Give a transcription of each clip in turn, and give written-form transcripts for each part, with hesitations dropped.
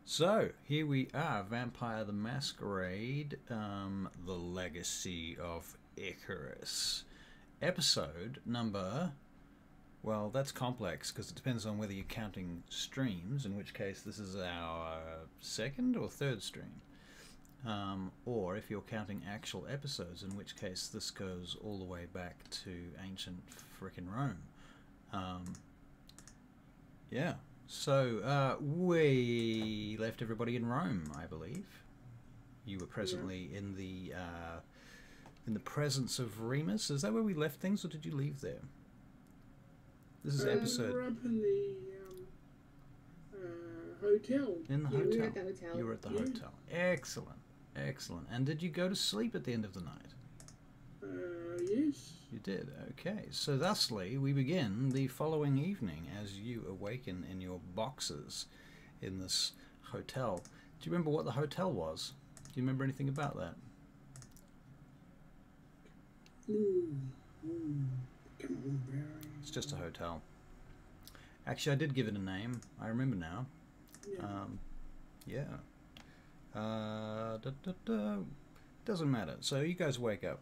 So, here we are, Vampire the Masquerade, The Legacy of Icarus. Episode number... Well, that's complex, because it depends on whether you're counting streams, in which case this is our second or third stream. Or if you're counting actual episodes, in which case this goes all the way back to ancient frickin' Rome. Yeah. So, we left everybody in Rome, I believe. You were presently in the presence of Remus. Is that where we left things, or did you leave there? This is episode... We're up in the hotel. In the Yeah, hotel. we were at the hotel. You were at the Yeah. hotel. Excellent. Excellent. And did you go to sleep at the end of the night? Yes. You did. Okay. So thusly, we begin the following evening as you awaken in your boxes in this hotel. Do you remember what the hotel was? Do you remember anything about that? Come on, Barry. It's just a hotel. Actually, I did give it a name. I remember now. Yeah. Doesn't matter. So you guys wake up.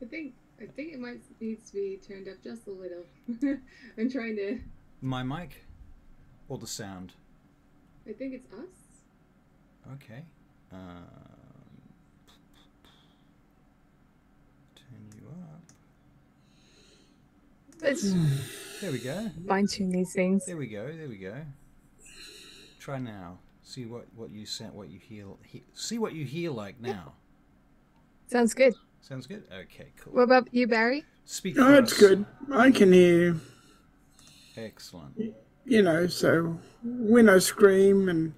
I think it might need to be turned up just a little. I'm trying to. My mic or the sound? I think it's us. Okay. Turn you up. Let's There we go. fine tune these things. There we go. There we go. Try now. See what you hear. See what you hear like now. Sounds good. Sounds good. Okay, cool. What about you, Barry? Speak. Oh, for it's us. good. I can hear you. Excellent. You know, so when I scream and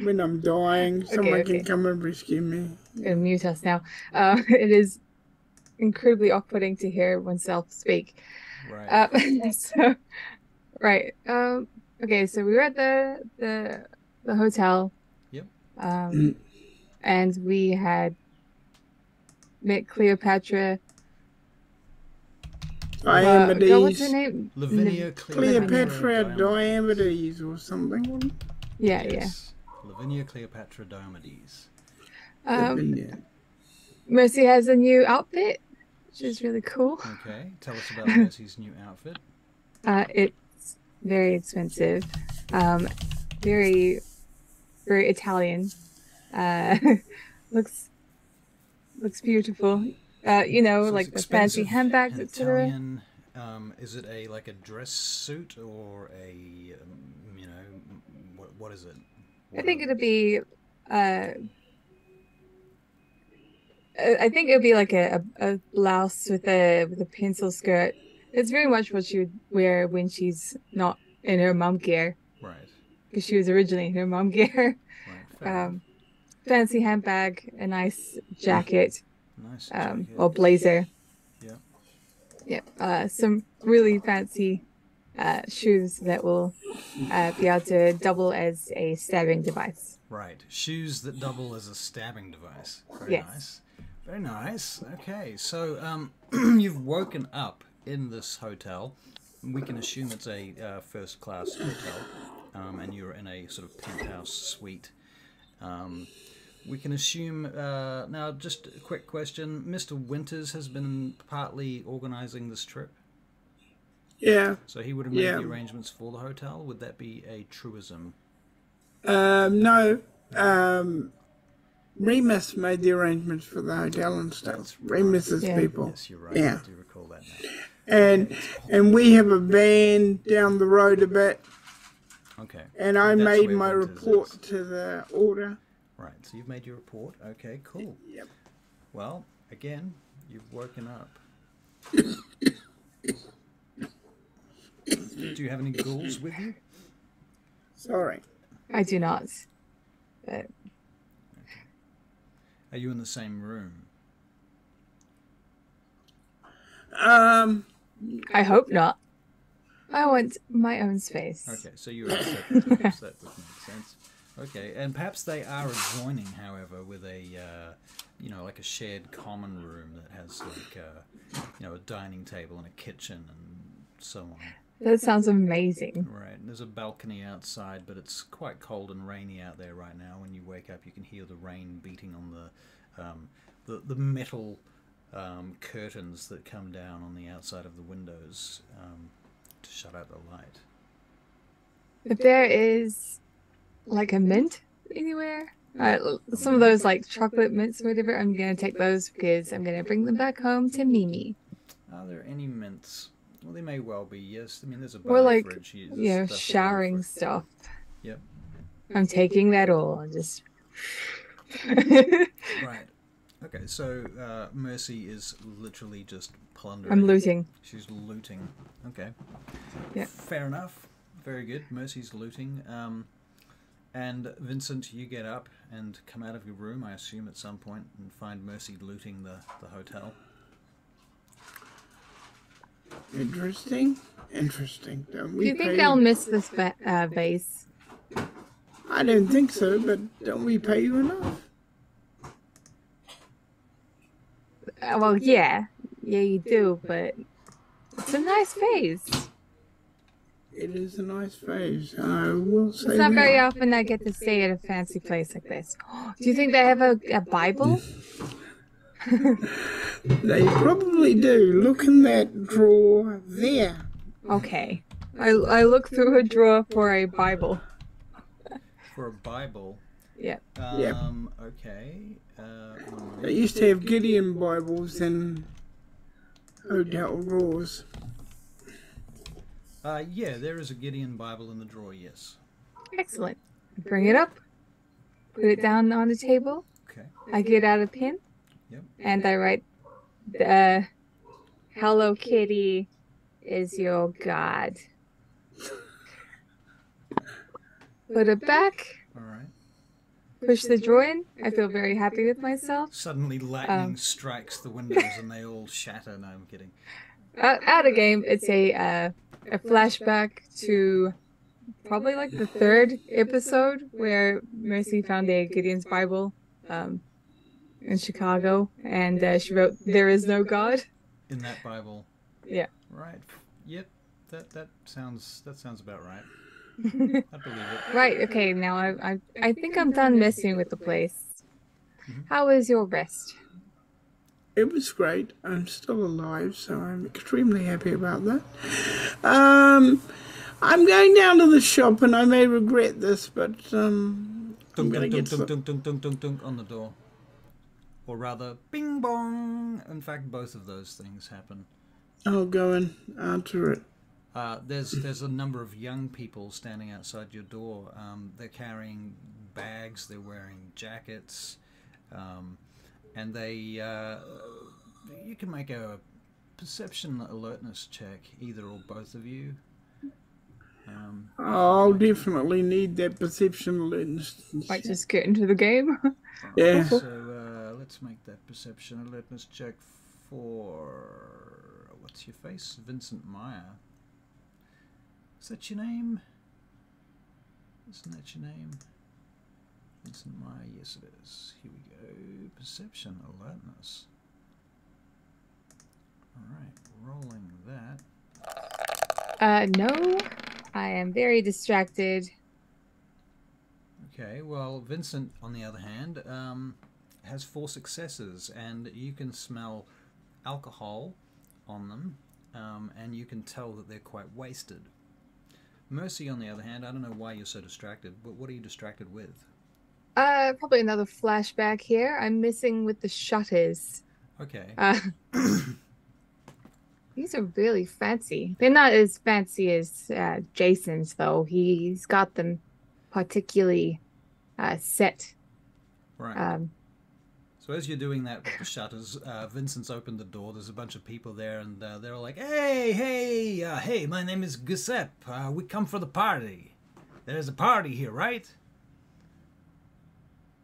when I'm dying, someone okay. can come and rescue me. I'm gonna mute us now. It is incredibly off-putting to hear oneself speak. Right. Right. Okay, so we were at the hotel. Yep. And we had met Cleopatra. Diomedes. God, what's her name? Lavinia Cleopatra Diomedes. Diomedes or something. Yeah, Yes. Lavinia Cleopatra Diomedes. yeah. Yeah. Mercy has a new outfit, which is really cool. Okay. Tell us about Mercy's new outfit. It's very expensive. Very, very Italian. Looks beautiful. You know, So like it's the fancy expensive handbags, and etc. Italian. Is it like a dress suit or a what is it? I think it'll be. I think it'll be like a blouse with a pencil skirt. It's very much what she would wear when she's not in her mom gear, Right. because she was originally in her mom gear. Right. Fair enough. Fancy handbag, a nice jacket, Nice. jacket. or blazer. Yeah. Yeah. Some really fancy shoes that will be able to double as a stabbing device. Right. Shoes that double as a stabbing device. Very Yes. nice. Very nice. Okay. So you've woken up in this hotel. We can assume it's a first class hotel, and you're in a sort of penthouse suite. We can assume now. Just a quick question: Mr. Winters has been partly organising this trip, Yeah. so he would have made Yeah. the arrangements for the hotel. Would that be a truism? No. Remus made the arrangements for the hotel and stuff. That's right. Remus's Yeah. people. Yes, you're right. Yeah. I do recall that now. And we have a van down the road a bit, Okay. and I That's made where my Winters report is. to the order. Right. So you've made your report. Okay. Cool. Yep. Well, again, you've woken up. Do you have any ghouls with you? Sorry. I do not. But Are you in the same room? I hope not. I want my own space. Okay, so you're in separate rooms. That would make sense. Okay, and perhaps they are adjoining, however, with a, like a shared common room that has like, a dining table and a kitchen and so on. That sounds amazing. Right. And there's a balcony outside, but it's quite cold and rainy out there right now. When you wake up, you can hear the rain beating on the metal curtains that come down on the outside of the windows to shut out the light. If there is like a mint anywhere, some of those like chocolate mints or whatever, I'm gonna take those because I'm gonna bring them back home to Mimi. Are there any mints? Well, they may well be, yes. I mean, there's a Or bar like, fridge. you know, That's showering fridge. stuff. Yep. I'm taking that all. I'm just. Right. Okay, so Mercy is literally just plundering. I'm looting. She's looting. Okay. Yeah. Fair enough. Very good. Mercy's looting. And Vincent, you get up and come out of your room, I assume, at some point, and find Mercy looting the hotel. Interesting. Interesting. Don't Do we you think pay... they'll miss this vase? I don't think so, but don't we pay you enough? Well, yeah. Yeah, you do, but it's a nice vase. It is a nice vase. I will say It's not that. very often I get to stay at a fancy place like this. Do you think they have a Bible? They probably do. Look in that drawer there. Okay. I look through a drawer for a Bible. For a Bible. Yeah. Yep. Okay. They used to have Gideon Bibles in hotel drawers. Yeah, there is a Gideon Bible in the drawer, yes. Excellent. Bring it up. Put it down on the table. Okay. I get out a pen. Yep. And I write, Hello Kitty is your god. Put it back. All right. Push the drawer in. I feel very happy with myself. Suddenly lightning strikes the windows and they all shatter. No, I'm kidding. Out of game, it's a flashback to probably like the third episode where Mercy found a Gideon's Bible in Chicago, and she wrote, "There is no God." In that Bible. Yeah. Right. Yep. That sounds about right. I believe it. Right. Okay. Now I think I'm done messing with the place. Mm-hmm. How is your rest? It was great. I'm still alive, so I'm extremely happy about that. I'm going down to the shop, and I may regret this, but I'm Dunk, gonna dunk, get dunk, some... dunk, dunk, dunk, dunk, dunk on the door. Or rather, bing bong. In fact, both of those things happen. I'll go and answer it. There's a number of young people standing outside your door. They're carrying bags. They're wearing jackets, and they you can make a perception alertness check, either or both of you. I'll definitely need that perception alertness. Might just get into the game. Yeah. So let's make that perception alertness check for what's your face, Vincent Meyer. Is that your name? Isn't that your name? Vincent Meyer, yes it is. Here we go. Perception alertness. Alright, rolling that. No. I am very distracted. Okay, well, Vincent, on the other hand, has 4 successes, and you can smell alcohol on them, and you can tell that they're quite wasted. Mercy, on the other hand, I don't know why you're so distracted, but what are you distracted with? Probably another flashback here. I'm missing with the shutters. Okay. These are really fancy. They're not as fancy as Jason's, though. He's got them particularly set. Right. So as you're doing that with the shutters, Vincent's opened the door. There's a bunch of people there, and they're all like, hey, my name is Giuseppe. We come for the party. There's a party here, right?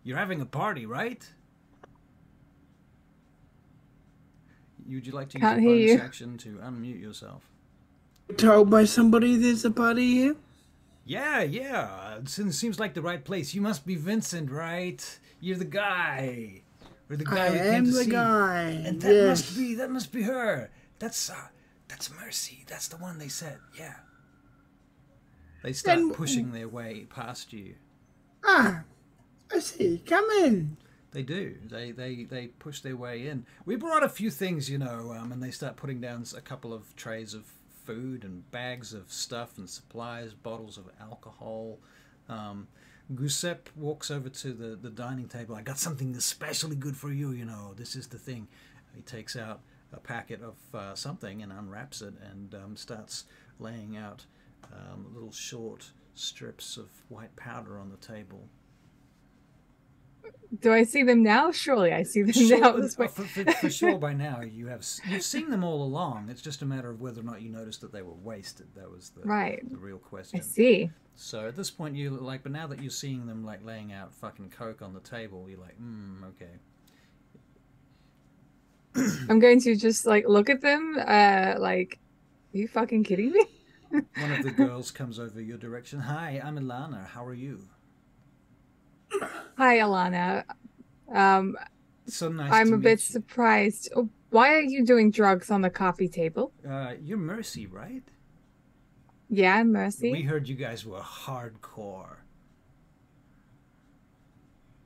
You're having a party, right? Would you like to use Can't a hear bonus you. action to unmute yourself? Told by somebody there's a party here? Yeah. It seems like the right place. You must be Vincent, right? You're the guy. Or the guy I we came am to the see. guy. And that Yes. must be her. That's That's Mercy. That's the one they said. Yeah. They start Then- pushing their way past you. Ah, I see. Come in. They do. They push their way in. We brought a few things, you know, and they start putting down a couple of trays of food and bags of stuff and supplies, bottles of alcohol. Giuseppe walks over to the dining table. I got something especially good for you, you know. This is the thing. He takes out a packet of something and unwraps it and starts laying out little short strips of white powder on the table. Do I see them now? Surely I see them now. This way. For sure, by now you've seen them all along. It's just a matter of whether or not you noticed that they were wasted. That was the real question. I see. So at this point, you like, but now that you're seeing them like laying out fucking coke on the table, you're like, okay. I'm going to just like look at them. Like, are you fucking kidding me? One of the girls comes over your direction. Hi, I'm Ilana. How are you? Hi, Alana. So nice. I'm a bit surprised. Oh, why are you doing drugs on the coffee table? You're Mercy, right? Yeah, I'm Mercy. We heard you guys were hardcore.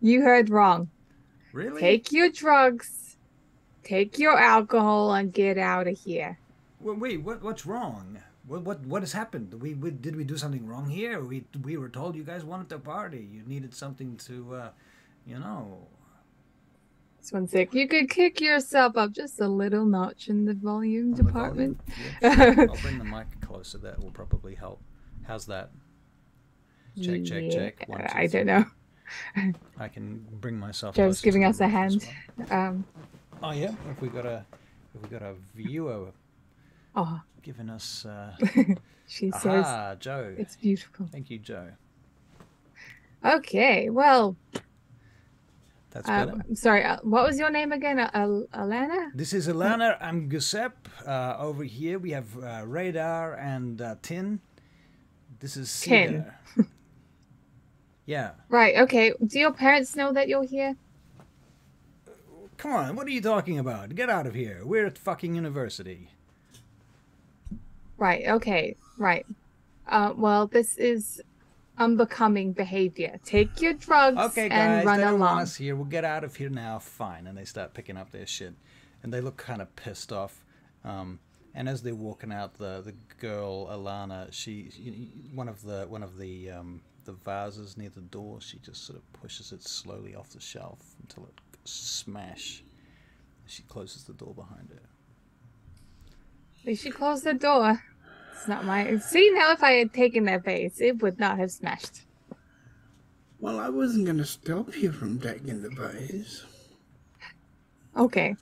You heard wrong. Really? Take your drugs, take your alcohol, and get out of here. Well, wait, what's wrong? What has happened? Did we do something wrong here? We were told you guys wanted to party. You needed something to, you know. This one's sick. You could kick yourself up just a little notch in the volume On the department. volume? Yeah, sure. I'll bring the mic closer. That will probably help. How's that? Check. Yeah, 1, 2, I 3. don't know. I can bring myself. Joe's closer giving to us the a mic as hand. well. Oh yeah. If we got a viewer Oh, giving us. she says Joe. it's beautiful. Thank you, Joe. Okay, well, That's better. sorry. What was your name again? Alana? This is Ilana. I'm Giuseppe. Over here we have Radar and Tin. This is Tin. Cedar. Yeah. Right. Okay. Do your parents know that you're here? Come on, what are you talking about? Get out of here. We're at fucking university. Right. Okay. Right. Well, this is unbecoming behavior. Take your drugs Okay, and guys, run they don't want along. us here. We'll get out of here now. Fine. And they start picking up their shit. And they look kind of pissed off. And as they're walking out, the girl, Alana, one of the vases near the door, she just sort of pushes it slowly off the shelf until it goes smash. She closes the door behind her. They should close the door. It's not my. See, now if I had taken that vase, it would not have smashed. Well, I wasn't going to stop you from taking the vase. Okay.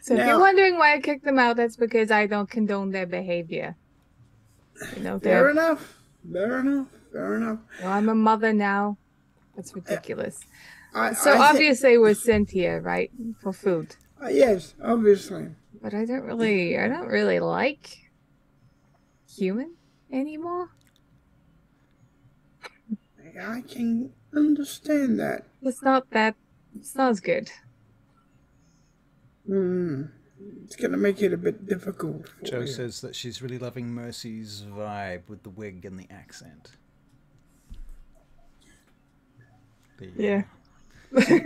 So if Now- you're wondering why I kicked them out, that's because I don't condone their behavior. You know, Fair enough. Fair enough. Fair enough. I'm a mother now. That's ridiculous. I So thi- obviously we're sent here, right, for food. yes, obviously. But I don't really like human anymore. I can understand that. It's not as good. It's going to make it a bit difficult for Joe you. says that she's really loving Mercy's vibe with the wig and the accent. Yeah.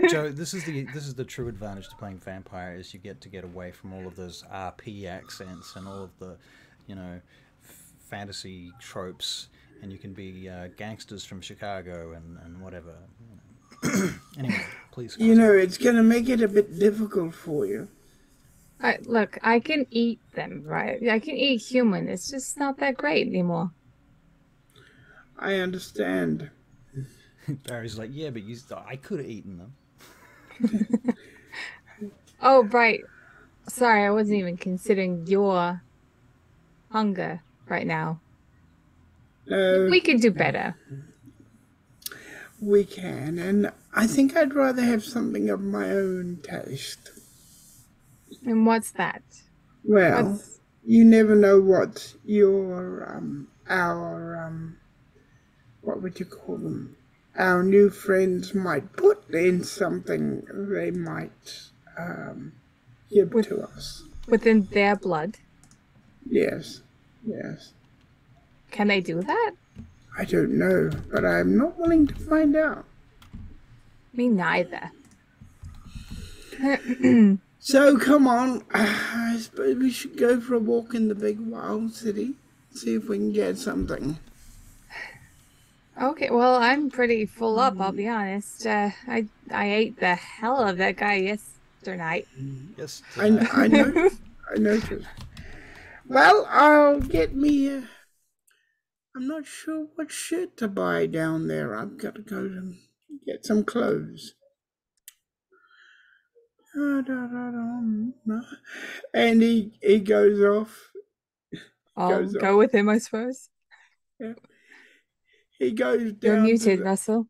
Joe, this is the true advantage to playing vampire is you get away from all of those RP accents and all of the, you know, fantasy tropes, and you can be gangsters from Chicago and whatever. Anyway, please. You know, it's going to make it a bit difficult for you. Look, I can eat them, right? I can eat human. It's just not that great anymore. I understand. Barry's like, yeah, but I could have eaten them. Oh, right. Sorry, I wasn't even considering your hunger right now. No, We could do better. we can, and I think I'd rather have something of my own taste. And what's that? Well, What's... you never know what your, what would you call them? Our new friends might put in something they might give to us. within their blood? Yes, yes. Can they do that? I don't know, but I'm not willing to find out. Me neither. So come on, I suppose we should go for a walk in the big wild city, see if we can get something. Okay, well, I'm pretty full up, I'll be honest. I ate the hell of that guy yesterday. Yes. I noticed. Well, I'll get me. I'm not sure what shirt to buy down there. I've got to go and get some clothes. And he goes off. I'll go with him, I suppose. Yeah. He goes down. You're muted, Russell.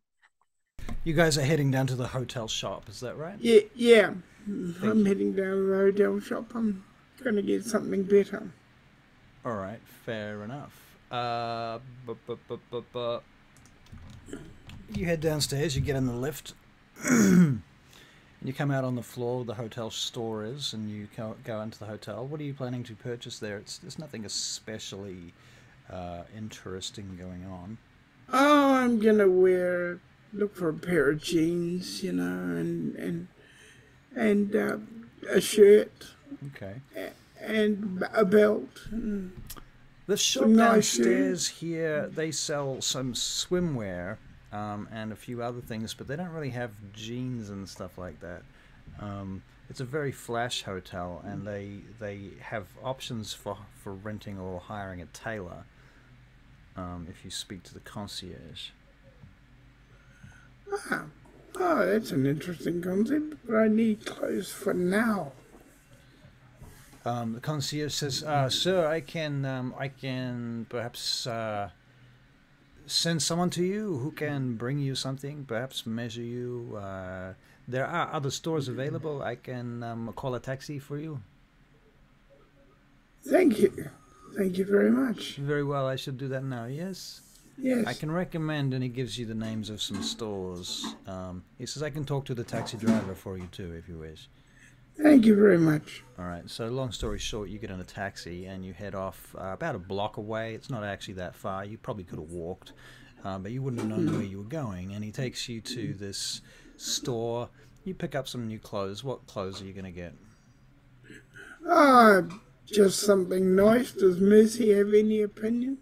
You guys are heading down to the hotel shop, is that right? Yeah. I'm heading down to the hotel shop. I'm going to get something better. All right, fair enough. You head downstairs, you get in the lift, and you come out on the floor where the hotel store is, and you go into the hotel. What are you planning to purchase there? There's nothing especially interesting going on. Oh, I'm going to look for a pair of jeans, and a shirt. Okay. And a belt. The shop downstairs here, they sell some swimwear and a few other things, but they don't really have jeans and stuff like that. It's a very flash hotel, and they have options for renting or hiring a tailor if you speak to the concierge. Oh, that's an interesting concept, but I need clothes for now. The concierge says, "Sir, I can perhaps send someone to you who can bring you something, perhaps measure you. There are other stores available. I can call a taxi for you." Thank you. Thank you very much. Very well, I should do that now, yes? Yes. I can recommend, and he gives you the names of some stores. He says, I can talk to the taxi driver for you too, if you wish. Thank you very much. All right, so long story short, you get in a taxi and you head off about a block away. It's not actually that far. You probably could have walked, but you wouldn't have known where you were going. And he takes you to this store. You pick up some new clothes. What clothes are you going to get? Just something nice. Does Mercy have any opinion?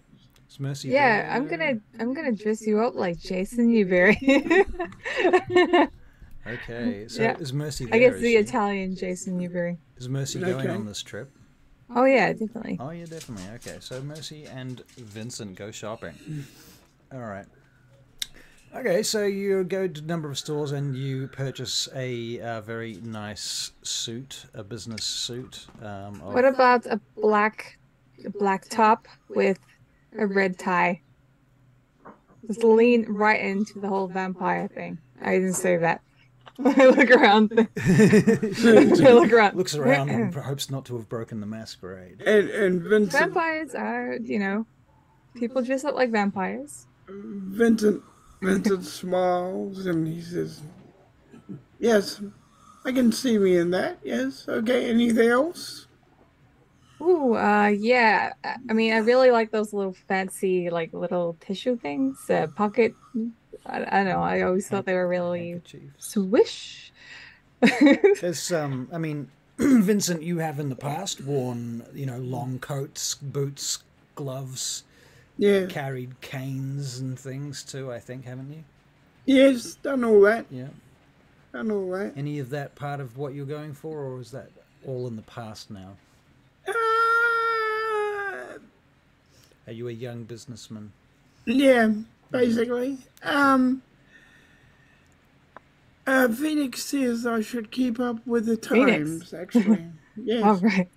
Is Mercy Yeah, I'm gonna dress you up like Jason Newberry. Okay, so yeah. is Mercy there? I guess the Italian Jason Newberry. Is Mercy going on this trip? Oh yeah, definitely. Oh yeah, definitely. Okay, so Mercy and Vincent go shopping. All right. Okay, so you go to a number of stores and you purchase a very nice suit, a business suit. What about a black top with a red tie? Just lean right into the whole vampire thing. I didn't say that. I look around. Looks around and hopes not to have broken the masquerade. And Vincent. Vampires are, people dress up like vampires. Vincent smiles and he says, "Yes, I can see me in that. Yes. Okay. Anything else?" Ooh, yeah. I mean, I really like those little fancy, like little tissue things. Pocket. I don't know. I always thought they were really swish. There's I mean, Vincent, you have in the past worn, long coats, boots, gloves. Yeah. Carried canes and things too, I think, haven't you? Yes, done all that. Yeah. Done all that. Any of that part of what you're going for, or is that all in the past now? Are you a young businessman? Yeah, basically. Phoenix says I should keep up with the times, actually. Yes. All right.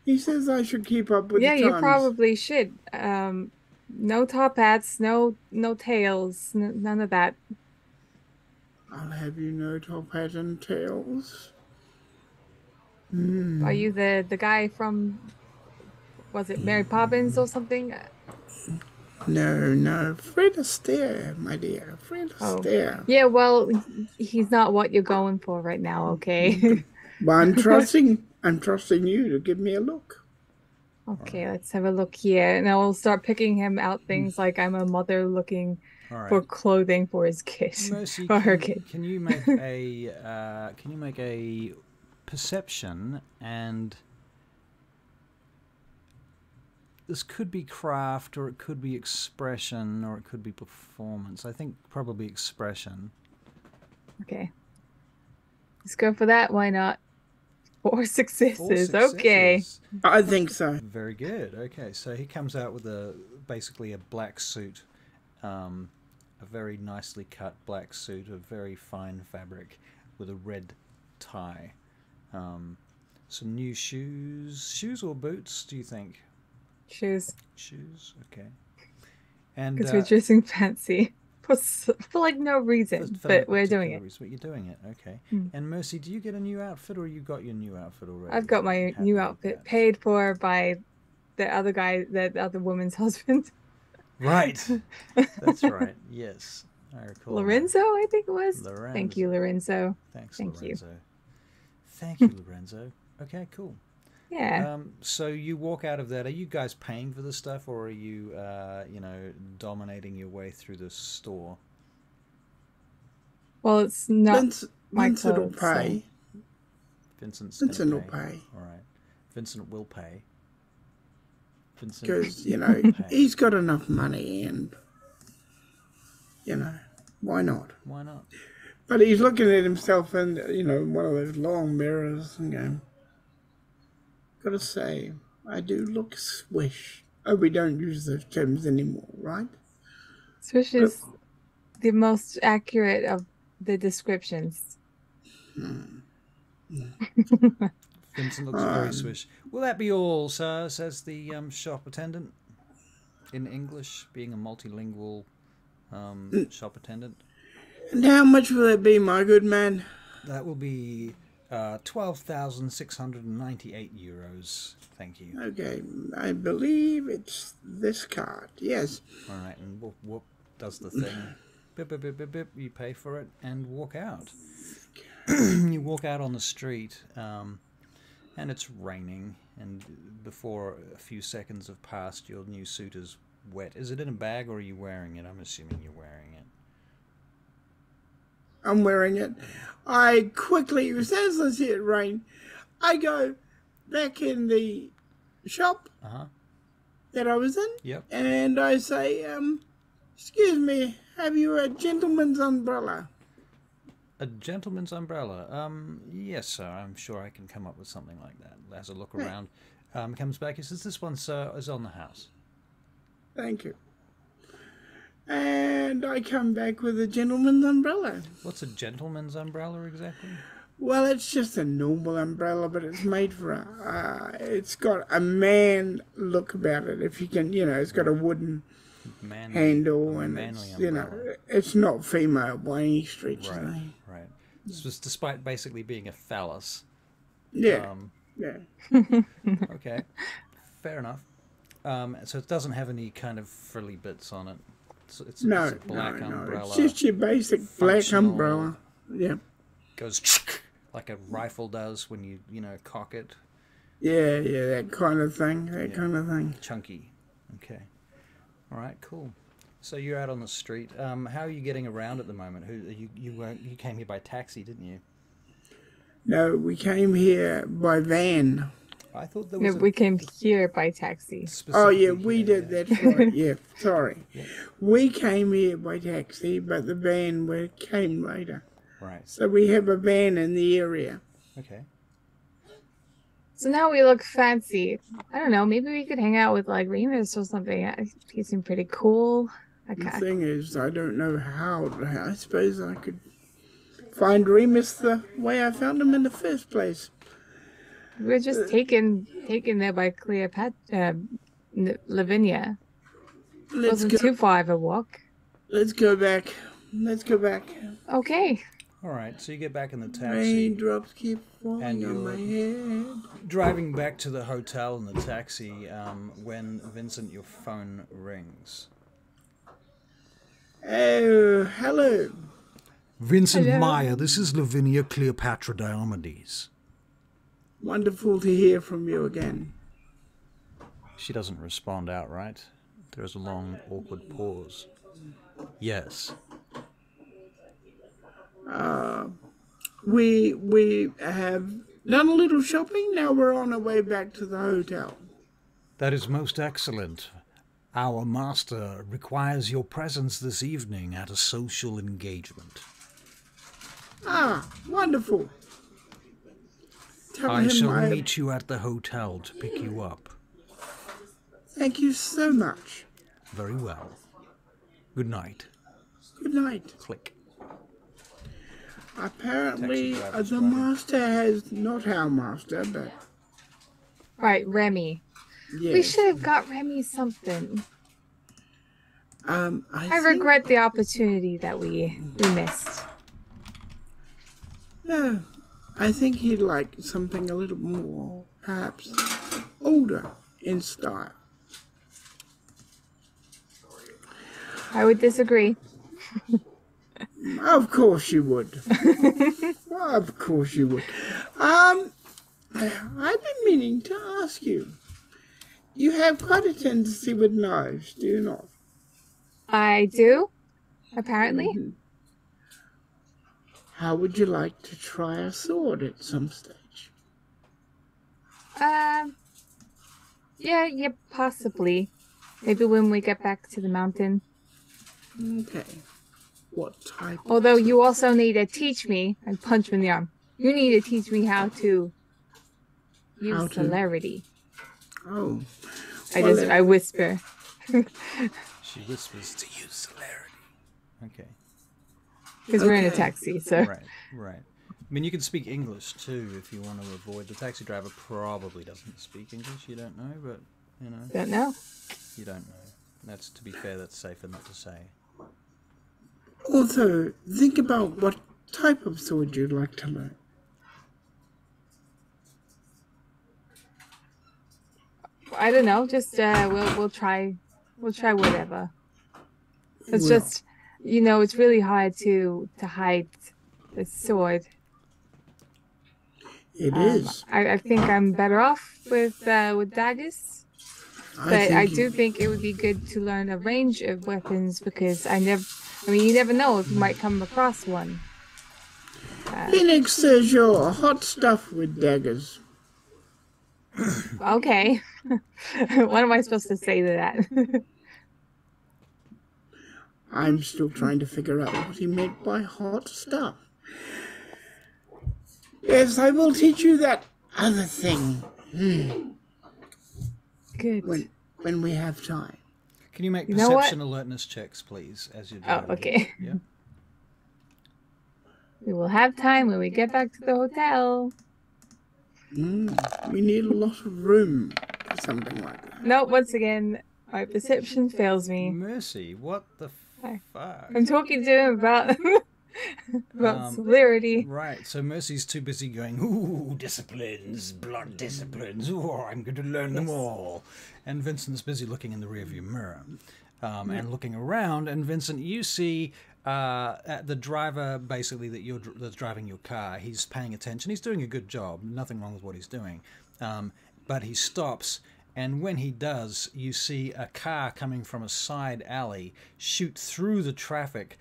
He says I should keep up with the times. Yeah, you probably should. No top hats, no tails, none of that. I'll have you no top hat and tails. Are you the guy from, was it Mary Poppins or something? No. Fred Astaire, my dear. Fred Astaire. Yeah, well, he's not what you're going for right now, okay? But I'm trusting you to give me a look. Okay, let's have a look here. And I'll start picking him out things like I'm a mother looking All for right. clothing for his kid. Mercy, Or her kid. can you make a perception, and this could be craft, or it could be expression, or it could be performance. I think probably expression. Okay. Let's go for that. Why not? 4 successes. Four successes. Okay. I think so. Very good. Okay, so he comes out with basically a black suit, a very nicely cut black suit of very fine fabric with a red tie. Some new shoes or boots, do you think? Shoes. Shoes, okay. And Because we're dressing fancy. For like no reason. for But no we're doing particular it. reason, but you're doing it, okay. Mm. And Mercy, do you get a new outfit, or you got your new outfit already? I've got my Happy new with outfit that? paid for by the other guy, the other woman's husband. Right. That's right. Yes. I recall. Lorenzo, I think it was. Lorenzo. Thank you, Lorenzo. Thanks, Thank you. Lorenzo. Thank you, Lorenzo. Okay, cool. Yeah. So you walk out of that. Are you guys paying for the stuff, or are you, dominating your way through the store? Well, it's not my Vincent will clothes, so- pay. Vincent will pay. All right. Vincent will pay. Vincent Because, you know, will pay. he's got enough money and, why not? Why not? But he's looking at himself in, one of those long mirrors and going, gotta say, I do look swish. Oh, we don't use those terms anymore, right? Swish is the most accurate of the descriptions. Vincent looks very swish. Will that be all, sir? Says the shop attendant in English, being a multilingual shop attendant. And how much will that be, my good man? That will be 12,698 euros. Thank you. Okay, I believe it's this card. Yes. All right, and whoop whoop does the thing. Bip bip bip bip bip. You pay for it and walk out. You walk out on the street, and it's raining. And before a few seconds have passed, your new suit is wet. Is it in a bag, or are you wearing it? I'm assuming you're wearing it. I'm wearing it. I quickly, as soon as I see it rain, I go back in the shop that I was in, Yep. and I say, excuse me, have you a gentleman's umbrella? A gentleman's umbrella. Yes, sir. I'm sure I can come up with something like that. Has a look around. Comes back. He says, "This one, sir, is on the house." Thank you. And I come back with a gentleman's umbrella. What's a gentleman's umbrella exactly? Well, it's just a normal umbrella, but it's made for it's got a man look about it. If you can, it's got a wooden Manly, handle, a and manly it's, umbrella. it's not female by any stretch of the Right, right. This was despite basically being a phallus. Yeah, yeah. Okay, fair enough. So it doesn't have any kind of frilly bits on it. It's No, a black no, umbrella. it's just your basic black functional- umbrella. Yeah, Goes like a rifle does when you cock it. yeah, that kind of thing. Kind of thing. Chunky. Okay. All right. Cool. So you're out on the street. How are you getting around at the moment? You came here by taxi, didn't you? No, we came here by van. I thought there No, was. we came here by taxi. Oh yeah, specifically we here, did. yeah. That's right. Yeah, sorry. We came here by taxi, but the van came later. Right. So we have a van in the area. Okay. So now we look fancy. I don't know. Maybe we could hang out with like Remus or something. He seemed pretty cool. The Okay. thing is, I don't know how. I suppose I could find Remus the way I found him in the first place. We're just taken there by Cleopatra, Lavinia. Let's Wasn't go. too far of a walk. Let's go back. Let's go back. Okay. All right. So you get back in the taxi. Raindrops keep falling And on my head. Driving back to the hotel in the taxi, when Vincent, your phone rings. Oh, hello. Vincent Hello. Meyer, this is Lavinia Cleopatra Diomedes. Wonderful to hear from you again. She doesn't respond outright. There is a long, awkward pause. Yes. We have done a little shopping. Now we're on our way back to the hotel. That is most excellent. Our master requires your presence this evening at a social engagement. Ah, wonderful. Tell I him shall meet you at the hotel to pick you up. Thank you so much. Very well. Good night. Good night. Click. Apparently, Taxi driver's the driving. master has, not our master, but Right, Remy. yes. We should have got Remy something. I I think- regret the opportunity that we missed. No, I think he'd like something a little more, perhaps, older in style. I would disagree. Of course you would. Of course you would. I've been meaning to ask you. You have quite a tendency with knives, do you not? I do, apparently. How would you like to try a sword at some stage? Yeah, possibly. Maybe when we get back to the mountain. Okay. What type? Although you also need to teach me, I punch him in the arm. You need to teach me how to use How to? celerity. Oh. I whisper. She whispers to you, celerity. Okay. Because we're in a Okay. taxi, so. Right. I mean, you can speak English too if you want to avoid. The taxi driver probably doesn't speak English. You don't know, but you know, Don't know. you don't know. That's, to be fair, that's safer not to say. Also, think about what type of sword you'd like to learn. I don't know. Just we'll try whatever. It's Well. just, it's really hard to hide the sword. It is. I think I'm better off with daggers, but I think do think it would be good to learn a range of weapons because you never know if you might come across one. Phoenix says you're hot stuff with daggers. Okay, what am I supposed to say to that? I'm still trying to figure out what he meant by hot stuff. Yes, I will teach you that other thing Good. when we have time. Can you make You know what? perception alertness checks, please, as you're Oh, driving? okay. Yeah. We will have time when we get back to the hotel. We need a lot of room for something like that. No, once again, my perception fails me. Mercy, what the Hi. fuck? I'm talking to him about celerity. Right, so Mercy's too busy going, ooh, disciplines, blood disciplines, ooh, I'm going to learn them all. And Vincent's busy looking in the rearview mirror and looking around. And Vincent, you see the driver, basically, that's driving your car. He's paying attention. He's doing a good job. Nothing wrong with what he's doing. But he stops. And when he does, you see a car coming from a side alley shoot through the traffic,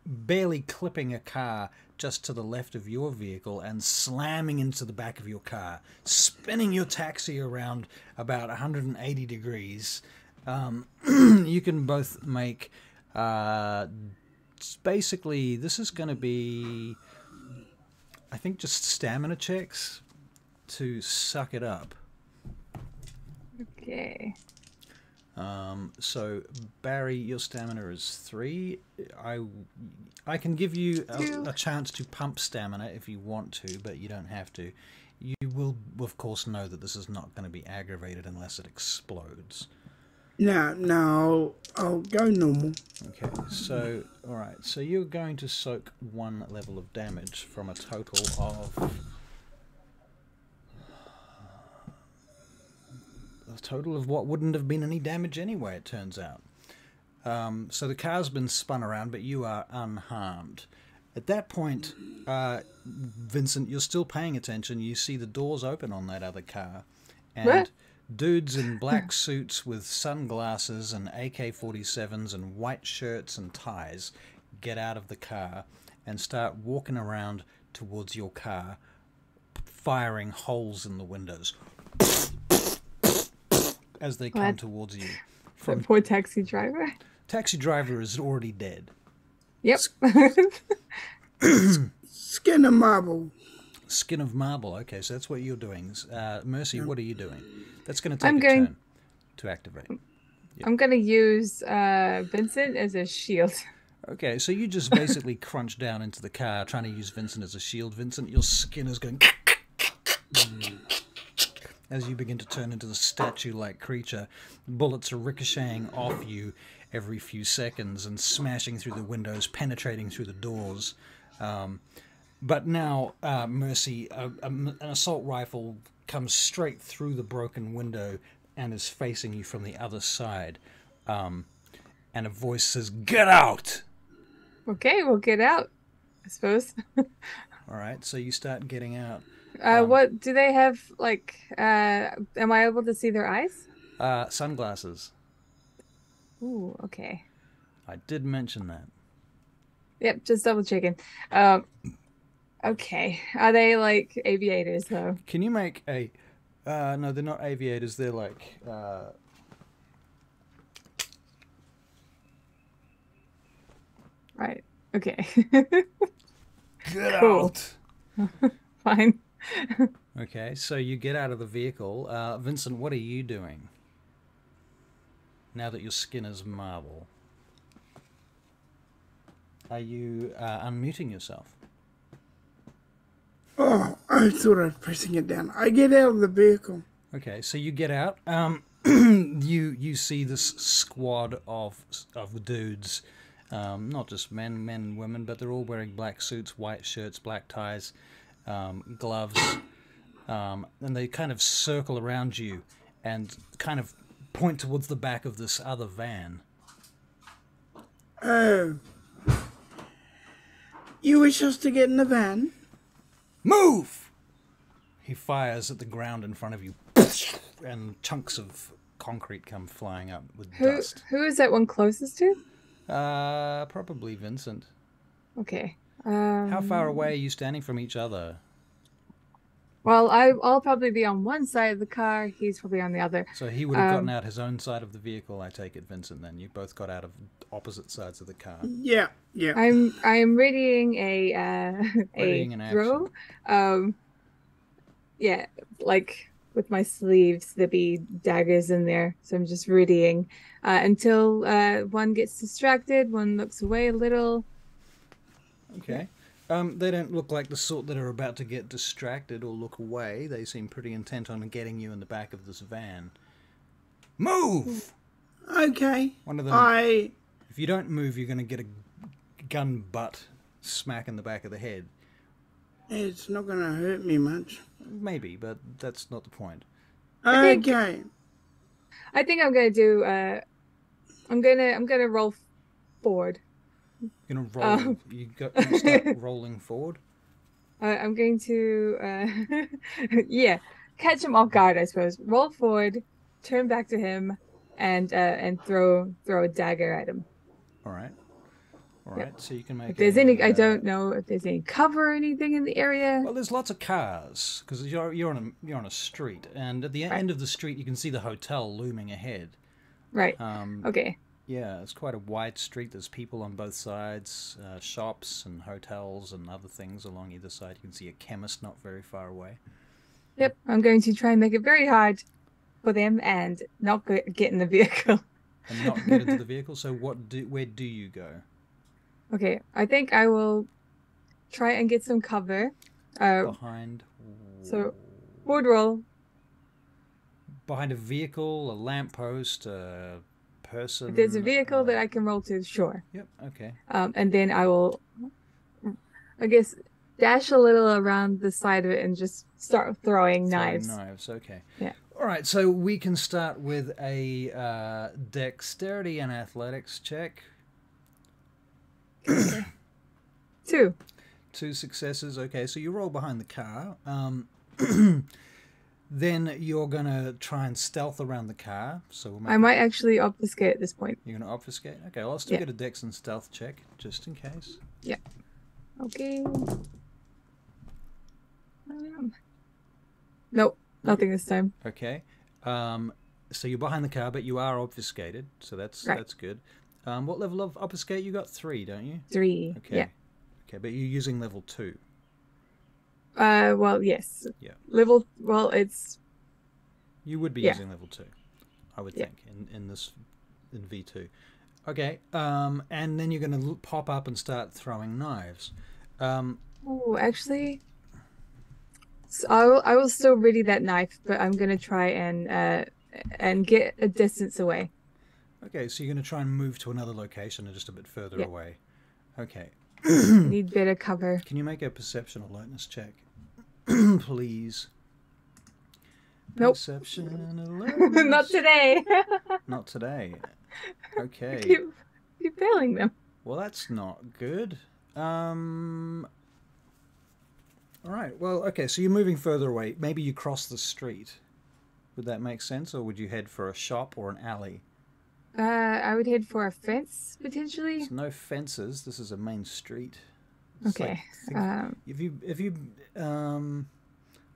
barely clipping a car just to the left of your vehicle and slamming into the back of your car, spinning your taxi around about 180 degrees. You can both make... basically, this is going to be, I think, just stamina checks to suck it up. Okay. So Barry, your stamina is 3. I can give you a chance to pump stamina if you want to, but you don't have to. You will, of course, know that this is not going to be aggravated unless it explodes. No, I'll go normal. Okay, so, alright, so you're going to soak 1 level of damage from a total of... A total of what wouldn't have been any damage anyway, it turns out. So the car's been spun around, but you are unharmed. At that point, Vincent, you're still paying attention. You see the doors open on that other car. And What? Dudes in black suits with sunglasses and AK-47s and white shirts and ties get out of the car and start walking around towards your car, firing holes in the windows as they come towards you. The poor taxi driver. Taxi driver is already dead. Yep. Skin of marble. Skin of marble. Okay, so that's what you're doing. Mercy, what are you doing? That's going to take I'm a going turn to activate. I'm gonna use Vincent as a shield. Okay, so you just basically crunch down into the car trying to use Vincent as a shield. Vincent, your skin is going as you begin to turn into the statue-like creature. Bullets are ricocheting off you every few seconds and smashing through the windows, penetrating through the doors. But now, Mercy, an assault rifle comes straight through the broken window and is facing you from the other side. And a voice says, "Get out!" Okay, we'll get out, I suppose. All right, so you start getting out. What do they have? Like, am I able to see their eyes? Sunglasses. Ooh, okay. I did mention that. Yep, just double checking. Okay. Are they like aviators though? Can you make a... no, they're not aviators. They're like... Right. Okay. Get Cool. out! Fine. Okay, so you get out of the vehicle. Vincent, what are you doing? Now that your skin is marble. Are you unmuting yourself? Oh, I thought I was pressing it down. I get out of the vehicle. Okay, so you get out. You see this squad of dudes, not just men and women, but they're all wearing black suits, white shirts, black ties, gloves, and they kind of circle around you and kind of point towards the back of this other van. Oh. You wish us to get in the van? Move! He fires at the ground in front of you, and chunks of concrete come flying up with dust. Who is that one closest to? Probably Vincent. Okay. How far away are you standing from each other? Well, I'll probably be on one side of the car. He's probably on the other. So he would have gotten out his own side of the vehicle, I take it, Vincent, then. You both got out of opposite sides of the car. Yeah. I'm readying a Readying an throw. Yeah, like with my sleeves, there'd be daggers in there. So I'm just readying until one gets distracted, one looks away a little. Okay. They don't look like the sort that are about to get distracted or look away. They seem pretty intent on getting you in the back of this van. Move! Okay. One of them. If you don't move, you're going to get a gun butt smack in the back of the head. It's not going to hurt me much. Maybe, but that's not the point. Okay. I think I'm gonna do. I'm gonna roll forward. You're going to roll. You start rolling forward. I'm going to. Yeah, catch him off guard, I suppose. Roll forward, turn back to him, and throw a dagger at him. All right. Yep. So you can make. If there's I don't know if there's any cover or anything in the area. Well, there's lots of cars because you're on a street, and at the end of the street you can see the hotel looming ahead. Right. Okay. Yeah, it's quite a wide street. There's people on both sides, shops and hotels and other things along either side. You can see a chemist not very far away. Yep. I'm going to try and make it very hard for them and not get in the vehicle. And not get into the vehicle. So where do you go? Okay, I think I will try and get some cover. Behind. So, forward roll. Behind a vehicle, a lamppost, a person. If there's a vehicle that I can roll to, sure. Yep. Okay. And then I will, I guess, dash a little around the side of it and just start throwing knives. Okay. Yeah. All right, so we can start with a dexterity and athletics check. 2. 2 successes. Okay, so you roll behind the car. Then you're going to try and stealth around the car. So we'll make I might actually obfuscate at this point. You're going to obfuscate? Okay, well, I'll still Yeah. get a Dex and Stealth check, just in case. Yeah. Okay. Nope, nothing this time. Okay. So you're behind the car, but you are obfuscated, so that's Right. that's good. What level of obfuscate? You got 3, don't you? 3. Okay. Yeah. Okay, but you're using level 2. Well, yes. Yeah. Well, it's You would be Yeah. using level 2, I would Yeah. think, in V2. Okay. And then you're going to pop up and start throwing knives. Oh, actually, so I will still ready that knife, but I'm gonna try and get a distance away. Okay, so you're going to try and move to another location and just a bit further Yeah. away. Okay. Need better cover. Can you make a perception alertness check? Please. Nope. Perception alertness. Not today. Not today. Okay. keep failing them. Well, that's not good. All right. Well, okay. So you're moving further away. Maybe you cross the street. Would that make sense, or would you head for a shop or an alley? I would head for a fence potentially. There's no fences. This is a main street. It's Okay. if you I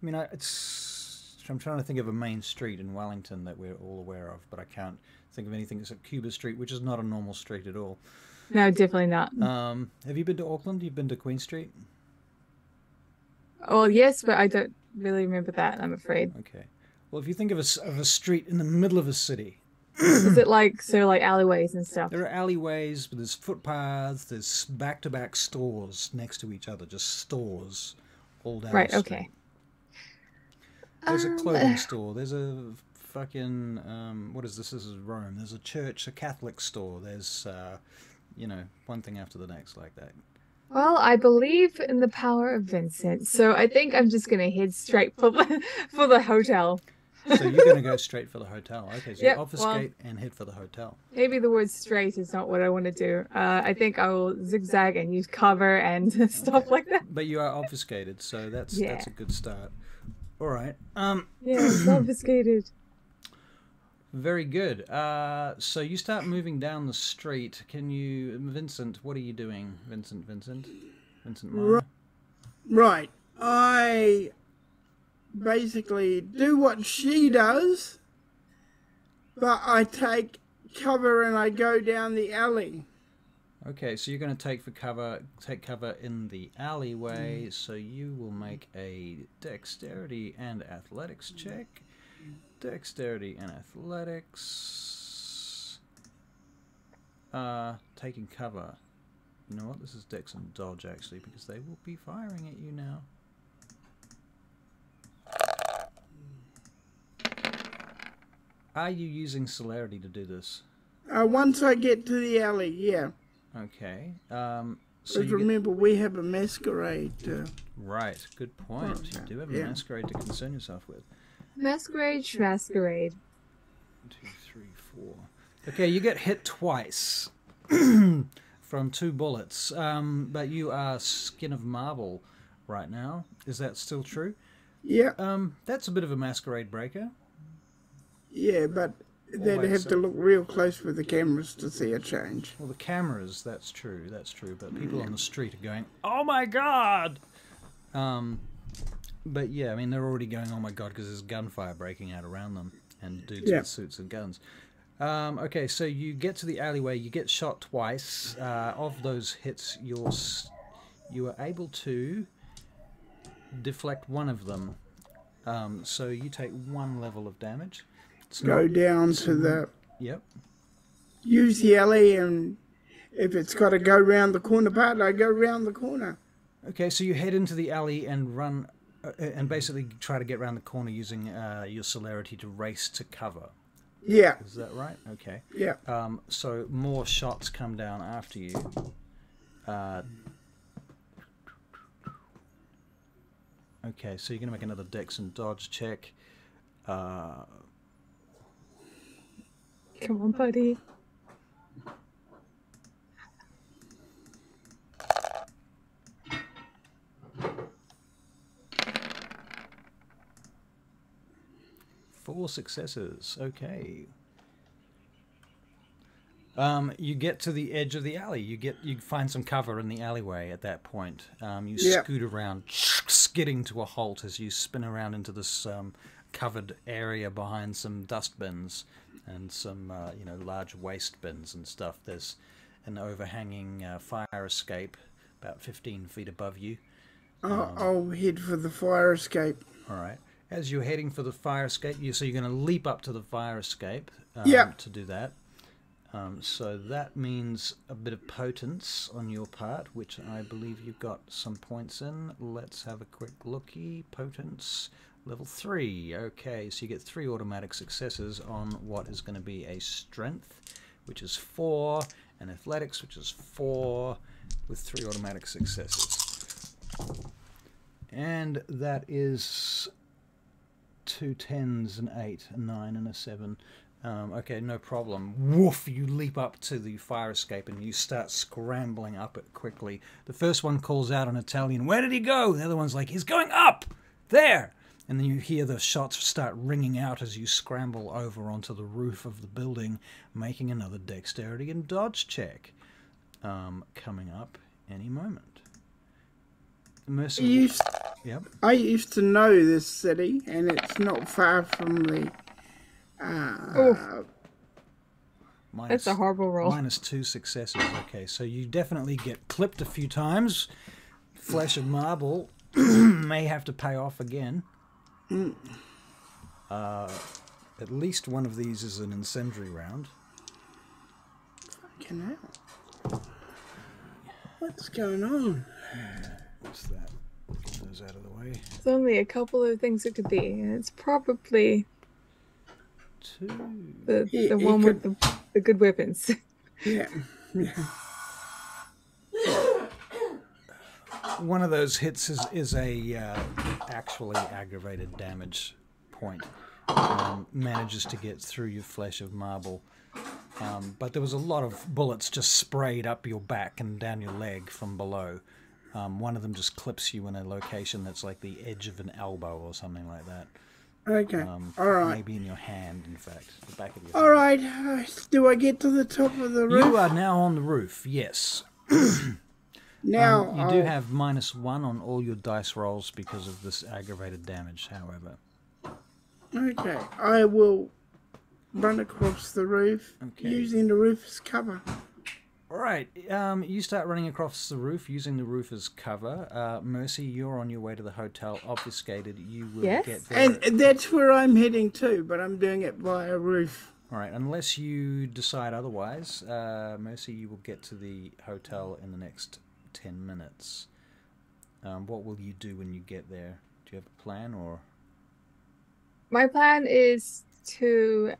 mean, I'm trying to think of a main street in Wellington that we're all aware of, but I can't think of anything except Cuba Street, which is not a normal street at all. No, definitely not. Have you been to Auckland? You've been to Queen Street? Well, yes, but I don't really remember that. I'm afraid. Okay. Well, if you think of a street in the middle of a city, Is it like alleyways and stuff? there are alleyways, but there's footpaths, there's back-to-back stores next to each other, just stores all down Right. the street. Okay. There's a clothing store. There's a fucking what is this? This is Rome. There's a church, a Catholic store. There's one thing after the next like that. Well, I believe in the power of Vincent, so I think I'm just gonna head straight for the hotel. So you're going to go straight for the hotel. Okay, so Yep, you obfuscate and head for the hotel. Maybe the word straight is not what I want to do. I think I will zigzag and use cover and stuff like that. But you are obfuscated, so that's Yeah. a good start. All right. Yeah, it's obfuscated. Very good. So you start moving down the street. Can you, Vincent? What are you doing, Vincent Meyer? Right. I basically do what she does, but I take cover and I go down the alley. Okay, so you're going to take cover in the alleyway. So you will make a dexterity and athletics check. Dexterity and athletics. Taking cover. You know what? This is dex and dodge actually, because they will be firing at you now. Are you using celerity to do this? Once I get to the alley, yeah. Okay. But So you remember, we have a masquerade. right. Good point. You do have a Yeah. masquerade to concern yourself with. Masquerade, schmasquerade. 2, 3, 4. Okay, you get hit twice from 2 bullets, but you are skin of marble right now. Is that still true? Yeah, That's a bit of a masquerade breaker. yeah, but they'd Always have so. to look real close with the cameras to see a change. Well, the cameras, that's true, but people on the street are going, oh my god! But yeah, I mean, they're already going, oh my god, because there's gunfire breaking out around them, and dudes Yeah. with suits and guns. Okay, so you get to the alleyway, you get shot twice. Of those hits, you are able to deflect one of them. So you take 1 level of damage. It's Go not, down to the, yep. use the alley, and if it's got to go round the corner part, I go round the corner. Okay, so you head into the alley and run, and basically try to get around the corner using your celerity to race to cover. Yeah, Is that right? Okay. yeah. So more shots come down after you. Okay, so you're going to make another dex and dodge check. Come on, buddy. 4 successes. Okay. You get to the edge of the alley. You find some cover in the alleyway at that point. You scoot around, skidding to a halt as you spin around into this covered area behind some dustbins and some large waste bins and stuff. There's an overhanging fire escape about 15 feet above you. I'll head for the fire escape. All right. As you're heading for the fire escape, so you're going to leap up to the fire escape to do that. So that means a bit of potence on your part, which I believe you've got some points in. Let's have a quick looky. Potence, level 3. Okay, so you get 3 automatic successes on what is going to be a strength, which is 4, and athletics, which is 4, with 3 automatic successes. And that is 2 10s, an 8, a 9, and a 7. Okay, no problem. Woof! You leap up to the fire escape and you start scrambling up it quickly. The first one calls out in Italian, "Where did he go?" The other one's like, "He's going up! There!" And then you hear the shots start ringing out as you scramble over onto the roof of the building, making another dexterity and dodge check. Coming up any moment. Mercy. Yep. I used to know this city, and it's not far from the... That's a horrible roll. Minus 2 successes. Okay, so you definitely get clipped a few times. Flesh of marble may have to pay off again. At least one of these is an incendiary round. Fucking hell. What's going on? What's that? Get those out of the way. It's only a couple of things it could be, and it's probably 2. the one with the good weapons. Yeah. One of those hits is a actually aggravated damage point. Manages to get through your flesh of marble. But there was a lot of bullets just sprayed up your back and down your leg from below. One of them just clips you in a location that's like the edge of an elbow or something like that. Okay. All right. Maybe in your hand, in fact. The back of your All hand. right. Do I get to the top of the roof? You are now on the roof, yes. Now you do have -1 on all your dice rolls because of this aggravated damage, however. Okay. I will run across the roof using the roof as cover. All right. You start running across the roof using the roof as cover. Mercy, you're on your way to the hotel, obfuscated. You will get there. And that's where I'm heading to, but I'm doing it via roof. All right. Unless you decide otherwise, Mercy, you will get to the hotel in the next 10 minutes. What will you do when you get there? Do you have a plan, or? My plan is to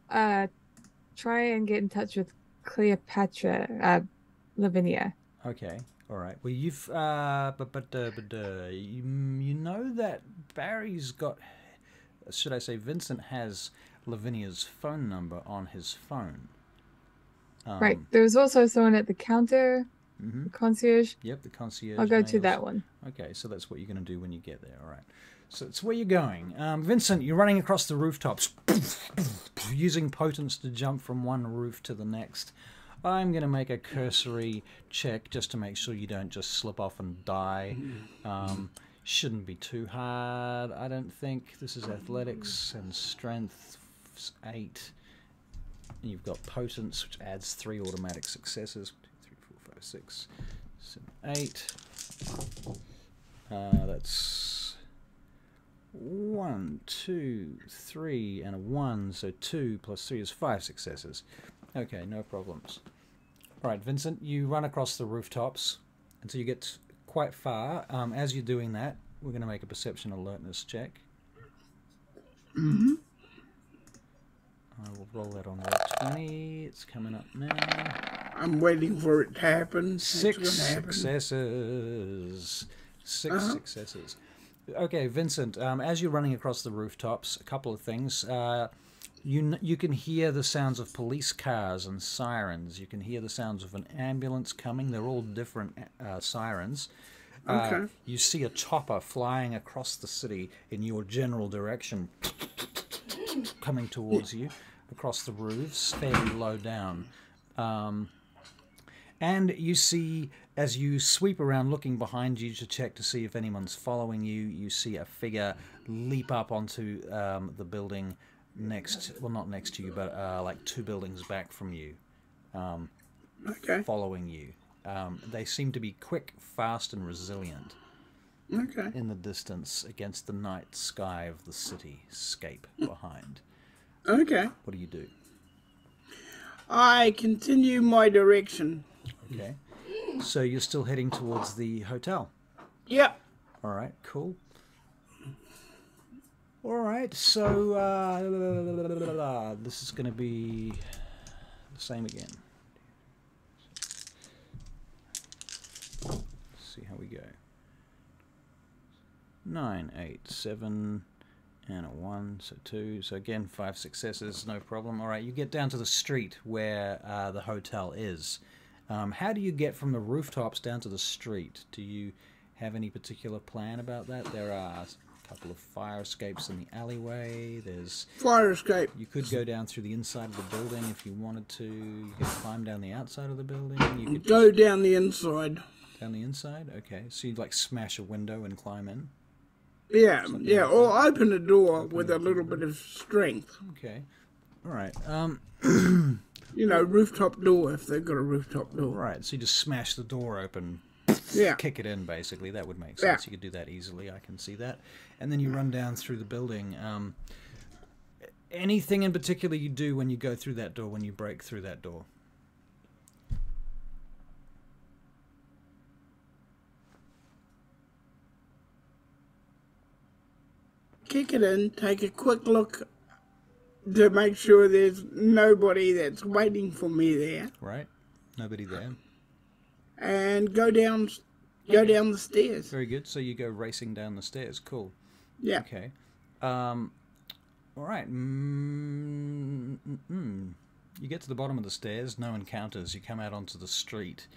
try and get in touch with Cleopatra, Lavinia. Okay, all right. Well, you've you know that Barry's got, should I say, Vincent has Lavinia's phone number on his phone. Right. There was also someone at the counter, the concierge. Yep, the concierge. I'll go to that one. Okay, so that's what you're going to do when you get there. All right. So it's where you're going. Vincent, you're running across the rooftops, using potence to jump from one roof to the next. I'm going to make a cursory check just to make sure you don't just slip off and die. Shouldn't be too hard, I don't think. This is athletics and strength, 8. And you've got potence, which adds 3 automatic successes. 2, 3, 4, 5, 6, 7, 8. That's 1, 2, 3, and a 1, so 2 plus 3 is 5 successes. Okay, no problems. All right, Vincent, you run across the rooftops until you get quite far. As you're doing that, we're going to make a perception alertness check. I will roll that on roll 20. It's coming up now. I'm waiting for it to happen. 6 successes. 6 successes. Okay, Vincent, as you're running across the rooftops, a couple of things. You can hear the sounds of police cars and sirens. You can hear the sounds of an ambulance coming. They're all different sirens. Okay. You see a chopper flying across the city in your general direction. coming towards you across the roofs, fairly low down. And you see, as you sweep around looking behind you to check to see if anyone's following you, you see a figure leap up onto the building next, well, not next to you, but like 2 buildings back from you, Okay. following you. They seem to be quick, fast, and resilient Okay. in the distance against the night sky of the cityscape behind. Okay. What do you do? I continue my direction. Okay. So you're still heading towards the hotel. Yep. All right, cool. All right, so this is going to be the same again. Let's see how we go. 9, 8, 7, and a 1, so 2. So again, 5 successes, no problem. All right, you get down to the street where the hotel is. How do you get from the rooftops down to the street? Do you have any particular plan about that? There are a couple of fire escapes in the alleyway. There's Fire escape. You could go down through the inside of the building if you wanted to. You could climb down the outside of the building. You could Go down the inside. down the inside. Okay, so you'd like smash a window and climb in. Yeah, yeah, or open a door with a little bit of strength. Okay, all right. You know, rooftop door if they've got a rooftop door. Right. So you just smash the door open, Yeah. kick it in. Basically, that would make Yeah. sense. You could do that easily. I can see that. And then you run down through the building. Anything in particular you do when you go through that door? When you break through that door? Kick it in, take a quick look to make sure there's nobody that's waiting for me there, Right. Nobody there. and go down the stairs. Very good. So you go racing down the stairs. Cool. Yeah. Okay. All right. You get to the bottom of the stairs. No encounters. You come out onto the street.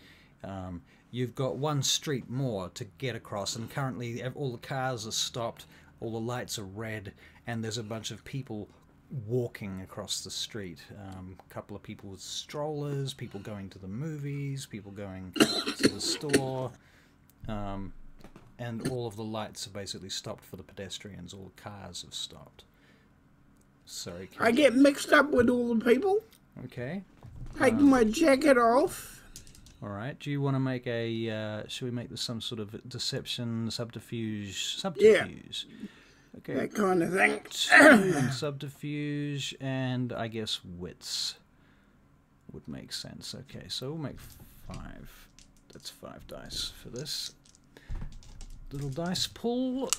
You've got 1 street more to get across, and currently all the cars are stopped. All the lights are red, and there's a bunch of people walking across the street. A couple of people with strollers, people going to the movies, people going to the store. And all of the lights are basically stopped for the pedestrians. All the cars have stopped. Sorry. I get mixed up with all the people, Okay. take my jacket off. All right. Do you want to make a? Should we make this some sort of deception, subterfuge? Subterfuge. Okay. That kind of thing. 2 and subterfuge, and I guess wits would make sense. Okay, so we'll make 5. That's 5 dice for this little dice pull,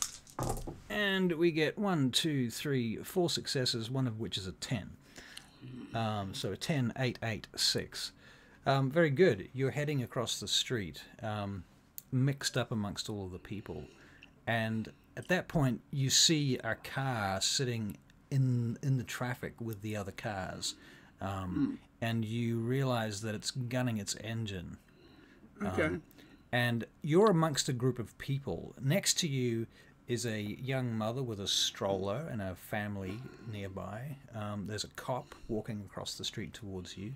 and we get 1, 2, 3, 4 successes, one of which is a 10. So 10, 8, 8, 6. Very good. You're heading across the street, mixed up amongst all of the people, and at that point you see a car sitting in the traffic with the other cars, and you realize that it's gunning its engine. Okay. And you're amongst a group of people. Next to you is a young mother with a stroller and a family nearby. There's a cop walking across the street towards you.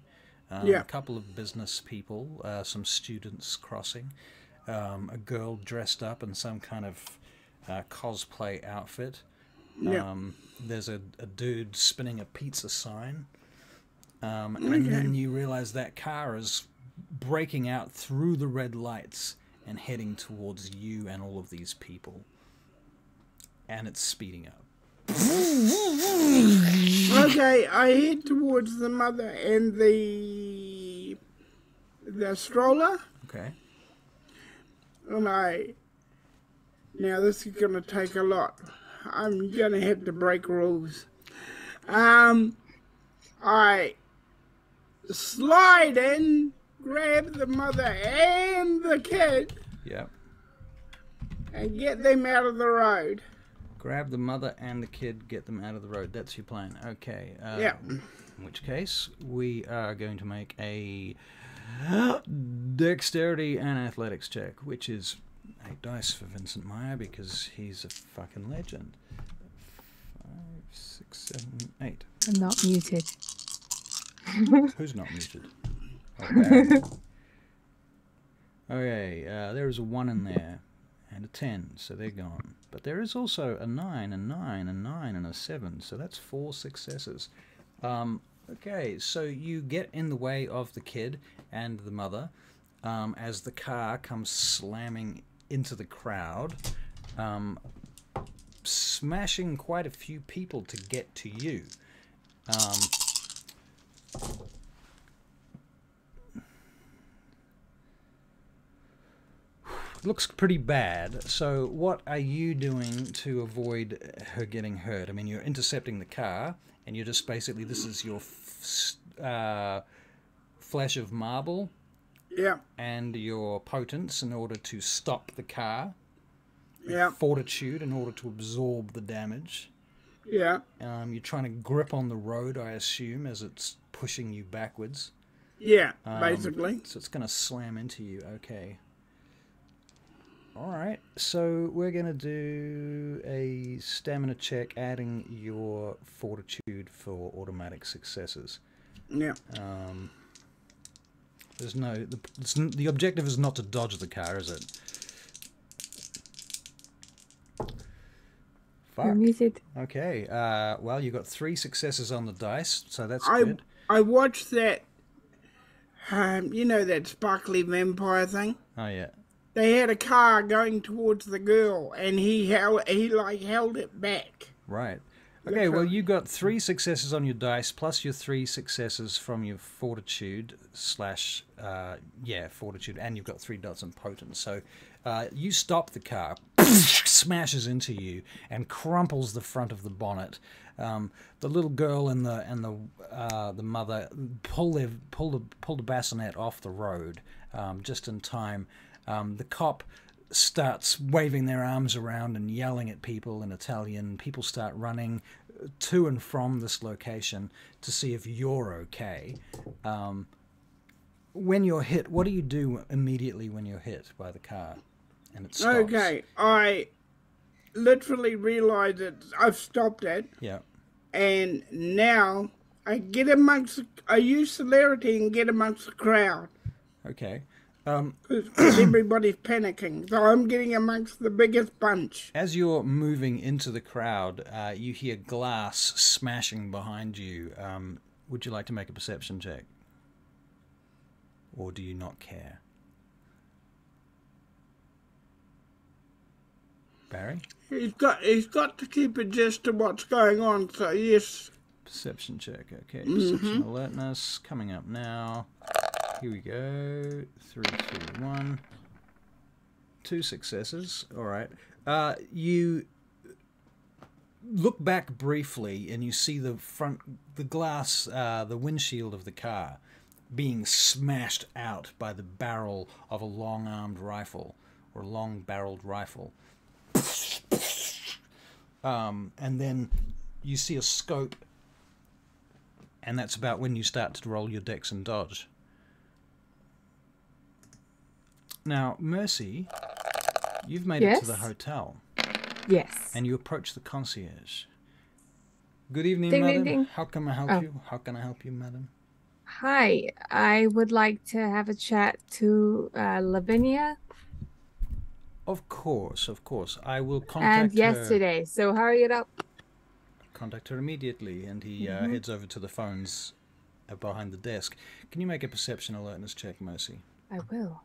A couple of business people, some students crossing, a girl dressed up in some kind of cosplay outfit. There's a dude spinning a pizza sign. And then you realize that car is breaking out through the red lights and heading towards you and all of these people. And it's speeding up. Okay, I head towards the mother and the stroller, Okay. and now this is gonna take a lot. I'm gonna have to break rules. I slide in, grab the mother and the kid, Yep. and get them out of the road. Grab the mother and the kid, get them out of the road. That's your plan. Okay. Yeah. In which case, we are going to make a dexterity and athletics check, which is 8 dice for Vincent Meyer because he's a fucking legend. 5, 6, 7, 8. I'm not muted. Who's not muted? Oh, Barry. Okay, there is a 1 in there, and a 10, so they're gone. But there is also a 9, a 9, a 9, and a 7, so that's 4 successes. Okay, so you get in the way of the kid and the mother as the car comes slamming into the crowd, smashing quite a few people to get to you. Looks pretty bad. So what are you doing to avoid her getting hurt? I mean, you're intercepting the car, and you're just basically, this is your flesh of marble Yeah. and your potence in order to stop the car. Yeah. Fortitude in order to absorb the damage. Yeah. You're trying to grip on the road, I assume, as it's pushing you backwards. Yeah, basically. So it's going to slam into you. Okay. Alright, so we're going to do a stamina check, adding your fortitude for automatic successes. Yeah. There's no... The objective is not to dodge the car, is it? You're Fuck. muted. Okay, well, you got 3 successes on the dice, so that's good. I watched that, you know, that sparkly vampire thing? Oh, yeah. They had a car going towards the girl, and he held it back. Right. Okay, well, you got 3 successes on your dice, plus your 3 successes from your fortitude fortitude, and you've got 3 dots in potent. So you stop the car, smashes into you, and crumples the front of the bonnet. The little girl and the mother pull the bassinet off the road just in time. The cop starts waving their arms around and yelling at people in Italian. People start running to and from this location to see if you're okay. When you're hit, what do you do immediately when you're hit by the car and it stops? Okay, I literally realized that I've stopped it, Yeah. and now I use celerity and get amongst the crowd. Okay. Because everybody's panicking, so I'm getting amongst the biggest bunch. As you're moving into the crowd, you hear glass smashing behind you. Would you like to make a perception check? Or do you not care? Barry? He's got to keep a gist of what's going on, so yes. Perception check. Okay, perception alertness coming up now. Here we go. 3, 2, 1. 2 successes. All right. You look back briefly and you see the glass, the windshield of the car being smashed out by the barrel of a long-armed rifle or long-barreled rifle. And then you see a scope, and that's about when you start to roll your dex and dodge. Now, Mercy, you've made it to the hotel. Yes. And you approach the concierge. Good evening, Ding, madam. ding, ding. How can I help you? How can I help you, madam? Hi, I would like to have a chat to Lavinia. Of course, of course. I will contact And yesterday, so hurry it up. Contact her immediately, and he heads over to the phones behind the desk. Can you make a perception alertness check, Mercy? I will.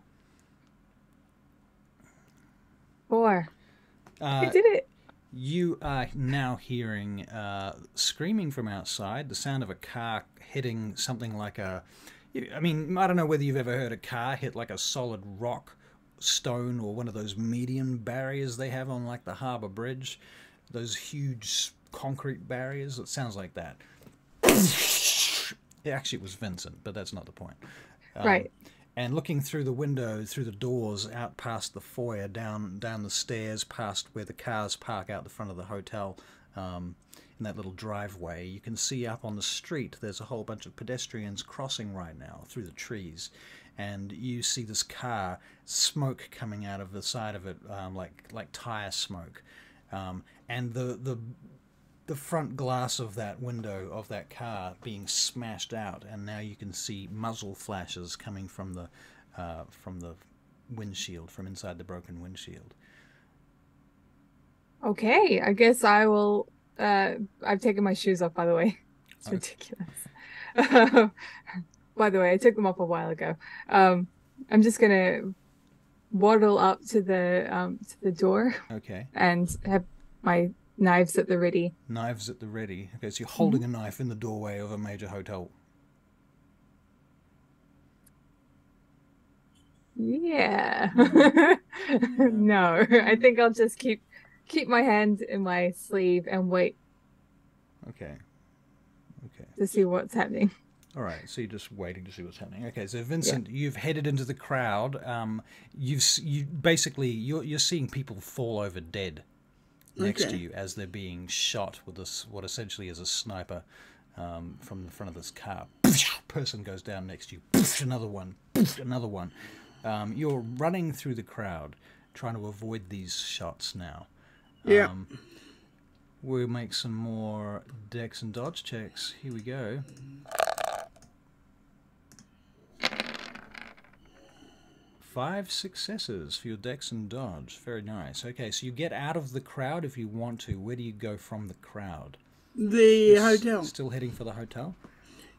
4. I did it. You are now hearing screaming from outside, the sound of a car hitting something like a... I mean, I don't know whether you've ever heard a car hit like a solid rock, stone, or one of those median barriers they have on like the Harbour Bridge. Those huge concrete barriers. It sounds like that. Actually, it was Vincent, but that's not the point. Right. And looking through the window, through the doors, out past the foyer, down the stairs, past where the cars park out the front of the hotel, in that little driveway, you can see up on the street there's a whole bunch of pedestrians crossing right now through the trees. And you see this car, smoke coming out of the side of it, like tire smoke. And the the front glass of that window of that car being smashed out, and now you can see muzzle flashes coming from the windshield, from inside the broken windshield. Okay, I guess I will. I've taken my shoes off, by the way. It's ridiculous. By the way, I took them off a while ago. I'm just gonna waddle up to the door. Okay. And have my knives at the ready. Knives at the ready. Okay, so you're holding a knife in the doorway of a major hotel. Yeah. No, I think I'll just keep my hand in my sleeve and wait Okay. Okay. to see what's happening. All right, so you're just waiting to see what's happening. Okay, so Vincent, you've headed into the crowd. You're seeing people fall over dead next to you as they're being shot with what essentially is a sniper from the front of this car. Person goes down next to you. Another one. Another one. You're running through the crowd, trying to avoid these shots now. Yeah. We'll make some more dex and dodge checks. Here we go. 5 successes for your dex and dodge. Very nice. Okay, so you get out of the crowd if you want to. Where do you go from the crowd? The hotel. Still heading for the hotel?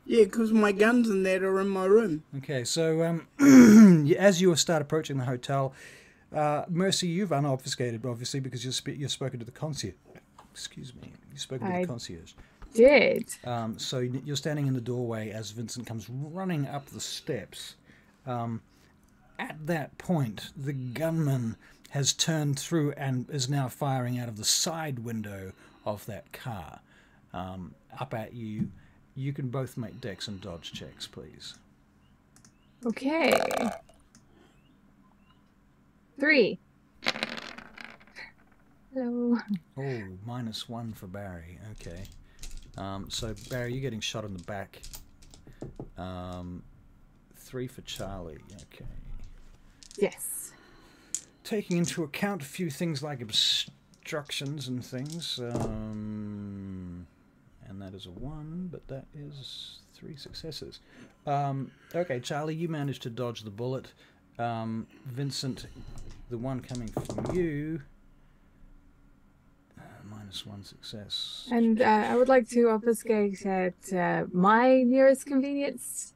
Yeah, because my guns and that are in my room. Okay, so as you start approaching the hotel, Mercy, you've unobfuscated, obviously, because you've spoken to the concierge. Excuse me. You've spoken to the concierge. Did. So you're standing in the doorway as Vincent comes running up the steps. At that point, the gunman has turned through and is now firing out of the side window of that car up at you. You can both make dex and dodge checks, please. Okay. 3. Hello. Oh, -1 for Barry. Okay. So, Barry, you're getting shot in the back. 3 for Charlie. Okay. Yes. Taking into account a few things like obstructions and things, and that is a 1, but that is 3 successes. Okay, Charlie, you managed to dodge the bullet. Vincent, the one coming from you, -1 success. And I would like to obfuscate at my nearest convenience.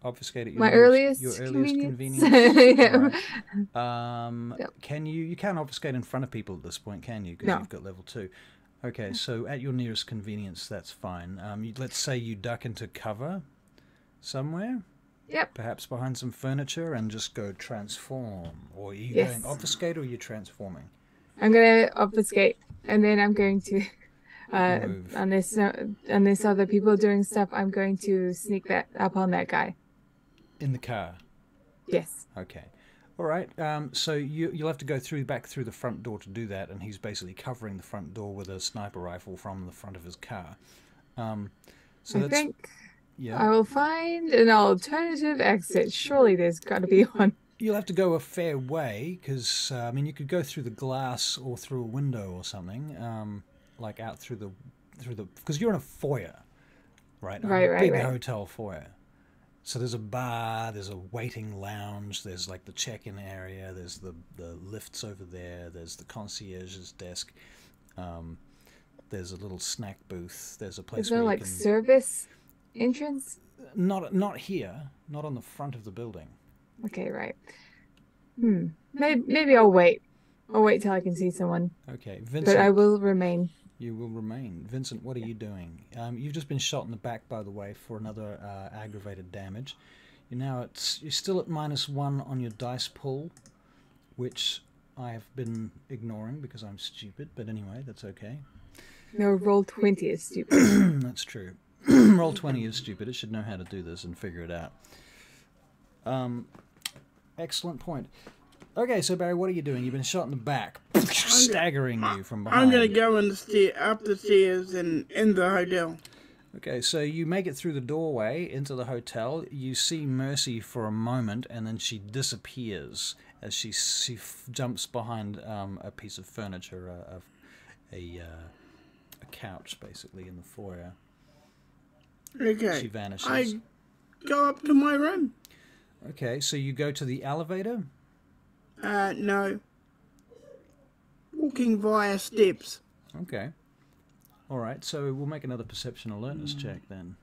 Obfuscate at My earliest convenience. Yeah. Right. Yep. You can't obfuscate in front of people at this point, can you? Because No. you've got level 2. Okay, so at your nearest convenience, that's fine. Let's say you duck into cover somewhere. Yep. Perhaps behind some furniture and just go transform. Or are you Yes. going obfuscate or are you transforming? I'm gonna obfuscate, and then I'm going to, Move. unless other people are doing stuff, I'm going to sneak that up on that guy. In the car. Yes. Okay. All right. So you'll have to go back through the front door to do that, and he's basically covering the front door with a sniper rifle from the front of his car. So I think yeah. I will find an alternative exit. Surely there's got to be one. You'll have to go a fair way because you could go through the glass or through a window or something, like out through the because you're in a foyer, right? Right. Big hotel foyer. So there's a bar, there's a waiting lounge, there's like the check-in area, there's the lifts over there, there's the concierge's desk, there's a little snack booth, there's a place Is there where like you can... service entrance? Not here, not on the front of the building. Okay, right. Maybe I'll wait. I'll wait till I can see someone. Okay, Vincent. But I will remain. You will remain. Vincent, what are you doing? You've just been shot in the back, by the way, for another aggravated damage. You're still at -1 on your dice pool, which I have been ignoring because I'm stupid. But anyway, that's okay. No, roll 20 is stupid. That's true. Roll 20 is stupid. It should know how to do this and figure it out. Excellent point. Okay, so Barry, what are you doing? You've been shot in the back, staggering you from behind. I'm going to go up the stairs and in the hotel. Okay, so you make it through the doorway into the hotel. You see Mercy for a moment, and then she disappears as she jumps behind a piece of furniture, a couch, basically, in the foyer. Okay. She vanishes. I go up to my room. Okay, so you go to the elevator? No. Walking via steps. Okay. Alright, so we'll make another perception alertness check then.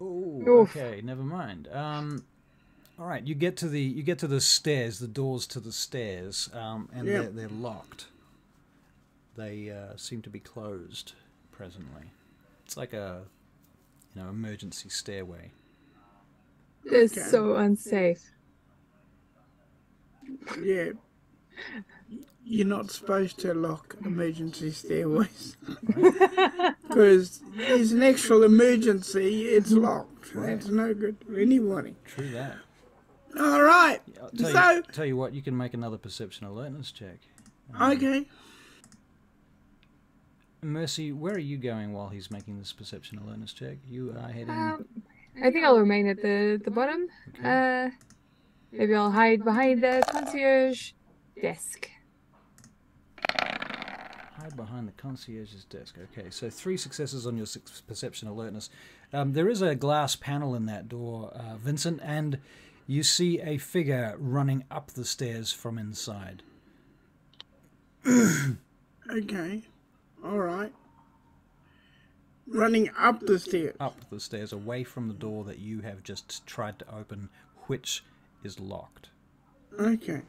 Oh, Oof. okay, never mind. Alright, you get to the stairs, the doors to the stairs, and Yeah. they're locked. They seem to be closed presently. It's like a emergency stairway. It's Okay. so unsafe. Yeah. You're not supposed to lock emergency stairways. Because there's an actual emergency, it's locked. That's no good to anybody. True that. All right. I'll tell you what, you can make another perception alertness check. Okay. Mercy, where are you going while he's making this perception alertness check? You are heading... I think I'll remain at the bottom. Okay. Maybe I'll hide behind the concierge desk. Hide behind the concierge's desk. Okay, so 3 successes on your perception alertness. There is a glass panel in that door, Vincent, and you see a figure running up the stairs from inside. Okay. All right. Running up the stairs. Up the stairs, away from the door that you have just tried to open, which is locked. Okay.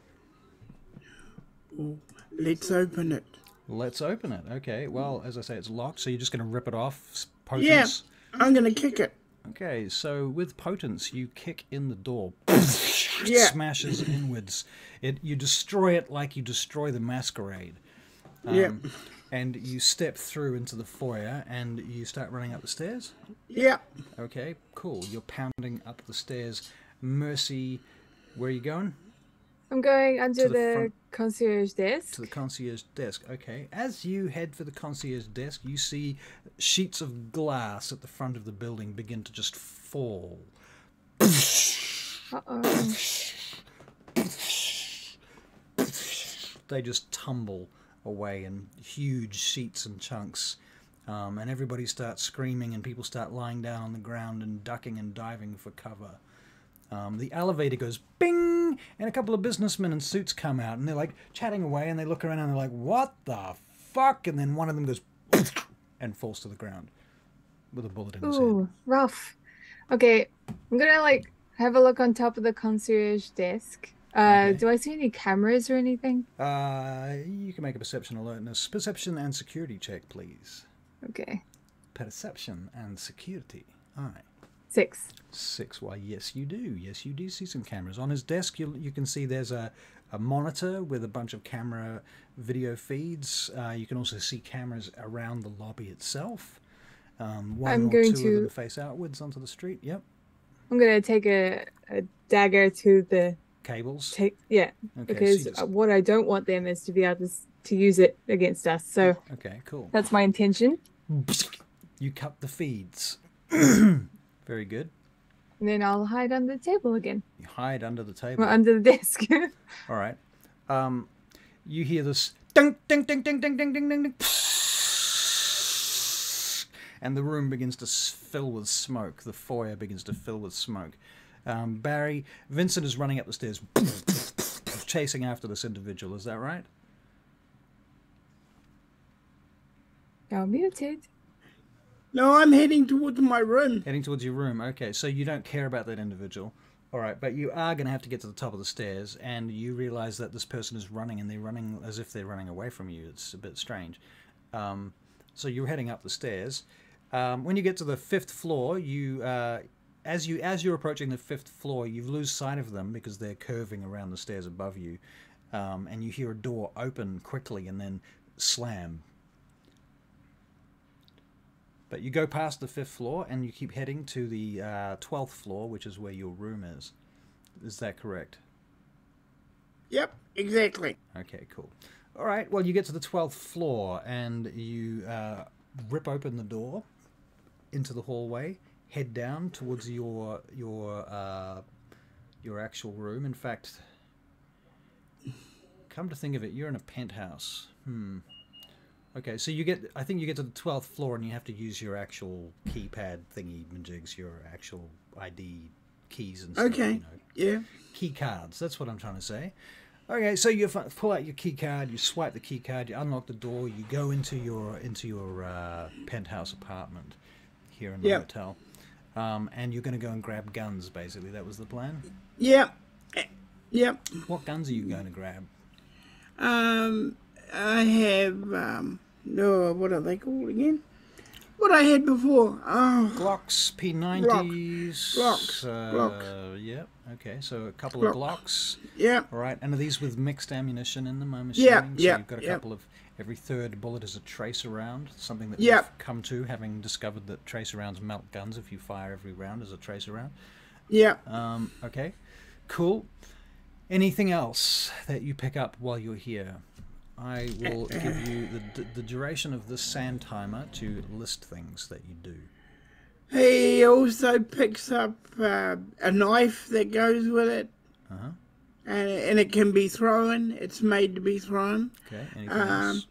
Well, let's open it. Let's open it. Okay, well, as I say, it's locked, so you're just going to rip it off. Yeah, Potence. I'm going to kick it. Okay, so with potence, you kick in the door. Yeah. Smashes inwards. You destroy it like you destroy the masquerade. Yeah. And you step through into the foyer, and you start running up the stairs. Yeah. Okay, cool. You're pounding up the stairs. Mercy, where are you going? I'm going under To the the front. concierge desk. To the concierge desk. Okay. As you head for the concierge desk, you see sheets of glass at the front of the building begin to just fall. Uh-oh. They just tumble away in huge sheets and chunks. And everybody starts screaming, and people start lying down on the ground and ducking and diving for cover. The elevator goes bing, and a couple of businessmen in suits come out, and they're like chatting away, and they look around and they're like, what the fuck? And then one of them goes and falls to the ground with a bullet in his head. Ooh, rough. Okay, I'm gonna like have a look on top of the concierge desk. Okay. Do I see any cameras or anything? You can make a perception alertness. Perception and security check, please. Okay. Perception and security. All right. 6. 6. Why, yes, you do. Yes, you do see some cameras. On his desk, you can see there's a monitor with a bunch of camera video feeds. You can also see cameras around the lobby itself. One I'm or going two to- of them face outwards onto the street. Yep. I'm gonna take a dagger to the Cables. yeah, Okay, because so you just- what I don't want them is to be able to use it against us. So okay, cool. that's my intention. You cut the feeds. Very good. And then I'll hide under the table again. You hide under the table. Well, under the desk. All right. You hear this ding, ding, ding, ding, ding, ding, ding, ding, ding, and the room begins to fill with smoke. The foyer begins to fill with smoke. Barry, Vincent is running up the stairs, chasing after this individual. Is that right? You're muted. No, I'm heading towards my room. Heading towards your room. Okay, so you don't care about that individual. All right, but you are going to have to get to the top of the stairs, and you realize that this person is running, and they're running as if they're running away from you. It's a bit strange. So you're heading up the stairs. When you get to the 5th floor, as you're approaching the 5th floor, you lose sight of them because they're curving around the stairs above you, and you hear a door open quickly and then slam. But you go past the 5th floor and you keep heading to the 12th floor, which is where your room is. Is that correct? Yep, exactly. Okay, cool. All right, well, you get to the 12th floor and you rip open the door into the hallway, head down towards your actual room. In fact, Come to think of it, you're in a penthouse. Okay, so I think you get to the 12th floor and you have to use your actual keypad thingy majigs, your actual ID keys and stuff. Okay. You know, Yeah. key cards, that's what I'm trying to say. Okay, so you pull out your key card, you swipe the key card, you unlock the door, you go into your penthouse apartment here in the hotel, and you're going to go and grab guns. Basically, that was the plan. Yeah. Yep. What guns are you going to grab? I have, what are they called again? What I had before. Oh, Glocks, P90s. Glocks. Yeah, okay, so a couple of Glocks. Yeah. All right, and are these with mixed ammunition in them, I'm Yeah, assuming? So yeah, you've got a yeah. couple of, every third bullet is a tracer round, something that Yeah. we've come to, having discovered that tracer rounds melt guns if you fire every round as a tracer round. Yeah. Okay, cool. Anything else that you pick up while you're here? I will give you the duration of this sand timer to list things that you do. He also picks up a knife that goes with it. Uh-huh. And it can be thrown. It's made to be thrown. Okay, anything else?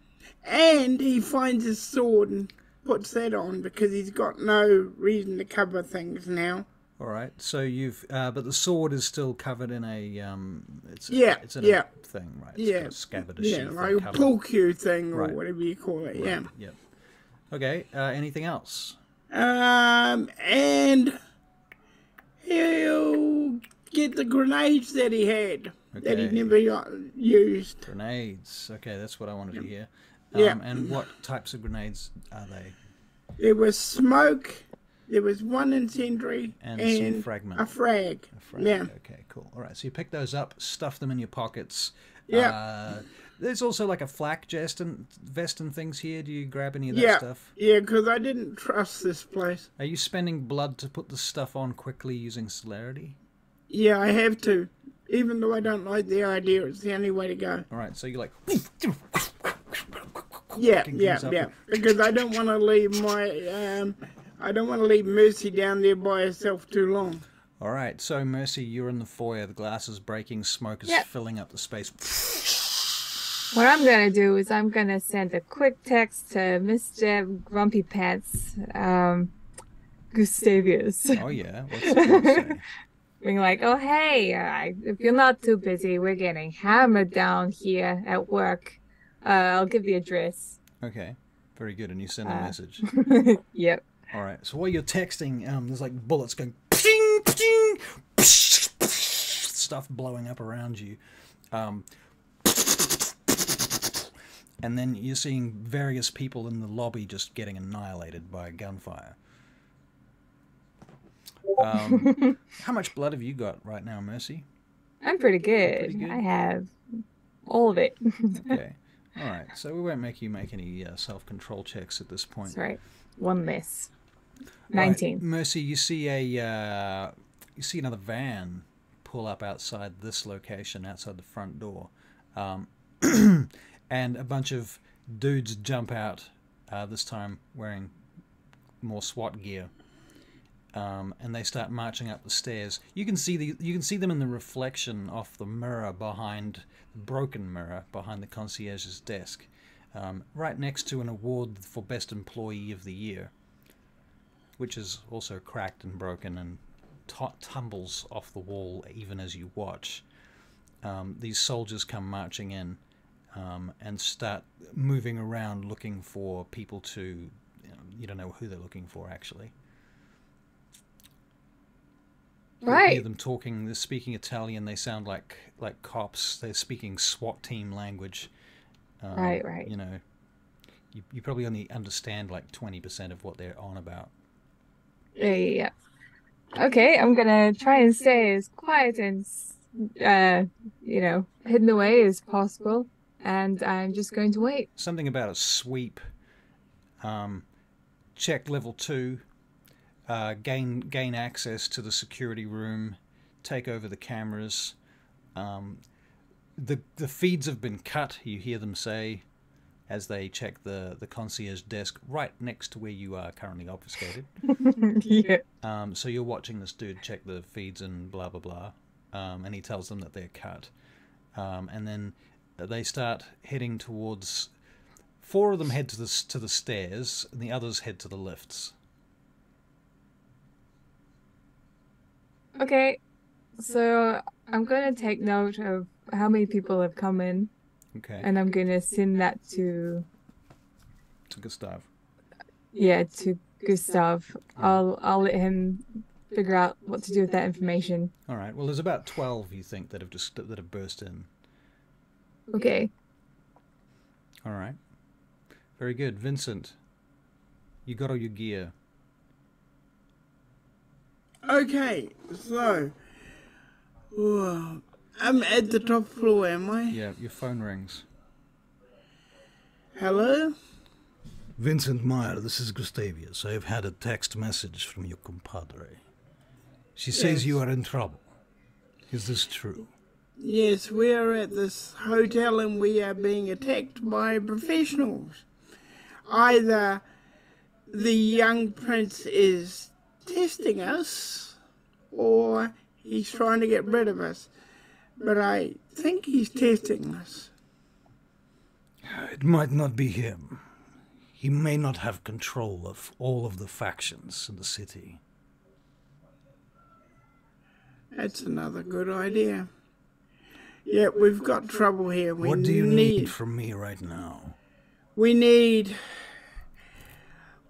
And he finds his sword and puts that on because he's got no reason to cover things now. All right, so you've, but the sword is still covered in a, it's in a thing, right? It's got a scabbard, a sheath, like a pull cue thing or Right. whatever you call it. Right, yep. Okay, anything else? And he'll get the grenades that he had that he Okay. never used. Grenades. Okay, that's what I wanted to hear. Yeah. And what types of grenades are they? There was smoke. There was one incendiary And and some fragment. a frag. Yeah. Okay, cool. All right, so you pick those up, stuff them in your pockets. Yeah. There's also like a flak vest and things here. Do you grab any of that Yeah. stuff? Yeah, because I didn't trust this place. Are you spending blood to put the stuff on quickly using celerity? Yeah, I have to. Even though I don't like the idea, it's the only way to go. All right, so you're like... Yeah, picking yeah, things up. yeah. Because I don't want to leave my... I don't want to leave Mercy down there by herself too long. All right, so Mercy, you're in the foyer. The glass is breaking. Smoke is Yep. filling up the space. What I'm gonna do is I'm gonna send a quick text to Mr. Grumpy Pants, Gustavius, Oh, yeah. What's it gonna say? being like, "Oh hey, if you're not too busy, we're getting hammered down here at work. I'll give the address." Okay, very good. And you send a message. Yep. All right. So while you're texting, there's like bullets going, ping, ping, stuff blowing up around you, and then you're seeing various people in the lobby just getting annihilated by gunfire. How much blood have you got right now, Mercy? I'm pretty good. Pretty good? I have all of it. Okay. All right. So we won't make you make any self-control checks at this point. That's right. One less. Right, 19. Mercy, you see another van pull up outside this location, outside the front door, and a bunch of dudes jump out. This time wearing more SWAT gear, and they start marching up the stairs. You can see them in the reflection off the mirror behind the broken mirror behind the concierge's desk, right next to an award for Best Employee of the Year, which is also cracked and broken and tumbles off the wall even as you watch. These soldiers come marching in and start moving around looking for people to... You don't know who they're looking for, actually. You Right. hear them talking, they're speaking Italian, they sound like cops, they're speaking SWAT team language. Right. You know, you probably only understand like 20% of what they're on about. Yeah. Okay, I'm gonna try and stay as quiet and, hidden away as possible. And I'm just going to wait. Something about a sweep. Check level 2. Gain access to the security room. Take over the cameras. The feeds have been cut, you hear them say, as they check the concierge desk right next to where you are currently obfuscated. Yeah. So you're watching this dude check the feeds and blah, blah, blah. And he tells them that they're cut. and then they start heading towards. 4 of them head to the stairs, and the others head to the lifts. Okay, so I'm gonna take note of how many people have come in, Okay. and I'm gonna send that to Gustav. to Gustav. I'll let him figure out what to do with that information. All right. Well, there's about 12 you think that have burst in. Okay. All right. Very good, Vincent. You got all your gear. Okay, so I'm at the top floor, am I? Yeah, your phone rings. Hello? Vincent Meyer, this is Gustavius. I have had a text message from your compadre. She says you are in trouble. Is this true? Yes, we are at this hotel and we are being attacked by professionals. Either the young prince is testing us or he's trying to get rid of us. But I think he's testing us. It might not be him. He may not have control of all of the factions in the city. That's another good idea. Yeah, we've got trouble here. What do you need from me right now? We've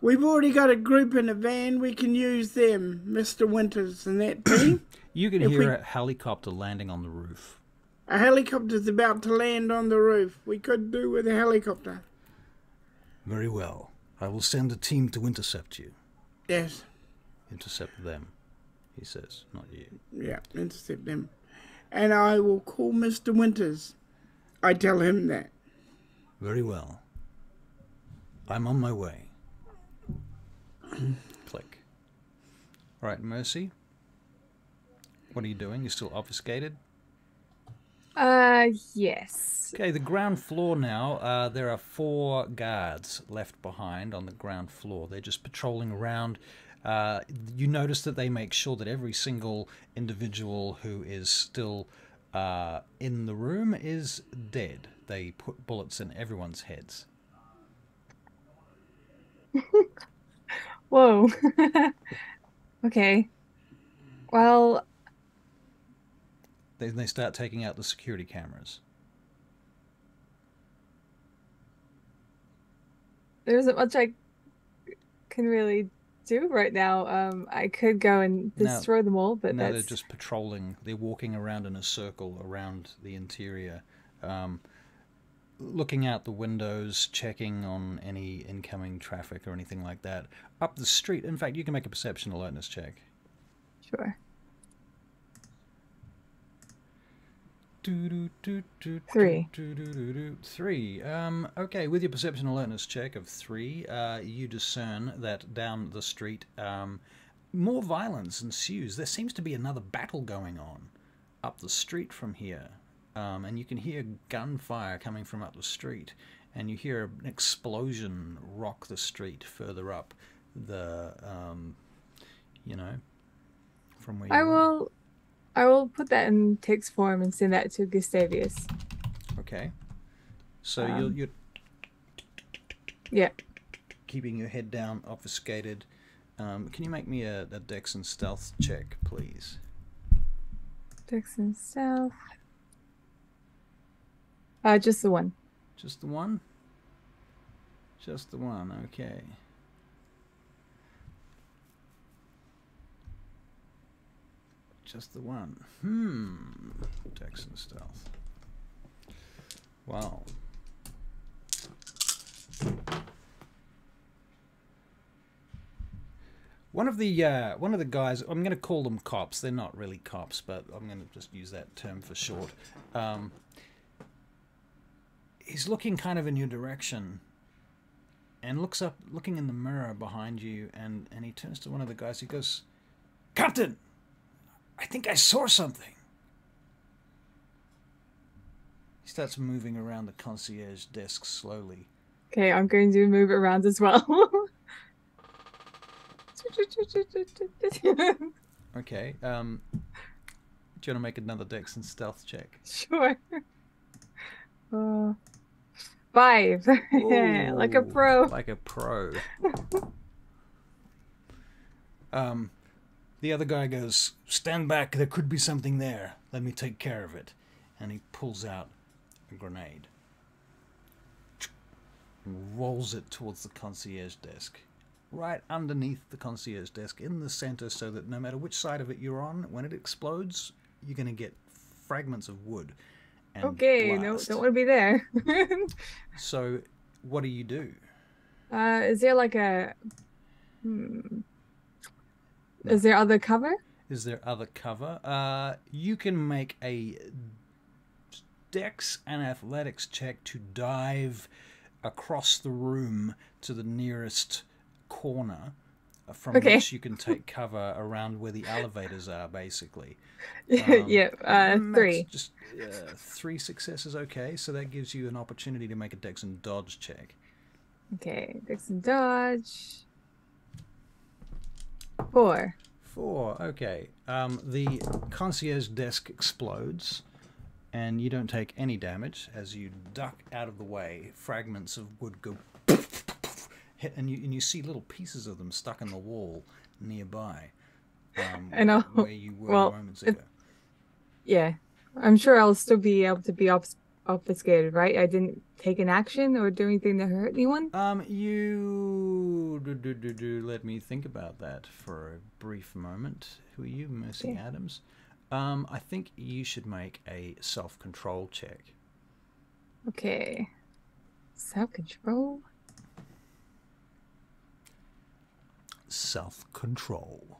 already got a group in a van. We can use them, Mr. Winters and that team. You can hear a helicopter landing on the roof. A helicopter's about to land on the roof. We could do with a helicopter. Very well. I will send a team to intercept you. Yes. Intercept them, he says, not you. Yeah, intercept them. And I will call Mr. Winters. I tell him that. Very well. I'm on my way. Click. All right, Mercy. What are you doing? You're still obfuscated? Yes. Okay, the ground floor now. There are 4 guards left behind on the ground floor. They're just patrolling around. You notice that they make sure that every single individual who is still in the room is dead. They put bullets in everyone's heads. Whoa. Okay. Well, Then they start taking out the security cameras. there isn't much I can really do right now. I could go and destroy them all, but they're just patrolling. They're walking around in a circle around the interior, looking out the windows, checking on any incoming traffic or anything like that. Up the street, in fact, you can make a perception alertness check. Sure. 3. 3. Okay, with your perception alertness check of 3, you discern that down the street more violence ensues. There seems to be another battle going on up the street from here. And you can hear gunfire coming from up the street. And you hear an explosion rock the street further up the, from where you are. I will put that in text form and send that to Gustavius. Okay. So you're yeah. keeping your head down, obfuscated. Can you make me a Dex and Stealth check, please? Dex and Stealth. Just the one. Just the one? Just the one, okay. Just the one. Dex and Stealth. Wow. One of the guys, I'm going to call them cops. They're not really cops, but I'm going to just use that term for short. He's looking kind of in your direction and looks up, looking in the mirror behind you, and he turns to one of the guys. He goes, "Captain, I think I saw something." He starts moving around the concierge desk slowly. Okay, I'm going to move it around as well. Okay. Do you want to make another Dex and Stealth check? Sure. 5. Like a Ooh, pro. Like a pro. The other guy goes, "Stand back, there could be something there. Let me take care of it." And he pulls out a grenade. And rolls it towards the concierge desk. Right underneath the concierge desk, in the center, so that no matter which side of it you're on, when it explodes, you're going to get fragments of wood. And Okay, no, blast. don't want to be there. So, what do you do? Is there like a... Is there other cover? Is there other cover? You can make a Dex and Athletics check to dive across the room to the nearest corner from which you can take cover around where the elevators are, basically. Yeah, 3. Just 3 successes, okay. So that gives you an opportunity to make a Dex and Dodge check. Okay, Dex and Dodge. 4. 4, okay. The concierge desk explodes, and you don't take any damage as you duck out of the way. Fragments of wood go hit, and you see little pieces of them stuck in the wall nearby. I know. Where you were moments ago. Yeah, I'm sure I'll still be able to be obfuscated, right? I didn't take an action or do anything to hurt anyone? Let me think about that for a brief moment. Who are you, Mercy Adams? I think you should make a self-control check. Okay. Self-control? Self-control.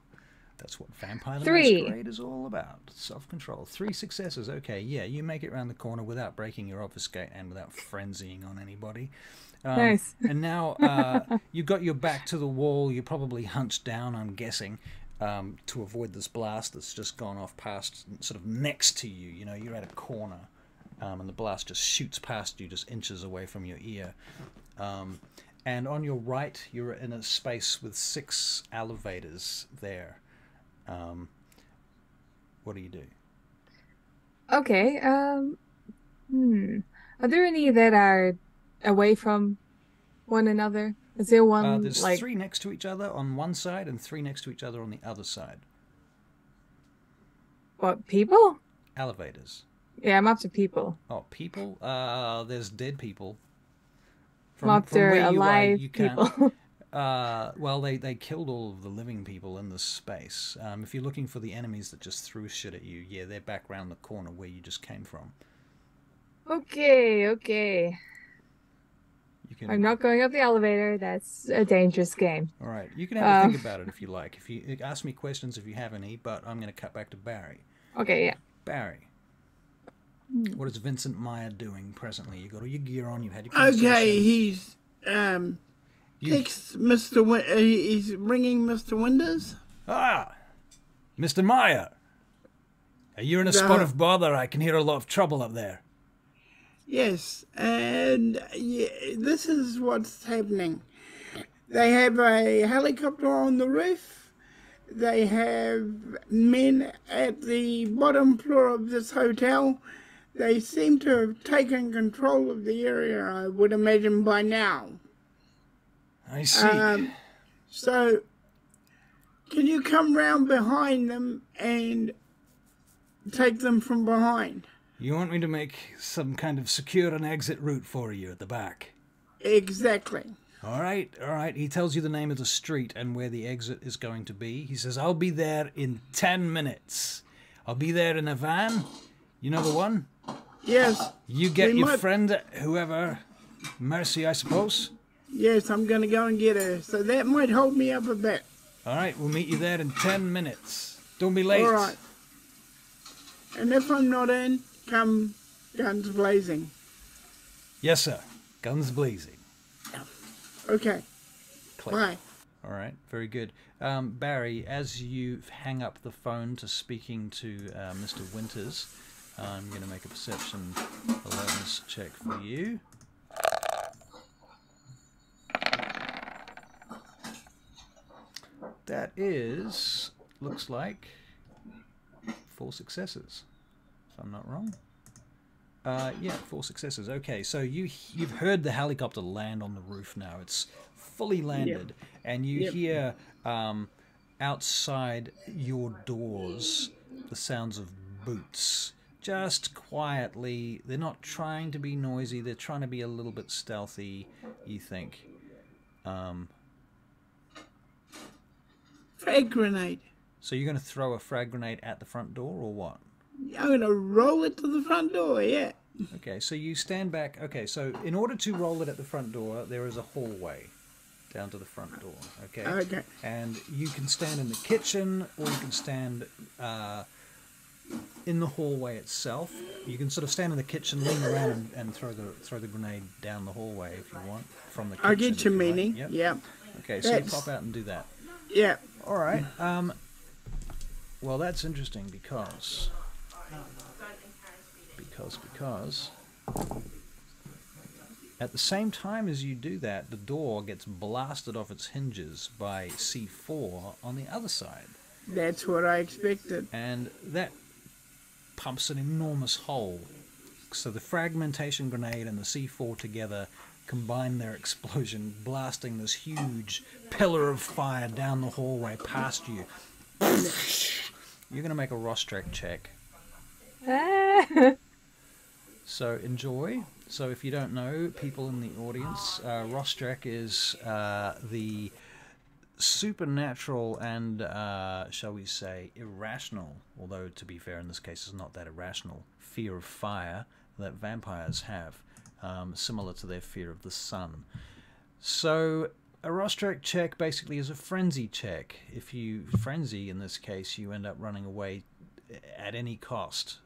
That's what Vampire the 3. Masquerade is all about. Self-control. 3 successes. Okay, yeah, you make it around the corner without breaking your obfuscate and without frenzying on anybody. Nice. And now you've got your back to the wall. You're probably hunched down, I'm guessing, to avoid this blast that's just gone off past, sort of next to you. You know, you're at a corner, and the blast just shoots past you, just inches away from your ear. And on your right, you're in a space with 6 elevators there. What do you do? Okay, Are there any that are away from one another? Is there one There's like 3 next to each other on one side and 3 next to each other on the other side. what, people? Elevators. Yeah, I'm up to people. Oh, people? There's dead people. I'm up to alive people. Well, they killed all of the living people in this space. If you're looking for the enemies that just threw shit at you, yeah, they're back round the corner where you just came from. Okay. You can, I'm not going up the elevator. That's a dangerous game. all right, you can have a think about it if you like. If you ask me questions if you have any, but I'm going to cut back to Barry. Okay, yeah. Barry, what is Vincent Meyer doing presently? You got all your gear on. You had your Okay, conversation. he's he's ringing Mr. Winters. Ah, Mr. Meyer. You're in a spot of bother. I can hear a lot of trouble up there. Yes, and yeah, this is what's happening. They have a helicopter on the roof. They have men at the bottom floor of this hotel. They seem to have taken control of the area, I would imagine, by now. I see. So, can you come round behind them and take them from behind? You want me to make some kind of secure an exit route for you at the back? Exactly. All right. He tells you the name of the street and where the exit is going to be. He says, I'll be there in 10 minutes. I'll be there in a van. You know the one? Yes. You get your friend, whoever, Mercy, I suppose? Yes, I'm going to go and get her. So that might hold me up a bit. All right, we'll meet you there in 10 minutes. Don't be late. All right. And if I'm not in, come guns blazing. Yes, sir. Guns blazing. Okay. Click. Bye. All right, very good. Barry, as you hang up the phone to speaking to Mr. Winters, I'm going to make a perception alertness check for you. That is, looks like 4 successes, if I'm not wrong. Yeah, 4 successes. Okay, so you've heard the helicopter land on the roof now. It's fully landed, and you hear outside your doors the sounds of boots. Just quietly. They're not trying to be noisy. They're trying to be a little bit stealthy, you think. Frag grenade. So you're going to throw a frag grenade at the front door, or what? I'm going to roll it to the front door, yeah. Okay, so you stand back. Okay, so in order to roll it at the front door, there is a hallway down to the front door. Okay. Okay. And you can stand in the kitchen, or you can stand in the hallway itself. You can sort of stand in the kitchen, lean around, and throw the grenade down the hallway if you want from the kitchen. I get your if you like. meaning. Yep. Yeah. Okay, so you pop out and do that. Yeah. All right. Well, that's interesting because at the same time as you do that, the door gets blasted off its hinges by C4 on the other side. That's what I expected. And that pumps an enormous hole. So the fragmentation grenade and the C4 together combine their explosion, blasting this huge pillar of fire down the hallway past you. You're going to make a Rostrek check. So enjoy. So if you don't know, people in the audience, Rostrek is the supernatural and, shall we say, irrational, although to be fair in this case it's not that irrational, fear of fire that vampires have, similar to their fear of the sun. So a Rostrek check basically is a frenzy check. If you frenzy, in this case, you end up running away at any cost,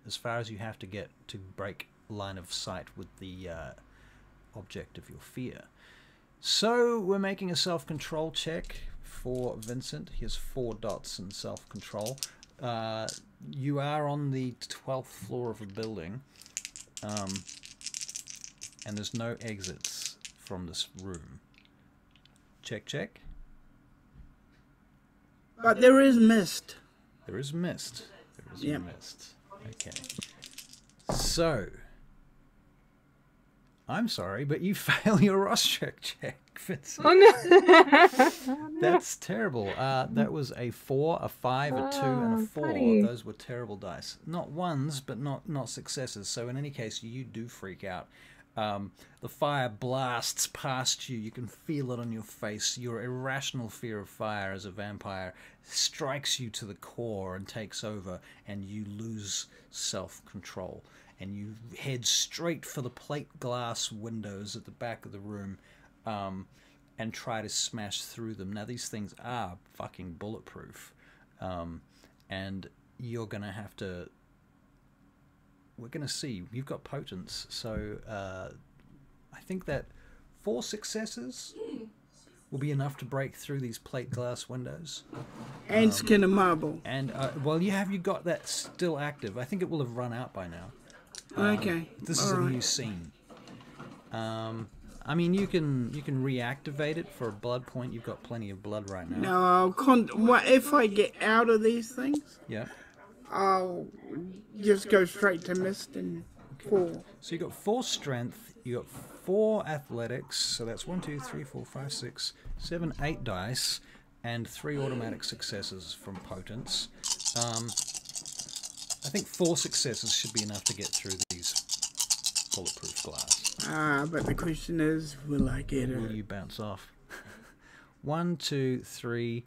as far as you have to get to break line of sight with the object of your fear. So we're making a self-control check for Vincent. He has 4 dots in self-control. You are on the 12th floor of a building, and there's no exits from this room. Check, check. But there is mist. There is mist. There is Yep. mist. Okay. So, I'm sorry, but you fail your Rostrek check, Vincent. Oh no! That's terrible. That was a 4, a 5, a 2, and a 4. buddy. Those were terrible dice. Not ones, but not successes. So in any case, you do freak out. The fire blasts past you. You can feel it on your face. Your irrational fear of fire as a vampire strikes you to the core and takes over, and you lose self-control. And you head straight for the plate glass windows at the back of the room, and try to smash through them. Now, these things are fucking bulletproof, and you're going to have to... We're going to see. You've got potence, so I think that 4 successes will be enough to break through these plate glass windows. And skin of marble. And, well, you got that still active. I think it will have run out by now. Okay. This is a new scene. I mean, you can reactivate it for a blood point. You've got plenty of blood right now. No, if I get out of these things, Yeah. I'll just go straight to mist and fall. So you got 4 strength. You got 4 athletics. So that's 1, 2, 3, 4, 5, 6, 7, 8 dice, and 3 automatic successes from potence. I think 4 successes should be enough to get through these bulletproof glass. But the question is, will I get Will it? you bounce off? 1, 2, 3,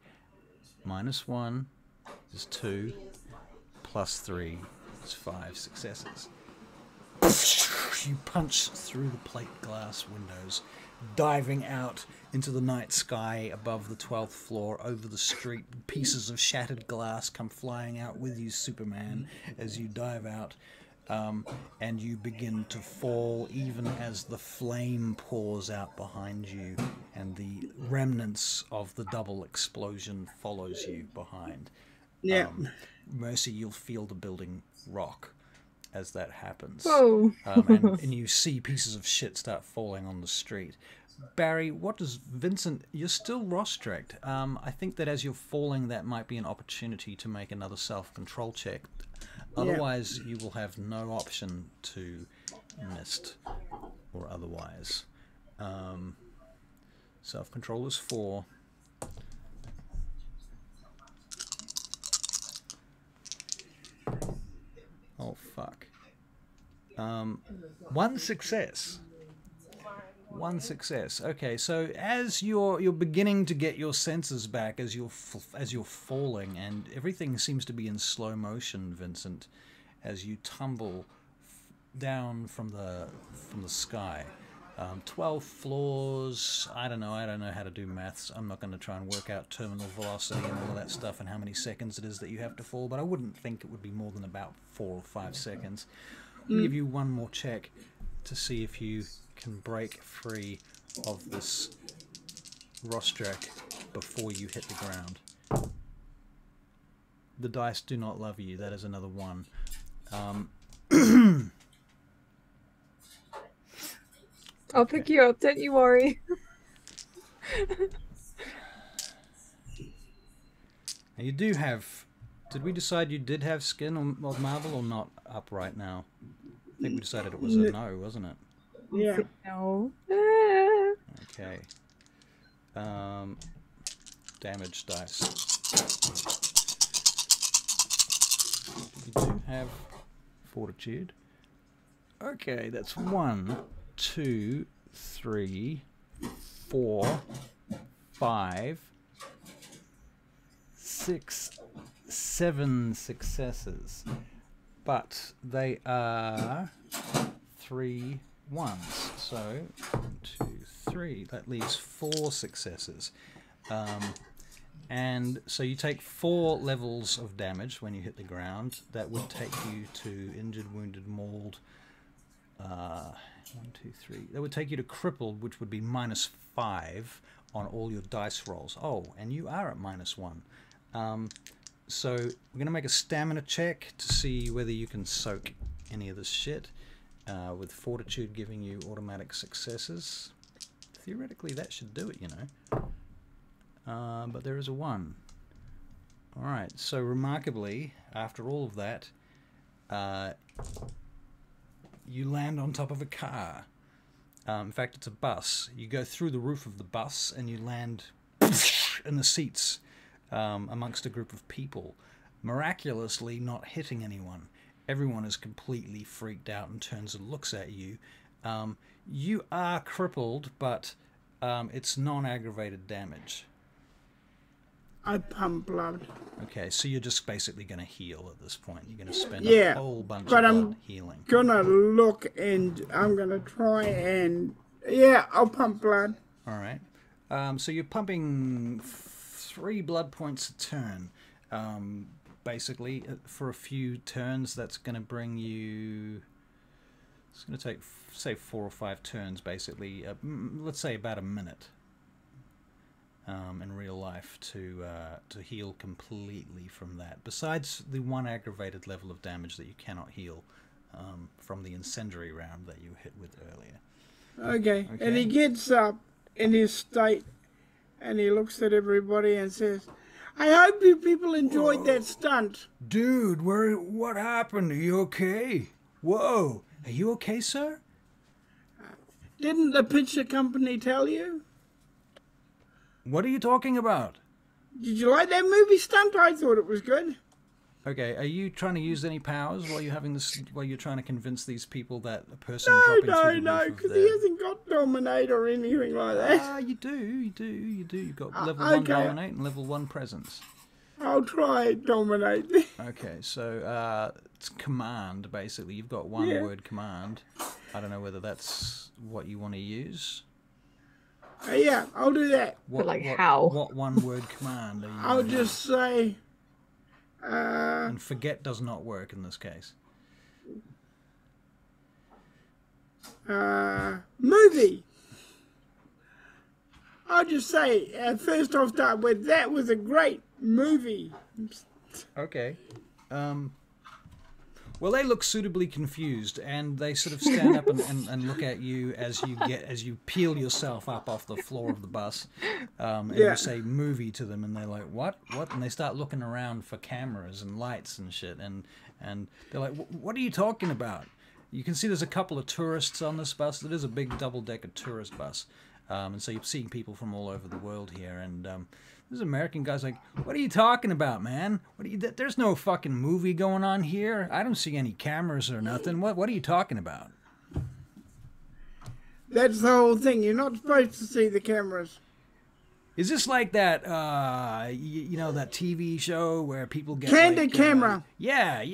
minus 1 is 2, plus 3 is 5 successes. You punch through the plate glass windows, diving out into the night sky above the 12th floor, over the street. Pieces of shattered glass come flying out with you, Superman, as you dive out. And you begin to fall even as the flame pours out behind you, and the remnants of the double explosion follows you behind. Yeah. Mercy, you'll feel the building rock as that happens. Whoa. And you see pieces of shit start falling on the street. Barry, what does Vincent? You're still Rostricked. I think that as you're falling, that might be an opportunity to make another self-control check. Otherwise, you will have no option to missed or otherwise. Self-control is 4. Oh fuck. 1 success. 1 success. Okay, so as you're beginning to get your senses back as you're falling, and everything seems to be in slow motion, Vincent, as you tumble down from the sky. 12 floors. I don't know how to do maths. I'm not going to try and work out terminal velocity and all of that stuff and how many seconds it is that you have to fall, but I wouldn't think it would be more than about 4 or 5 seconds. I'll give you one more check to see if you can break free of this Rostrak before you hit the ground. The dice do not love you. That is another 1. I'll pick you up, don't you worry. Now you do have... Did we decide you did have skin of marble or not up right now? I think we decided it was a no, wasn't it? Yeah. No. Okay. Damage dice. You do have fortitude. Okay, that's 1, 2, 3, 4, 5, 6, 7 successes. But they are 3 ones. So 1, 2, 3. That leaves 4 successes. And so you take 4 levels of damage when you hit the ground. That would take you to injured, wounded, mauled. 1, 2, 3. That would take you to crippled, which would be -5 on all your dice rolls. Oh, and you are at -1. So we're going to make a stamina check to see whether you can soak any of this shit, with fortitude giving you automatic successes. Theoretically, that should do it, you know. But there is a 1. Alright, so remarkably, after all of that, you land on top of a car. In fact, it's a bus. You go through the roof of the bus and you land in the seats amongst a group of people, miraculously not hitting anyone. Everyone is completely freaked out and turns and looks at you. You are crippled, but it's non-aggravated damage. I pump blood. Okay, so you're just basically going to heal at this point. You're going to spend Yeah, a whole bunch of but blood healing. Gonna look and I'm gonna try and I'll pump blood. All right. So you're pumping 3 blood points a turn. Basically, for a few turns, that's going to bring you... It's going to take, say, 4 or 5 turns, basically. Let's say about a minute in real life to heal completely from that. Besides the 1 aggravated level of damage that you cannot heal from the incendiary round that you hit with earlier. Okay. And he gets up in his state and he looks at everybody and says, I hope you people enjoyed that stunt. Dude, what happened? Are you okay? Whoa. Are you okay, sir? Didn't the picture company tell you? What are you talking about? Did you like that movie stunt? I thought it was good. Okay, are you trying to use any powers while you're having this? While you're trying to convince these people that a person dropping through the roof because he hasn't got dominate or anything like that. You do. You've got level 1 dominate and level 1 presence. I'll try dominate. Okay, so it's command basically. You've got 1 word command. I don't know whether that's what you want to use. Yeah, I'll do that. How? What 1 word command are you? I'll just say. And forget does not work in this case. Movie. I'll just say, first I'll start with, that was a great movie. Okay. Well, they look suitably confused, and they sort of stand up and look at you as you peel yourself up off the floor of the bus, and Yeah. you say "movie" to them, and they're like, "What? What?" And they start looking around for cameras and lights and shit, and they're like, "What are you talking about?" You can see there's a couple of tourists on this bus. It is a big double-decker tourist bus, and so you're seeing people from all over the world here, and this American guy's like, "What are you talking about, man? There's no fucking movie going on here. I don't see any cameras or nothing. What are you talking about?" That's the whole thing. You're not supposed to see the cameras. Is this like that, you know, that TV show where people get Candid like, camera. Yeah.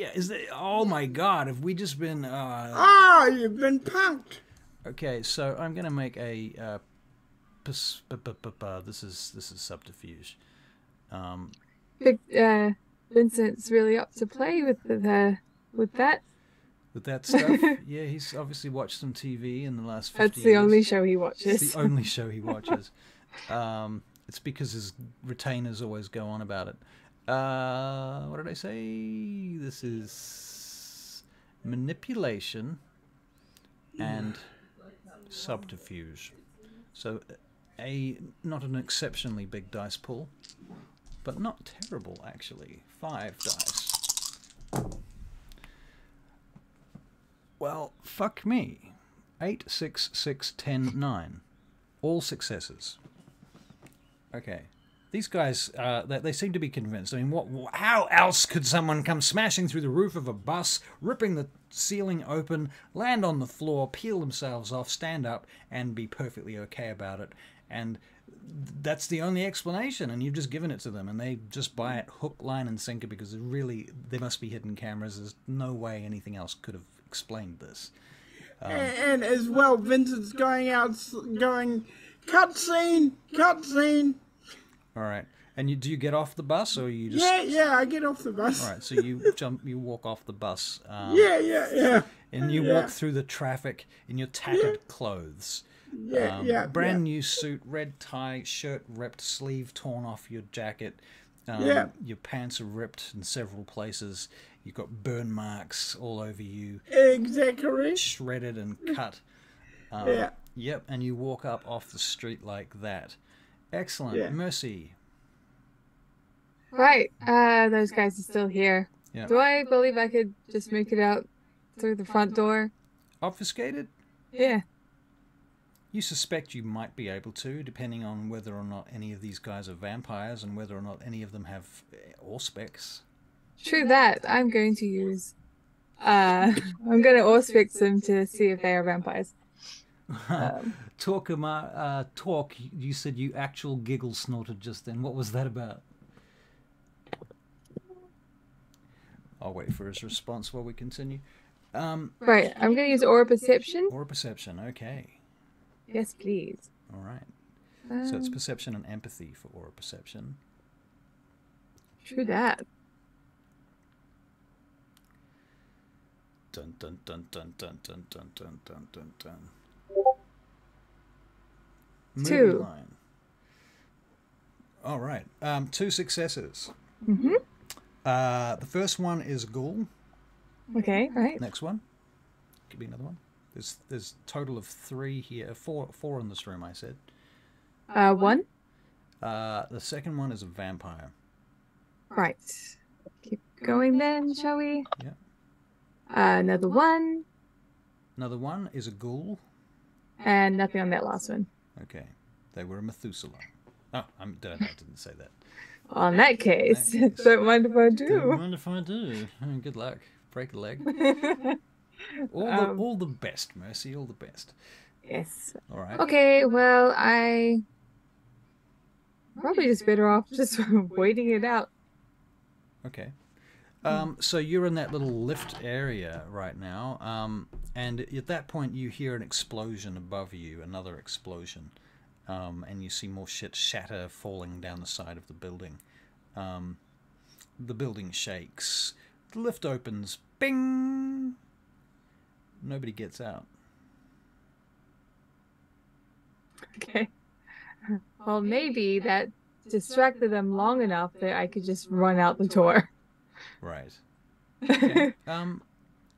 Oh my God, have we just been? Oh, you've been punked. Okay, so I'm gonna make a. This is subterfuge. Vincent's really up to play with that. With that stuff, yeah, he's obviously watched some TV in the last 50 That's years. the only show he watches. It's the only show he watches. It's because his retainers always go on about it. What did I say? This is manipulation and subterfuge. So, not an exceptionally big dice pool, but not terrible actually. 5 dice. Well, fuck me. 8, 6, 6, 10, 9. All successes. Okay. These guys, they seem to be convinced. I mean, how else could someone come smashing through the roof of a bus, ripping the ceiling open, land on the floor, peel themselves off, stand up, and be perfectly okay about it? And that's the only explanation, and you've just given it to them, and they just buy it hook, line, and sinker because really, there must be hidden cameras. There's no way anything else could have explained this. And as well, Vincent's going, cutscene. All right. And do you get off the bus, or you just... Yeah, I get off the bus. All right, so you walk off the bus. Yeah. And you walk through the traffic in your tattered clothes. Brand new suit, red tie, shirt ripped, sleeve torn off your jacket. Your pants are ripped in several places. You've got burn marks all over you. Exactly. Shredded and cut. Yep, and you walk up off the street like that. Excellent. Yeah. Mercy. Right. Those guys are still here. Yeah. Do I believe I could just make it out through the front door? Obfuscated? Yeah. You suspect you might be able to, depending on whether or not any of these guys are vampires and whether or not any of them have auspex. True that. I'm going to use... I'm going to auspex them to see if they are vampires. Talk, you said you actual giggle snorted just then. What was that about? I'll wait for his response while we continue. Right, I'm going to use Aura Perception. Aura Perception, okay. Yes, please. All right. So it's Perception and Empathy for Aura Perception. True that. Dun dun dun dun dun dun dun dun dun dun dun. 2. Movie line. All right. 2 successes. Mm-hmm. The first one is Ghoul. Okay, right. Next one. Could be another one. There's a total of 3 here. 4 in this room, I said. 1. The second one is a vampire. Right. Keep going then, shall we? Yeah. Another 1. Another one is a ghoul. And nothing on that last one. Okay. They were a Methuselah. Oh, I didn't say that. Well, in that case, don't mind if I Don't do. mind if I do. Good luck. Break a leg. Um, All the best, Mercy. All the best. Yes. All right. Okay, well, probably just better off just waiting it out. Okay. So you're in that little lift area right now, and at that point you hear an explosion above you, another explosion, and you see more shit shatter falling down the side of the building. The building shakes. The lift opens. Bing! Nobody gets out. Okay. Well, maybe that distracted them long enough that I could just run out the door. Right. Okay.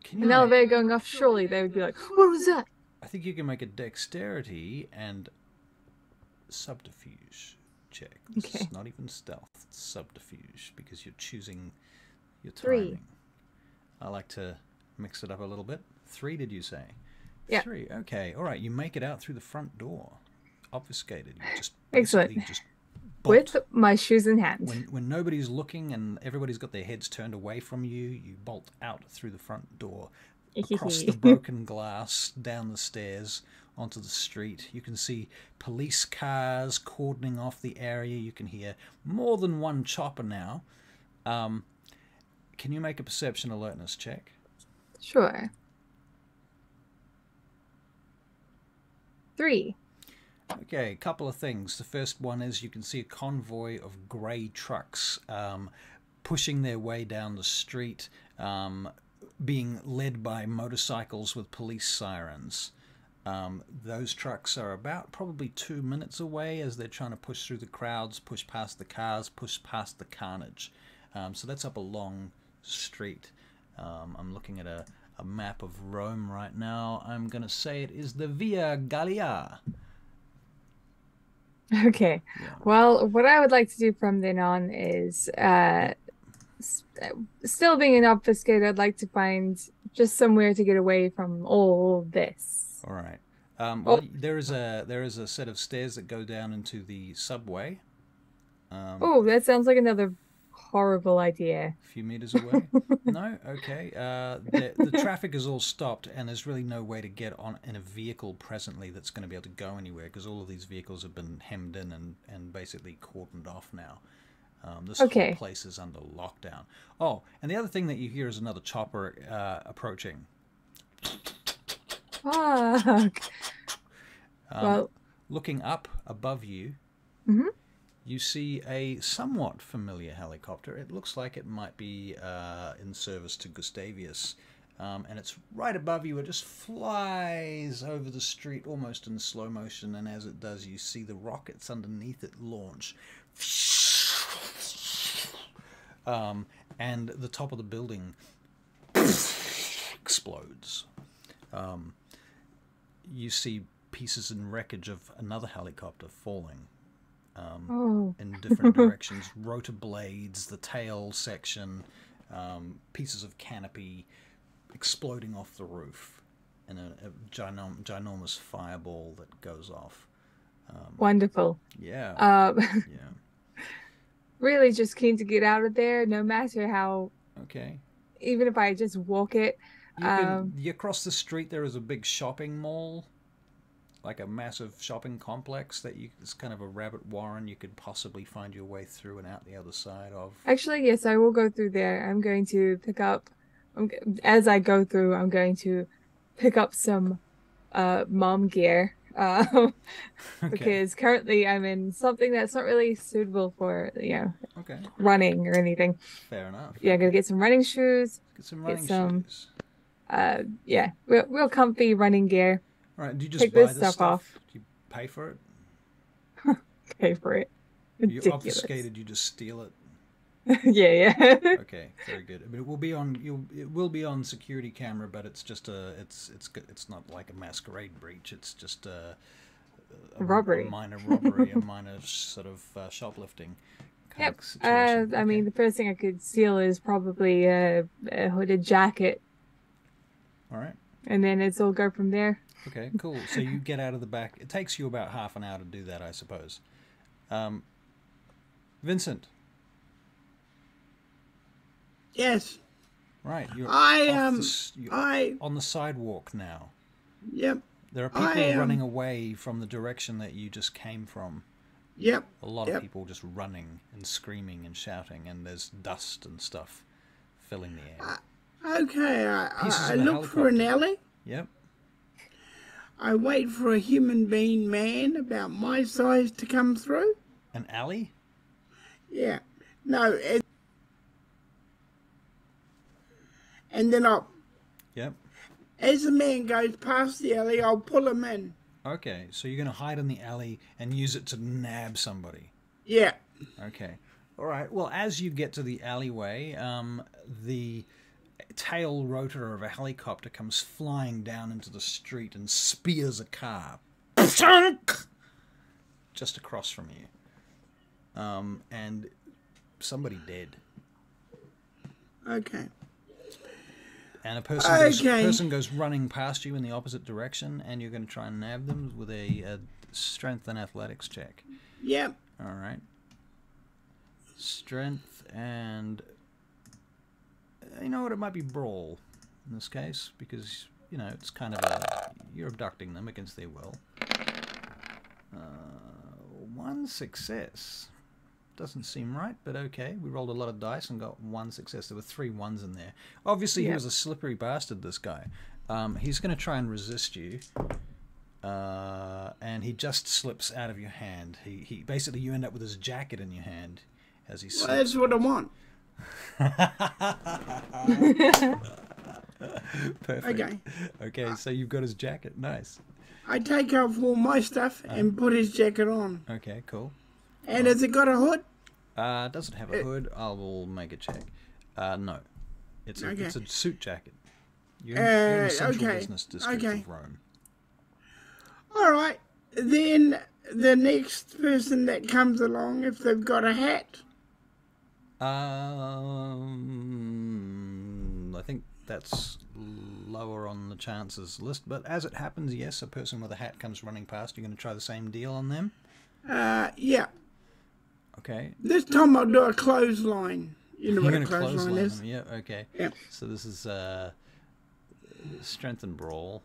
Can you An make- elevator going off, surely they would be like, what was that? I think you can make a dexterity and subterfuge check. This Okay. is not even stealth, it's subterfuge, because you're choosing your 3. timing. I like to mix it up a little bit. 3, did you say? Yeah. 3, okay. All right, you make it out through the front door. Obfuscated. You just Excellent. basically just bolt. With my shoes in hand. When nobody's looking and everybody's got their heads turned away from you, you bolt out through the front door, across the broken glass, down the stairs, onto the street. You can see police cars cordoning off the area. You can hear more than one chopper now. Can you make a perception alertness check? Sure. 3. Okay, a couple of things. The first one is you can see a convoy of grey trucks pushing their way down the street, being led by motorcycles with police sirens. Those trucks are about probably 2 minutes away as they're trying to push through the crowds, push past the cars, push past the carnage. So that's up a long street. I'm looking at a map of Rome right now. I'm going to say it is the Via Gallia. Okay. Yeah. Well, what I would like to do from then on is, still being an obfuscator, I'd like to find just somewhere to get away from all this. All right. Well, there is a set of stairs that go down into the subway. Oh, that sounds like another horrible idea. A few meters away. No, okay. The traffic is all stopped, and there's really no way to get on in a vehicle presently that's going to be able to go anywhere because all of these vehicles have been hemmed in and basically cordoned off now. This whole place is under lockdown. Oh, and the other thing that you hear is another chopper approaching. Fuck. Well, Looking up above you, you see a somewhat familiar helicopter. It looks like it might be in service to Gustavius. And it's right above you. It just flies over the street almost in slow motion. And as it does, you see the rockets underneath it launch. And the top of the building explodes. You see pieces and wreckage of another helicopter falling in different directions. Rotor blades, the tail section, pieces of canopy exploding off the roof, and a ginormous fireball that goes off. Wonderful. Yeah. Yeah. Really just keen to get out of there, no matter how, Okay. even if I just walk it. Across the street there is a big shopping mall, like a massive shopping complex it's kind of a rabbit warren you could possibly find your way through and out the other side of. Actually, yes, I will go through there. I'm going to pick up, as I go through, I'm going to pick up some mom gear. Because currently I'm in something that's not really suitable for, Okay. running or anything. Fair enough. Yeah, I'm gonna get some running shoes. Get some running some- shoes. Real comfy running gear. All right. Do you just Take buy this this stuff off. Do you pay for it? Pay for it. You're Ridiculous. obfuscated. You just steal it. yeah. Okay, very good. I mean, it will be on security camera, but it's just it's not like a masquerade breach. It's just a robbery. a minor robbery, a minor sort of shoplifting kind Yep. of situation. I mean, the first thing I could steal is probably a hooded jacket, All right. and then it's all go from there. Okay, cool. So you get out of the back. It takes you about half an hour to do that, I suppose. Vincent. Yes. Right, you're I on the sidewalk now. Yep. There are people running away from the direction that you just came from. Yep. A lot of people just running and screaming and shouting, and there's dust and stuff filling the air. Okay. Pieces I of a look for an helicopter. alley. Yep. I wait for a human being man about my size to come through. An alley? Yeah. No. And then Yep. as the man goes past the alley, I'll pull him in. Okay, so you're going to hide in the alley and use it to nab somebody. Yeah. Okay. All right. Well, as you get to the alleyway, the tail rotor of a helicopter comes flying down into the street and spears a car. Just across from you. And somebody dead. Okay. And a person goes running past you in the opposite direction, and you're going to try and nab them with a strength and athletics check. Yep. All right. Strength and... You know what? It might be brawl in this case, because, you know, it's kind of you're abducting them against their will. One success. Doesn't seem right, but okay. We rolled a lot of dice and got one success. There were 3 ones in there. Obviously, he was a slippery bastard, this guy. He's going to try and resist you. And he just slips out of your hand. He basically, you end up with his jacket in your hand as he slips. Well, that's what I want. Perfect. Okay, so you've got his jacket. Nice. I take off all my stuff and put his jacket on. Okay, cool. And has it got a hood? Does it have a hood? I will make a check. No. It's a suit jacket. You're in the central business district of Rome. All right. Then the next person that comes along, if they've got a hat. I think that's lower on the chances list, but as it happens, yes, a person with a hat comes running past. You're going to try the same deal on them? Yeah. Okay. This time I'll do a clothesline. You know what a clothesline clothesline is? them. Yeah, okay. Yeah. So this is strength and brawl.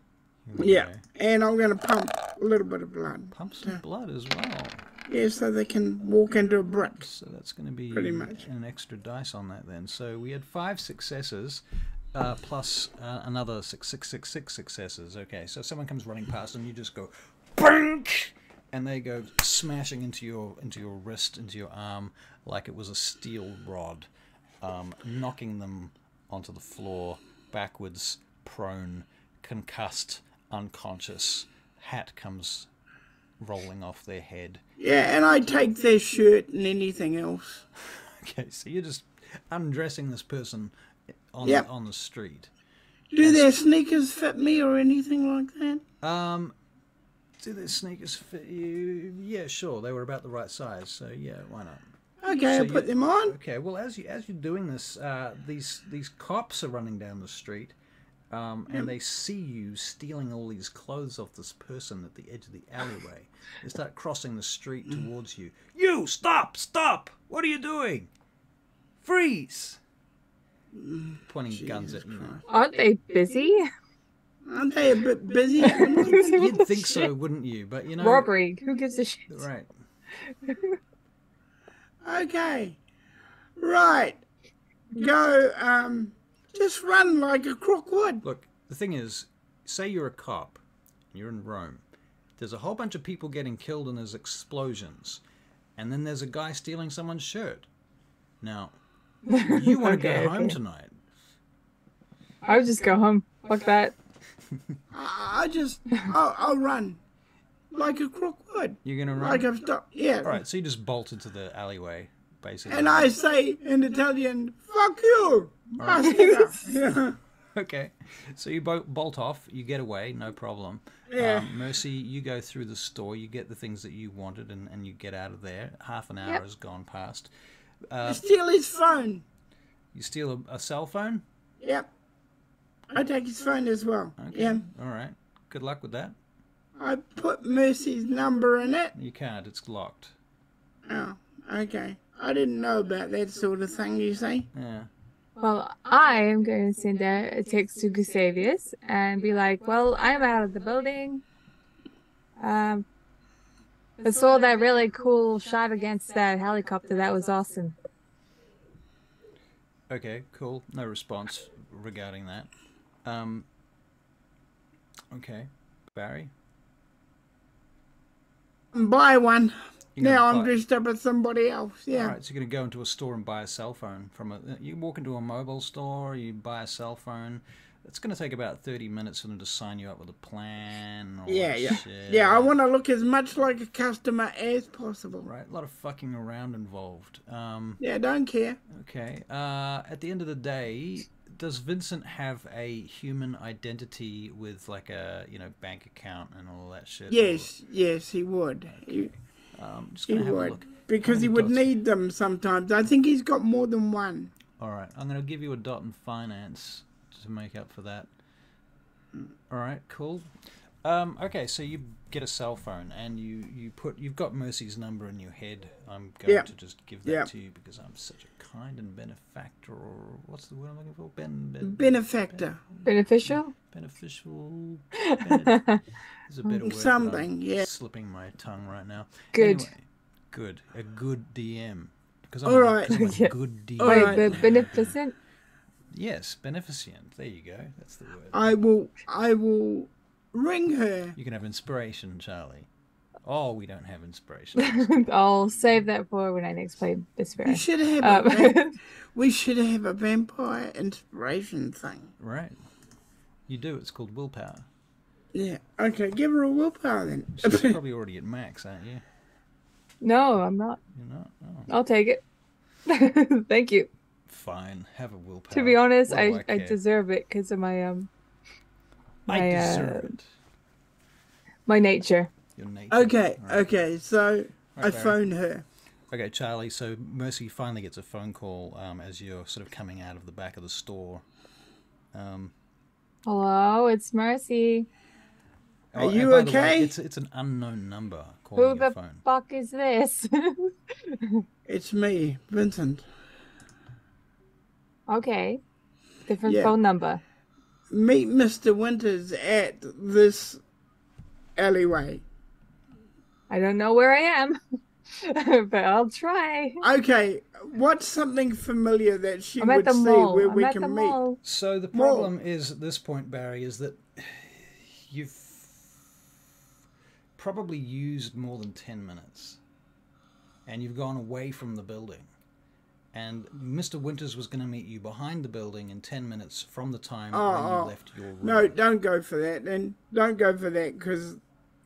Yeah, and I'm going to pump a little bit of blood. Pump some blood as well. Yeah, so they can walk into a brick. So that's going to be pretty much an extra dice on that then. So we had 5 successes plus another 6 successes. Okay, so someone comes running past and you just go, BANK! And they go smashing into your wrist, into your arm, like it was a steel rod, knocking them onto the floor, backwards, prone, concussed, unconscious. Hat comes rolling off their head. Yeah, and I take their shirt and anything else. Okay, so you're just undressing this person on the street. Do their sneakers fit me or anything like that? Do their sneakers fit you? Yeah, sure. They were about the right size, so yeah, why not? Okay, So I'll put them on. Okay, well, as you're doing this, these cops are running down the street, and they see you stealing all these clothes off this person at the edge of the alleyway. They start crossing the street towards you. You stop! What are you doing? Freeze! Pointing guns at you. Aren't they busy? Aren't they a bit busy? You'd think so, wouldn't you? But you know, Robbery. Who gives a shit? right? Okay. Right. Go, just run like a crook would. Look, the thing is, say you're a cop, you're in Rome. There's a whole bunch of people getting killed and there's explosions, and then there's a guy stealing someone's shirt. Now, you want to go home tonight? I would just go home. Fuck that. I'll run like a crook would. You're gonna run? Like I've stopped. Yeah. All right, so you just bolt into the alleyway, basically. And I say in Italian, "Fuck you." Right. Yeah. Okay, so you bolt off, you get away, no problem. Yeah. Mercy, you go through the store, you get the things that you wanted, and you get out of there. Half an hour has gone past. Steal his phone. You steal a cell phone? Yep. I take his phone as well. Okay. Yeah. All right. Good luck with that. I put Mercy's number in it. You can't. It's locked. Oh, okay. I didn't know about that sort of thing, you say? Yeah. Well, I am going to send a text to Gustavius and be like, well, I'm out of the building. I saw that really cool shot against that helicopter. That was awesome. Okay, cool. No response regarding that. Okay. Barry? Buy one. You're Now gonna I'm buy- dressed up as somebody else. Yeah. All right, so you're going to go into a store and buy a cell phone from a... You walk into a mobile store, you buy a cell phone. It's going to take about 30 minutes for them to sign you up with a plan. And all Yeah, that yeah. shit. Yeah, I want to look as much like a customer as possible. Right, a lot of fucking around involved. Yeah, don't care. Okay. At the end of the day, Does Vincent have a human identity with like a bank account and all that shit? Yes, yes, he would. Just He gonna have a would. look. How Because many he would dots- need them sometimes. I think he's got more than one. All right, I'm gonna give you a dot in finance to make up for that. All right, cool. Okay, so you get a cell phone and you've got Mercy's number in your head. I'm going Yeah. to just give that Yeah. to you because I'm such a kind and benefactor. Or what's the word I'm looking for? Benefactor. Beneficial? Beneficial. There's a better word. but Something, I'm yeah. slipping my tongue right now. Good. Anyway, good. A good DM. Because All right. I'm a Yeah. good DM. All Wait, right. beneficent? Yes, beneficent. There you go. That's the word. I will ring her. You can have inspiration, Charlie. Oh, we don't have inspiration. I'll save that for when I next play We Despair. should have Um, we should have a vampire inspiration thing. Right. You do. It's called willpower. Yeah. Okay, give her a willpower then. She's probably already at max, aren't you? no, I'm not. You're not? Oh, I'll take it. Thank you. fine. Have a willpower. To be honest, What do I care? deserve it because of my I my, deserve it. my nature. Your nature. Okay, Right. okay, so Right, I Barry. phone her. Okay, Charlie. So Mercy finally gets a phone call as you're sort of coming out of the back of the store. Hello, it's Mercy. Are and you by the way, okay? it's an unknown number Who calling your the phone. fuck is this? It's me, Vincent. Okay. Different Yeah. phone number. Meet Mr. Winters at this alleyway. I don't know where I am, but I'll try. Okay, what's something familiar that she I'm at would the see mall. where I'm we at can the meet? mall. So the Well- problem is at this point, Barry, is that you've probably used more than 10 minutes. And you've gone away from the building. And Mr. Winters was going to meet you behind the building in 10 minutes from the time when you left your room. No, don't go for that. And don't go for that because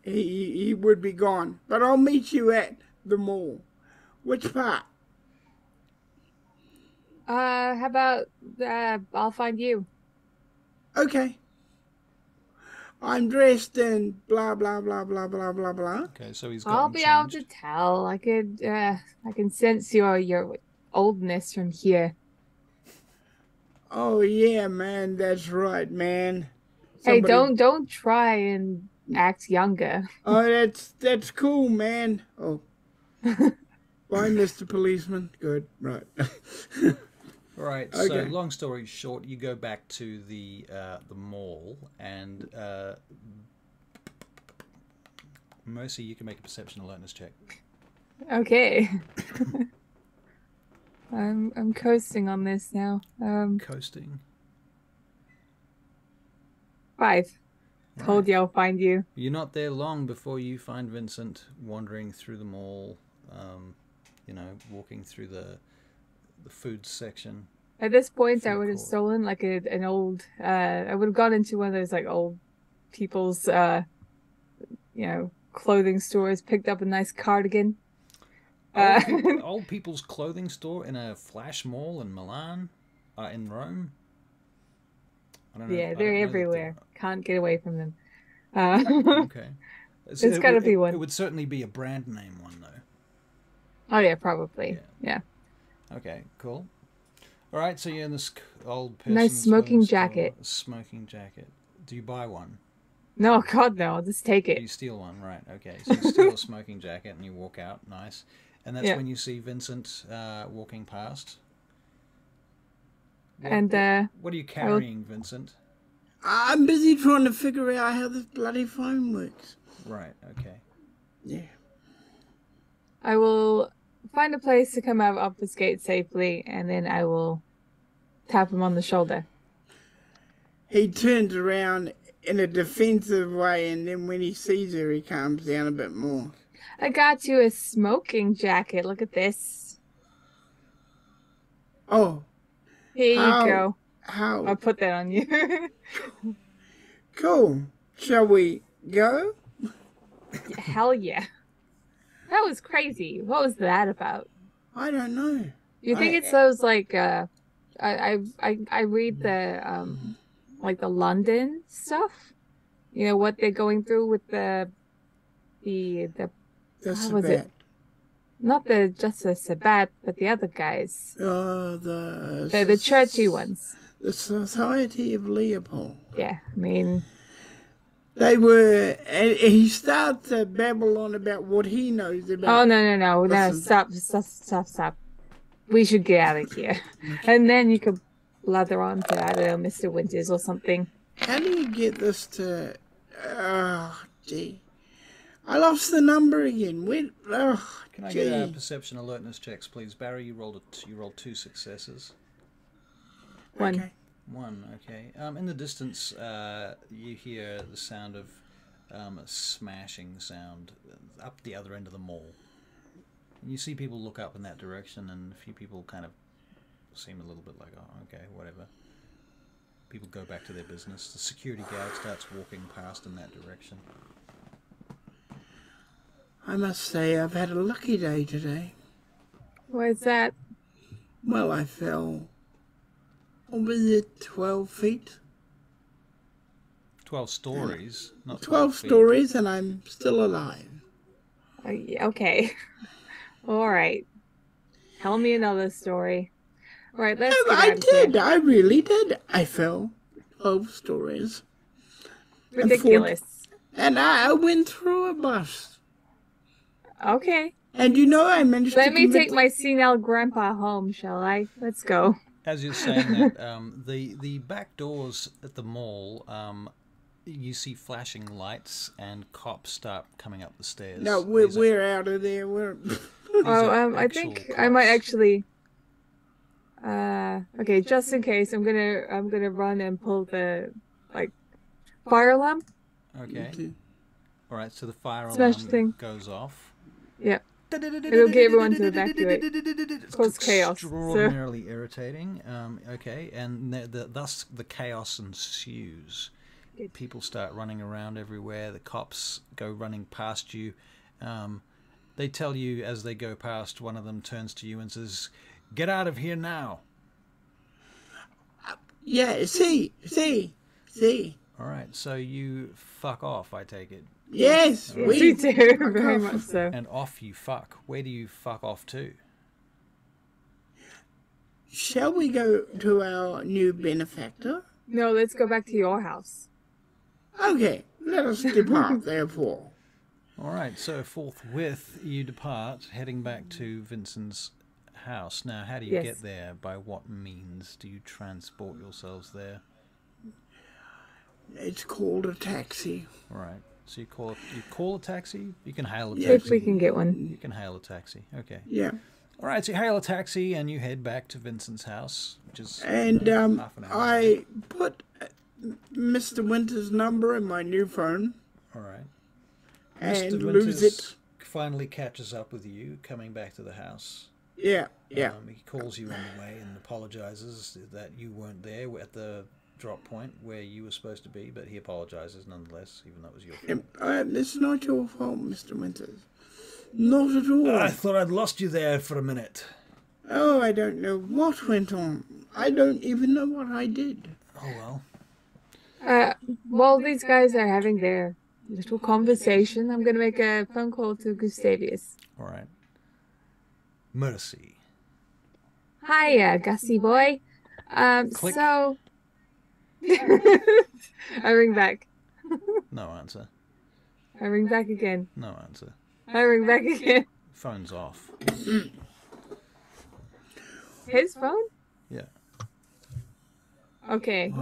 he would be gone. But I'll meet you at the mall. Which part? How about I'll find you. Okay. I'm dressed in blah blah blah blah blah blah blah. Okay, so he's got I'll him be able changed. to tell. I can sense your oldness from here. Oh yeah, man, that's right, man. Hey, Somebody- don't try and act younger. Oh, that's cool, man. Oh. Bye, Mr. Policeman. Good, right. Right, so Okay. long story short, you go back to the mall, and Mercy, you can make a perception alertness check. Okay. I'm coasting on this now. Coasting. 5. Told you I'll find you. You're not there long before you find Vincent wandering through the mall, walking through the food section. At this point, I Food would have court. stolen like an old. I would have gone into one of those like old people's, clothing stores, picked up a nice cardigan. Old people's clothing store in a flash mall in Milan, in Rome. I don't know. Yeah, I don't they're know that everywhere. Can't get away from them. Okay. So It's gotta be one. It would certainly be a brand name one, though. Oh yeah, probably. Yeah. Okay, cool. All right, so you're in this old Nice person's smoking clothing store, jacket. a smoking jacket. Do you buy one? No, God no. I'll just take You it. steal one, right? Okay, so you steal a smoking jacket and you walk out. Nice. And that's Yeah. when you see Vincent walking past. And What are you carrying, Vincent? I'm busy trying to figure out how this bloody phone works. Right. Okay. Yeah. I will find a place to come out of this gate safely, and then I will tap him on the shoulder. He turns around in a defensive way, and then when he sees her, he calms down a bit more. I got you a smoking jacket. Look at this. Oh, Here How? you go. how I'll put that on you. cool. Shall we go? Hell yeah. That was crazy. What was that about? I don't know. You think I- it's those like I read the like the London stuff. You know what they're going through with the That's what was it? bad. Not just the Sabbat, but the other guys. The churchy ones. The Society of Leopold. Yeah, I mean, They were, and he starts to babble on about what he knows about. oh no, Listen. stop. We should get out of here. And then you could blather on to, I don't know, Mr. Winters or something. How do you get this to? Oh, gee, I lost the number again. Can I get perception alertness checks, please? Barry, you rolled 2 successes. One. Okay. 1, okay. In the distance, you hear the sound of a smashing sound up the other end of the mall. And you see people look up in that direction, and a few people kind of seem a little bit like, oh, okay, whatever. People go back to their business. The security guard starts walking past in that direction. I must say I've had a lucky day today. Why is that? Well, I fell. What was it, 12 feet? 12 stories, not 12 feet. stories, and I'm still alive. Yeah, okay. All right. Tell me another story. All right, let's get I out of here. did. I really did. I fell 12 stories. Ridiculous. And I went through a bus. Okay. And you know, I managed to Let me commit- take my senile grandpa home, shall I? Let's go. As you're saying that, the back doors at the mall, you see flashing lights and cops start coming up the stairs. No, we're out of there. We're I think I might actually. Okay, just in case, I'm gonna run and pull the fire alarm. Okay. All right. So the fire Smash alarm thing. goes off. Yep. It'll get everyone to evacuate. Cause chaos. So. Extraordinarily irritating. Okay, and thus the chaos ensues. People start running around everywhere. The cops go running past you. They tell you as they go past, one of them turns to you and says, "Get out of here now." yeah. See. All right, so you fuck off, I take it. Yes, We do very much so. And off you fuck. Where do you fuck off to? Shall we go to our new benefactor? No, let's go back to your house. Okay, let us depart. Therefore, All right, so forthwith you depart, heading back to Vincent's house. Now, how do you Yes. get there? By what means do you transport yourselves there? it's called a taxi. All right, so you call a taxi. You can hail a Yeah. taxi. If we can get one. You can hail a taxi. Okay. Yeah, All right, so you hail a taxi and you head back to Vincent's house, which is and half an hour. I put Mr. Winter's number in my new phone All right. and Mr. lose Winters it. finally catches up with you, coming back to the house. Yeah. He calls you on the way and apologizes that you weren't there at the drop point where you were supposed to be, but he apologizes nonetheless, even though it was your fault. It's not your fault, Mr. Winters. Not at all. I thought I'd lost you there for a minute. Oh, I don't know what went on. I don't even know what I did. Oh well. While these guys are having their little conversation, I'm gonna make a phone call to Gustavius. All right. Mercy. Hiya, Gussie boy. Click. So I ring back. No answer. I ring back again. No answer. I ring back again. Phone's off. His phone? Yeah. Okay.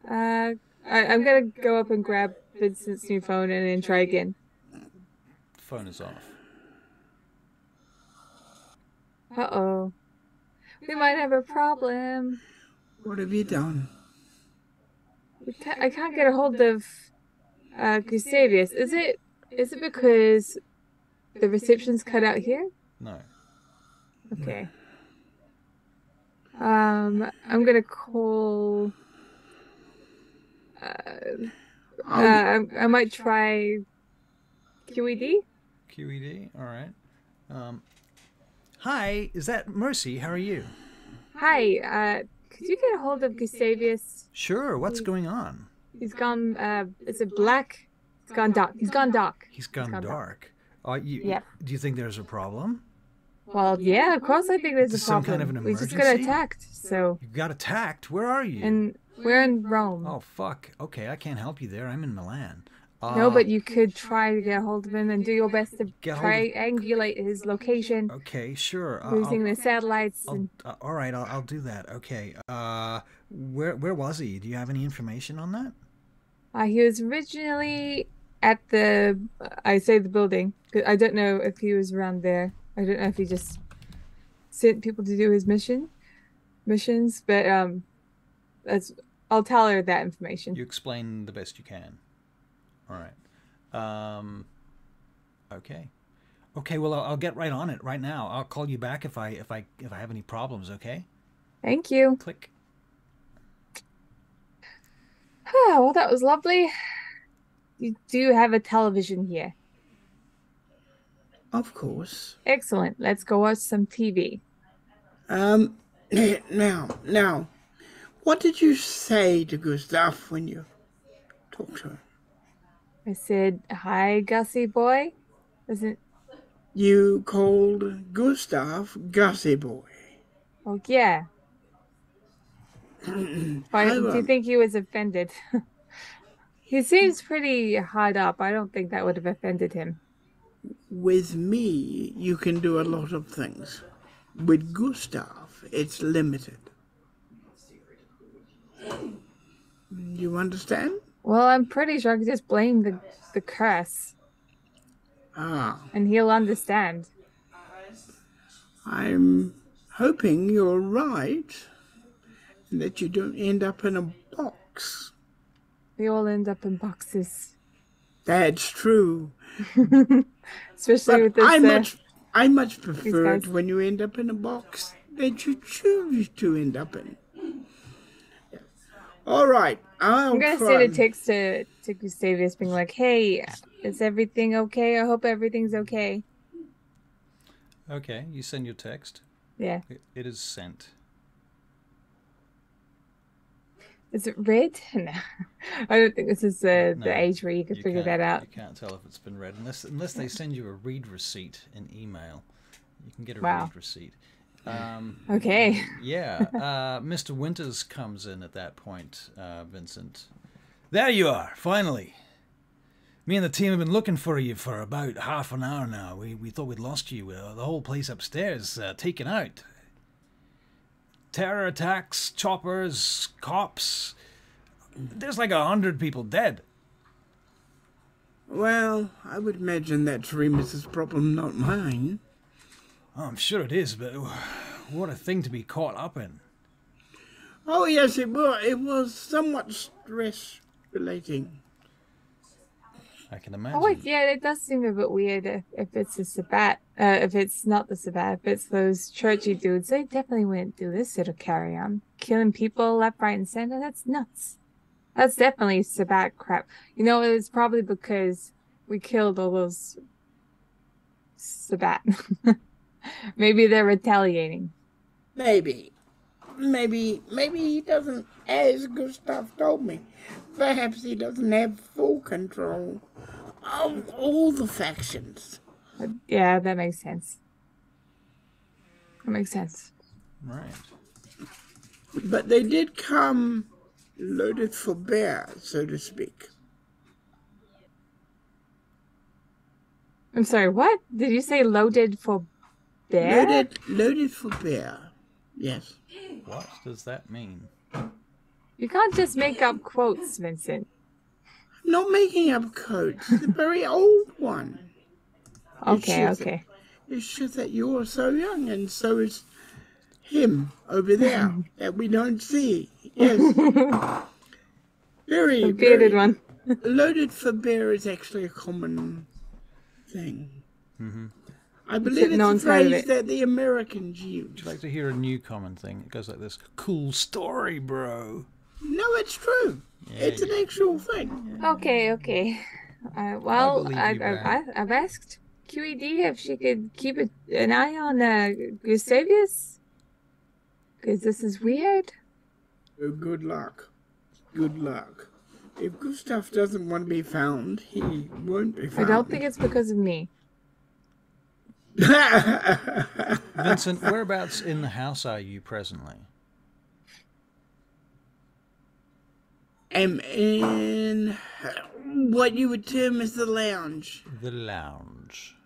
I'm gonna go up and grab Vincent's new phone and then try again. Phone is off. Uh-oh. We might have a problem. What have you done? I can't get a hold of Gustavius. Is it because the reception's cut out here? No. Okay. I'm gonna call. I might try QED. QED. All right. Hi, is that Mercy? How are you? Hi, could you get a hold of Gustavius? Sure, what's going on? He's gone, is it black? He's gone dark. He's gone dark. He's gone dark. Yep. Do you think there's a problem? Well, yeah, of course I think there's a Some problem. kind of an We just got emergency? attacked, so... You got attacked? Where are you? And we're in Rome. Oh, fuck. Okay, I can't help you there. I'm in Milan. No, but you could try to get a hold of him and do your best to Get hold of- triangulate his location Okay, sure. using the satellites. And... all right, I'll do that. Okay. Where was he? Do you have any information on that? He was originally at the, I say the building. 'Cause I don't know if he was around there. I don't know if he just sent people to do his missions, but I'll tell her that information. You explain the best you can. All right. Okay. Okay. Well, I'll get right on it right now. I'll call you back if I have any problems. Okay. Thank you. Click. Well, that was lovely. You do have a television here. Of course. Excellent. Let's go watch some TV. Now, what did you say to Gustav when you talked to him? I said, "Hi, Gussie boy." Isn't? You called Gustav Gussie Boy. Oh yeah. Why do you think he was offended? He seems pretty hard up. I don't think that would have offended him. With me, you can do a lot of things. With Gustav, it's limited. You understand? Well, I'm pretty sure I could just blame the curse. And he'll understand. I'm hoping you're right, and that you don't end up in a box. We all end up in boxes. That's true. Especially with this. I much prefer it guys. when you end up in a box that you choose to end up in. Yeah. All right, I'm gonna send a text to Gustavius being like, "Hey, is everything okay? I hope everything's okay." Okay. You send your text. Yeah. It is sent. Is it red? No. I don't think this is the No, age where you could figure that out. You can't tell if it's been read unless they send you a read receipt in email. You can get a Wow. read receipt. Okay. Yeah. Mr. Winters comes in at that point, Vincent. There you are, finally. Me and the team have been looking for you for about half an hour now. We thought we'd lost you. The whole place upstairs taken out. Terror attacks, choppers, cops. There's like 100 people dead. Well, I would imagine that's Remus's problem, not mine. Oh, I'm sure it is, but what a thing to be caught up in. Oh yes, it was. It was somewhat stress-relating. I can imagine. Oh wait, yeah, it does seem a bit weird if it's a Sabbat. If it's not the Sabbat, if it's those churchy dudes, they definitely wouldn't do this sort of carry on. Killing people left, right, and center, that's nuts. That's definitely Sabbat crap. You know, it's probably because we killed all those Sabbat. Maybe they're retaliating. Maybe he doesn't, as Gustav told me, perhaps he doesn't have full control of all the factions. But yeah, that makes sense. That makes sense. Right. But they did come loaded for bear, so to speak. I'm sorry, what? Did you say loaded for bear? Loaded for bear. Yes. What does that mean? You can't just make up quotes, Vincent. I'm not making up codes. It's a very old one. Okay, okay. It's just that you're so young, and so is him over there that we don't see. Yes. Very, Bearded one. Loaded for bear is actually a common thing. Mm-hmm. I believe it's no a one's heard of phrase it. that the Americans use. Would you like to hear a new common thing? It goes like this. Cool story, bro. No, it's true. Yeah, It's an actual thing. Okay, okay. Well, believe you, I've asked QED if she could keep an eye on Gustavius. because this is weird. Oh, good luck. Good luck. If Gustav doesn't want to be found, he won't be I found. don't think it's because of me. Vincent, whereabouts in the house are you presently? I'm in what you would term as the lounge. The lounge.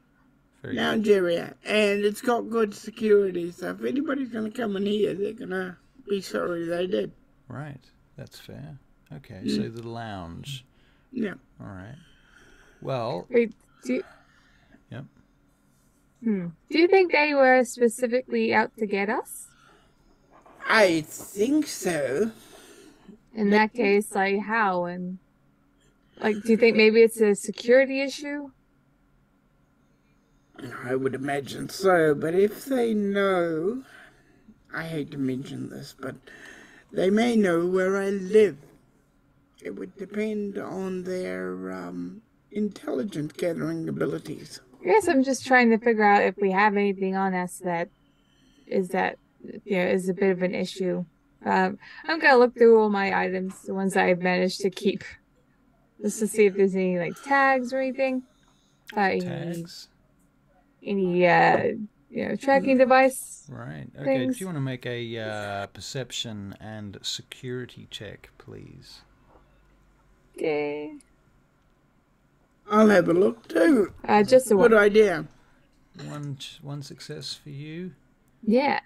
Very Lounge area. And it's got good security, so if anybody's going to come in here, they're going to be sorry they did. Right, that's fair. Okay, so the lounge. Yeah. All right. Well, Wait, do yep. you think they were specifically out to get us? I think so. In that case, like how? And like, do you think maybe it's a security issue? I would imagine so, but if they know, I hate to mention this, but they may know where I live. It would depend on their intelligence gathering abilities. I guess I'm just trying to figure out if we have anything on us that is a bit of an issue. I'm gonna look through all my items, the ones that I've managed to keep, just to see if there's any like tags or anything. Tags? Any tracking device. Right. Okay. Things. Do you want to make a perception and security check, please? Okay. I'll have a look too. Just a Good one. idea. One success for you. Yeah.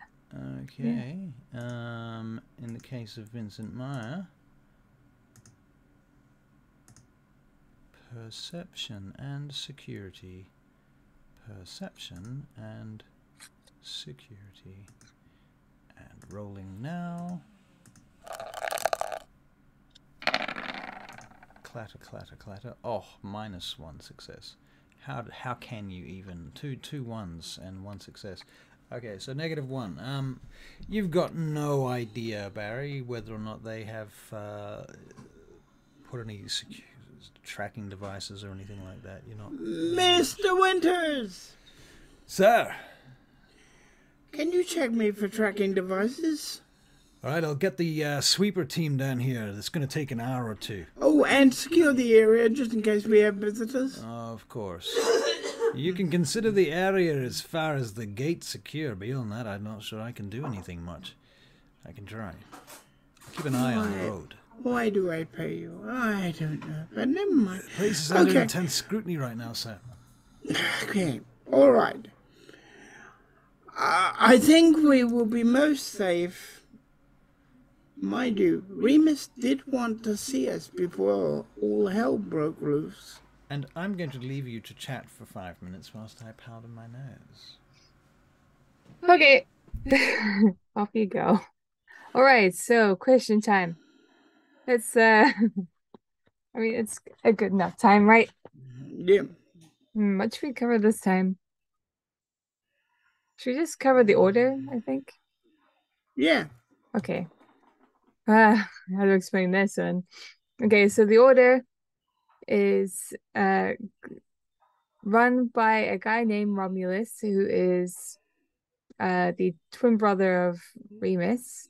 Okay. In the case of Vincent Meyer, perception and security. Perception and security. And rolling now. Clatter, clatter, clatter. Oh, -1 success. How can you even? Two ones and one success. Okay, so -1. You've got no idea, Barry, whether or not they have put any tracking devices or anything like that. You're not. Mr. Winters! Sir! Can you check me for tracking devices? Alright, I'll get the sweeper team down here. It's going to take an hour or two. Oh, and secure the area just in case we have visitors. Of course. You can consider the area as far as the gate secure. Beyond that, I'm not sure I can do anything much. I can try. Keep an eye on the road. Why do I pay you? I don't know, but never mind. The place is under intense scrutiny right now, sir. Okay, all right. I think we will be most safe. Mind you, Remus did want to see us before all hell broke loose. And I'm going to leave you to chat for 5 minutes whilst I powder my nose. Okay. Off you go. All right, so question time. It's I mean, it's a good enough time, right? Yeah. What should we cover this time? Should we just cover the order, I think? Yeah. Okay. How to explain this one? Okay, so the order is run by a guy named Romulus, who is the twin brother of Remus.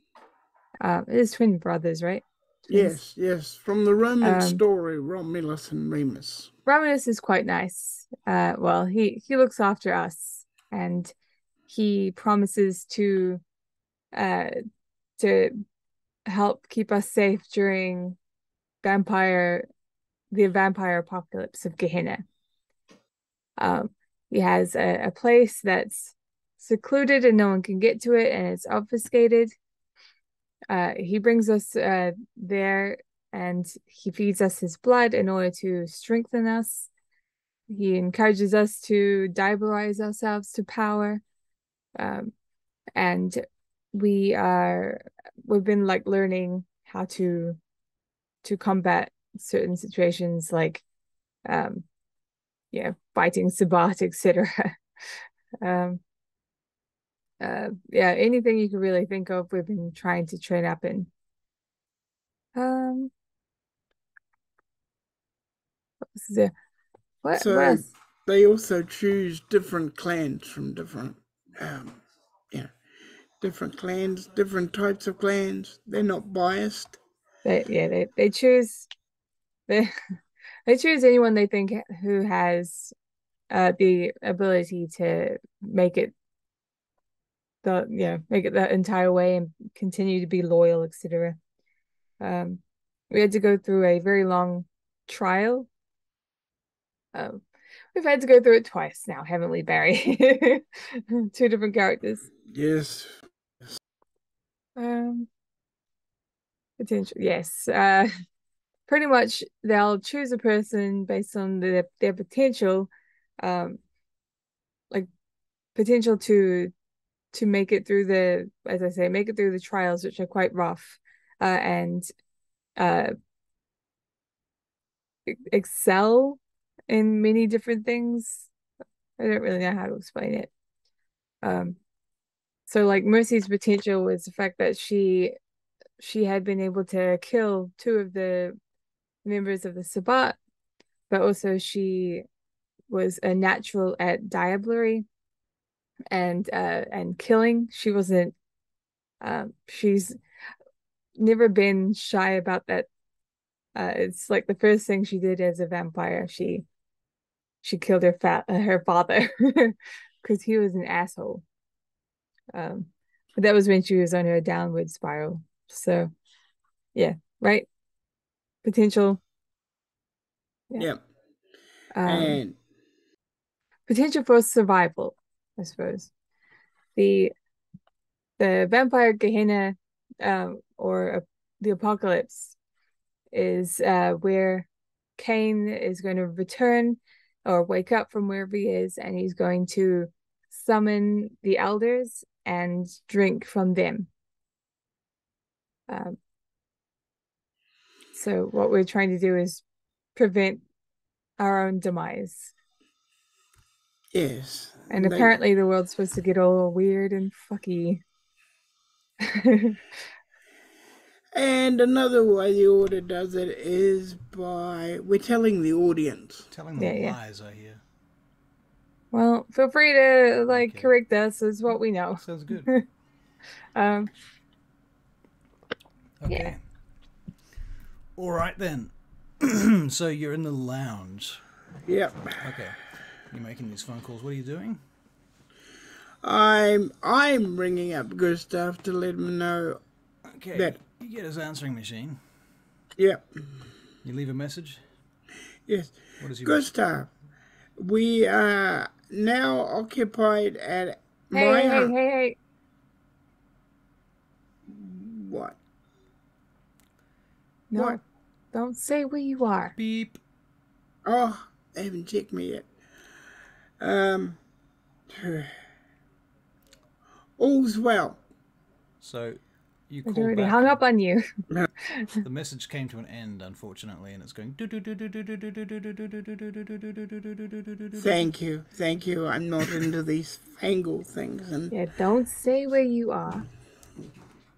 It is twin brothers, right? Twins. Yes. From the Roman story, Romulus and Remus. Romulus is quite nice. Well, he looks after us, and he promises to help keep us safe during the vampire apocalypse of Gehenna. He has a place that's secluded and no one can get to it, and it's obfuscated. He brings us there, and he feeds us his blood in order to strengthen us. He encourages us to diabolize ourselves to power. And we've been like learning how to combat certain situations, like fighting Sabbat, etc. Anything you can really think of, we've been trying to train up in. What else? They also choose different clans from different different clans, different types of clans. They're not biased. They choose they they choose anyone they think who has the ability to make it make it the entire way and continue to be loyal, etc. We had to go through a very long trial. We've had to go through it twice now, haven't we, Barry? Two different characters. Yes. Potential, yes. Pretty much they'll choose a person based on their potential, like potential to make it through the, as I say, make it through the trials, which are quite rough, and excel in many different things. I don't really know how to explain it. So like Mercy's potential was the fact that she had been able to kill two of the members of the Sabbat, but also she was a natural at diablerie and killing. She wasn't she's never been shy about that. It's like the first thing she did as a vampire. She killed her father because he was an asshole. But that was when she was on her downward spiral. So yeah, right? Potential. Yeah. And potential for survival, I suppose. The vampire Gehenna, or the apocalypse, is where Cain is going to return or wake up from wherever he is, and he's going to summon the elders and drink from them. So what we're trying to do is prevent our own demise. Yes. And apparently the world's supposed to get all weird and fucky. And another way the Order does it is by we're telling the audience. Telling them lies, I hear. Well, feel free to correct us, is what we know. Sounds good. Okay. Yeah. All right then. So you're in the lounge. Yep. Okay. You're making these phone calls. What are you doing? I'm ringing up Gustav to let him know. Okay. That you get his answering machine. Yep. You leave a message? Yes. What is your Gustav, we are now occupied at my house. Hey. What? No, what? Don't say where you are. Beep. Oh, they haven't checked me yet. All's well. So you I call already back. hung up on you. The message came to an end, unfortunately, and it's going. Thank you. I'm not into these fangled things. And Yeah, don't say where you are.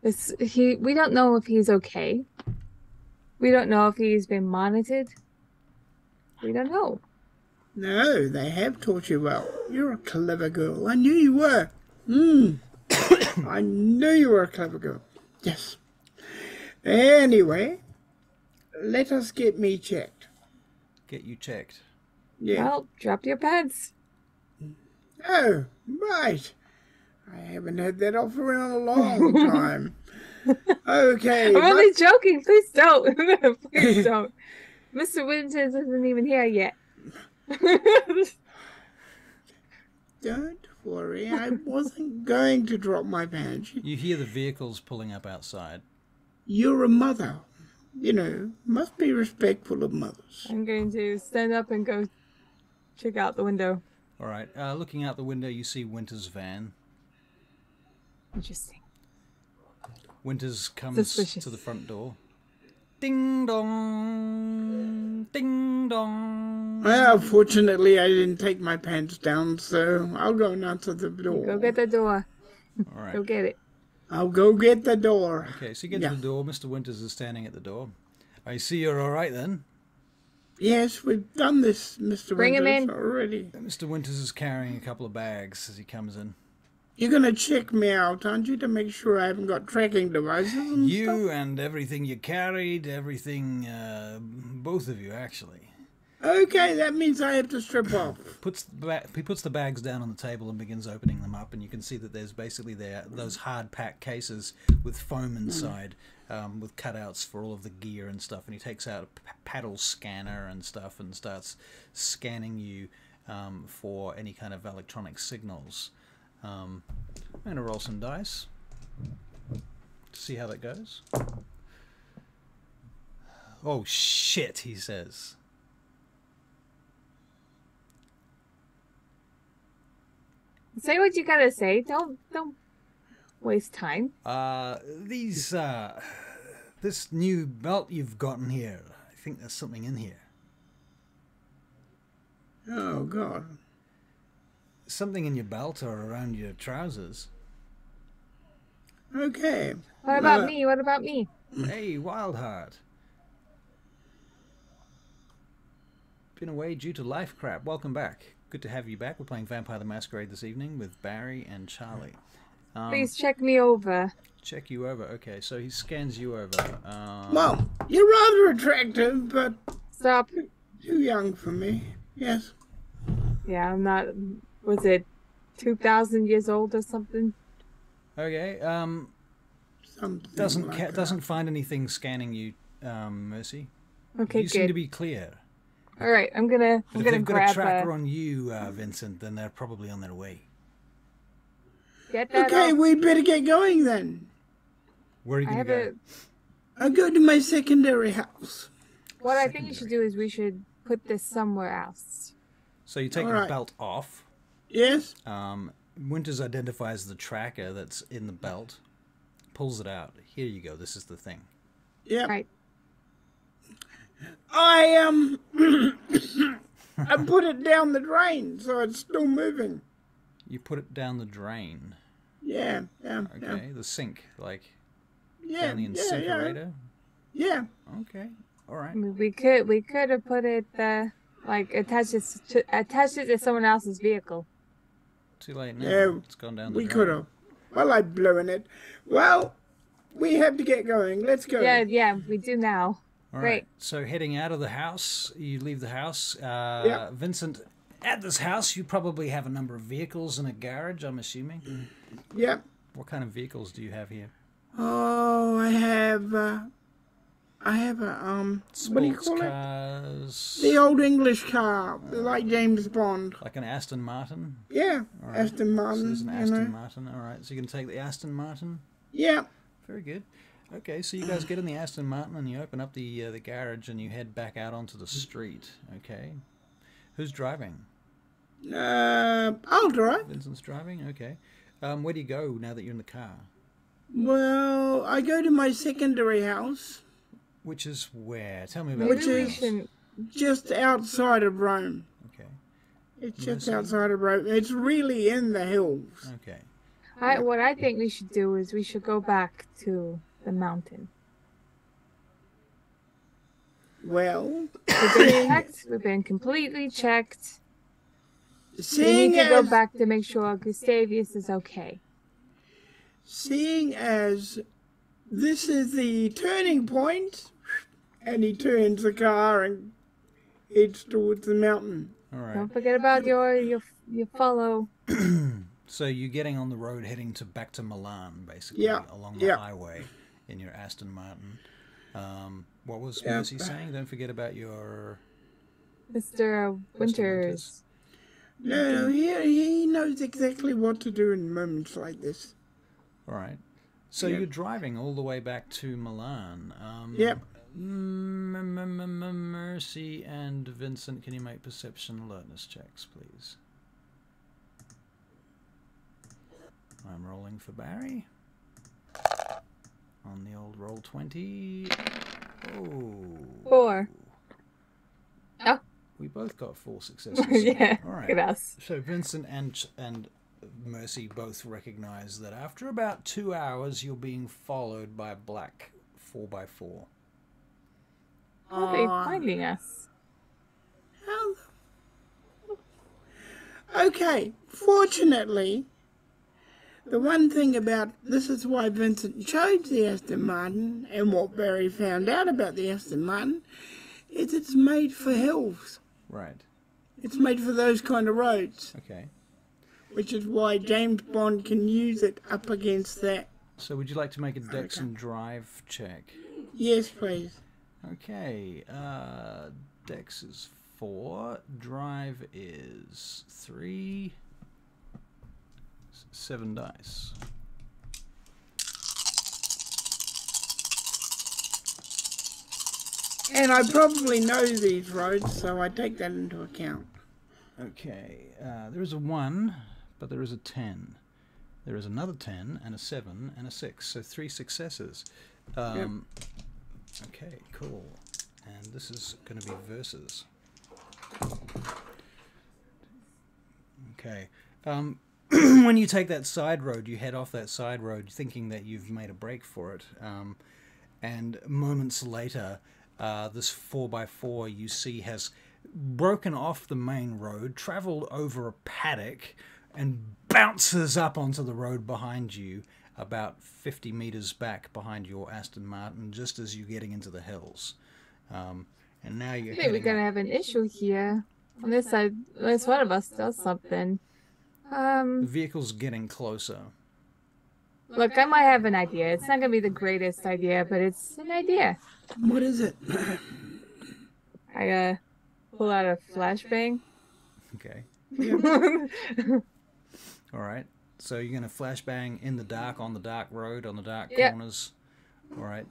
We don't know if he's okay. We don't know if he's been monitored. We don't know. No, they have taught you well. You're a clever girl. I knew you were. I knew you were a clever girl. Yes. Anyway, let us get me checked. Get you checked. Yeah. Well, drop your pants. Oh, right. I haven't had that offer in a long time. Okay. I'm only joking. Please don't. Please don't. Mr. Winters isn't even here yet. Don't worry. I wasn't going to drop my pants. You hear the vehicles pulling up outside. You're a mother. You know, must be respectful of mothers. I'm going to stand up and go check out the window. All right. Looking out the window, you see Winter's van. Interesting. Winters comes Suspicious. to the front door. Ding dong, ding dong. Well, fortunately, I didn't take my pants down, so I'll go and answer the door. Go get the door. All right. Go get it. I'll go get the door. Okay, so you get to the door. Mr. Winters is standing at the door. I see you're all right then. Yes, we've done this, Mr. Bring him Winters, in. already. Mr. Winters is carrying a couple of bags as he comes in. You're gonna check me out, aren't you, to make sure I haven't got tracking devices and stuff? You and everything you carried, everything, both of you actually. Okay, that means I have to strip off. He puts the bags down on the table and begins opening them up, and you can see that there's basically those hard pack cases with foam inside, with cutouts for all of the gear and stuff. And he takes out a paddle scanner and stuff and starts scanning you for any kind of electronic signals. I'm going to roll some dice to see how that goes. Oh shit, he says. Say what you gotta say. Don't waste time. This new belt you've gotten here, I think there's something in here. Oh, God. Something in your belt or around your trousers. Okay. What about me? What about me? Hey, Wildheart. Been away due to life crap. Welcome back. Good to have you back. We're playing Vampire the Masquerade this evening with Barry and Charlie. Please check me over. Check you over. Okay, so he scans you over. Well, you're rather attractive, but Stop. too young for me. Yes. Yeah, I'm not. Was it 2,000 years old or something? Okay. Something Doesn't find anything scanning you, Mercy. Okay, You seem good. to be clear. All right, I'm gonna But if they've got a grab tracker on you, Vincent, then they're probably on their way. get that. Okay, off. we'd better get going then. Where are you I going have to go? a. I'll go to my secondary house. What I think you should do is we should put this somewhere else. So you take All the right. belt off. Yes? Winters identifies the tracker that's in the belt, pulls it out. Here you go. This is the thing. Yep. Right. I I put it down the drain, so it's still moving. You put it down the drain. Yeah. Okay, the sink, like Yeah. down the incinerator. Yeah. Okay, all right. I mean, we could have put it like attached it to someone else's vehicle. Too late now. Yeah, It's gone down the We drain. could have. Well, I blew in it. Well, we have to get going. Let's go. Yeah, we do now. All Great. right. So heading out of the house, you leave the house. Yeah. Vincent, at this house, you probably have a number of vehicles in a garage, I'm assuming. Yep. What kind of vehicles do you have here? Oh, I have a what do you Sports call it? cars. The old English car, like James Bond. Like an Aston Martin? Yeah, All right. Aston So Martin. there's an you Aston know. Martin. All right. So you can take the Aston Martin. Yeah. Very good. Okay, so you guys get in the Aston Martin and you open up the garage and you head back out onto the street. Okay. Who's driving? I'll drive. Vincent's driving? Okay. Where do you go now that you're in the car? Well, I go to my secondary house, Which is where? Tell me about Which your Maybe we house. shouldn't. just outside of Rome. Okay. It's just Mercy? outside of Rome. It's really in the hills. Okay. What I think we should do is we should go back to the mountain. Well, We've been checked. We've been completely checked. We seeing need to go as, back to make sure Gustavius is okay. seeing as this is the turning point, and he turns the car and heads towards the mountain. All right. Don't forget about your follow. So you're getting on the road heading back to Milan, basically, Yeah, along the yeah. highway in your Aston Martin. What was Yeah. Mercy saying? Don't forget about your... Mr. Winters. No, he knows exactly what to do in moments like this. All right. So Yeah. you're driving all the way back to Milan. Yep. Mercy and Vincent, can you make perception alertness checks, please? I'm rolling for Barry. On the old roll 20. Oh. 4. Oh. We both got 4 successes. Yeah. All right. Look at us. So Vincent and Mercy both recognize that after about 2 hours, you're being followed by a black 4x4. How are they finding us? How? Okay, fortunately, The one thing about this is why Vincent chose the Aston Martin, and what Barry found out about the Aston Martin, is it's made for hills. Right. It's made for those kind of roads, Okay. which is why James Bond can use it up against that. So would you like to make a Dex and Drive check? Yes, please. Okay. Dex is 4. Drive is 3. 7 dice. And I probably know these roads, so I take that into account. Okay. There is a 1, but there is a 10. There is another 10 and a 7 and a 6. So 3 successes. Okay, cool. And this is going to be versus. Okay. When you take that side road, you head off that side road thinking that you've made a break for it. And moments later, this 4x4 you see has broken off the main road, travelled over a paddock, and bounces up onto the road behind you about 50 metres back behind your Aston Martin, just as you're getting into the hills. And now you're I think we're heading gonna up. have an issue here. On this side, unless one of us does something. The vehicle's getting closer. Look, I might have an idea. It's not gonna be the greatest idea, but it's an idea. What is it? I gotta pull out a flashbang. Okay. All right. So you're going to flashbang in the dark, on the dark road, on the dark Yep. corners. All right.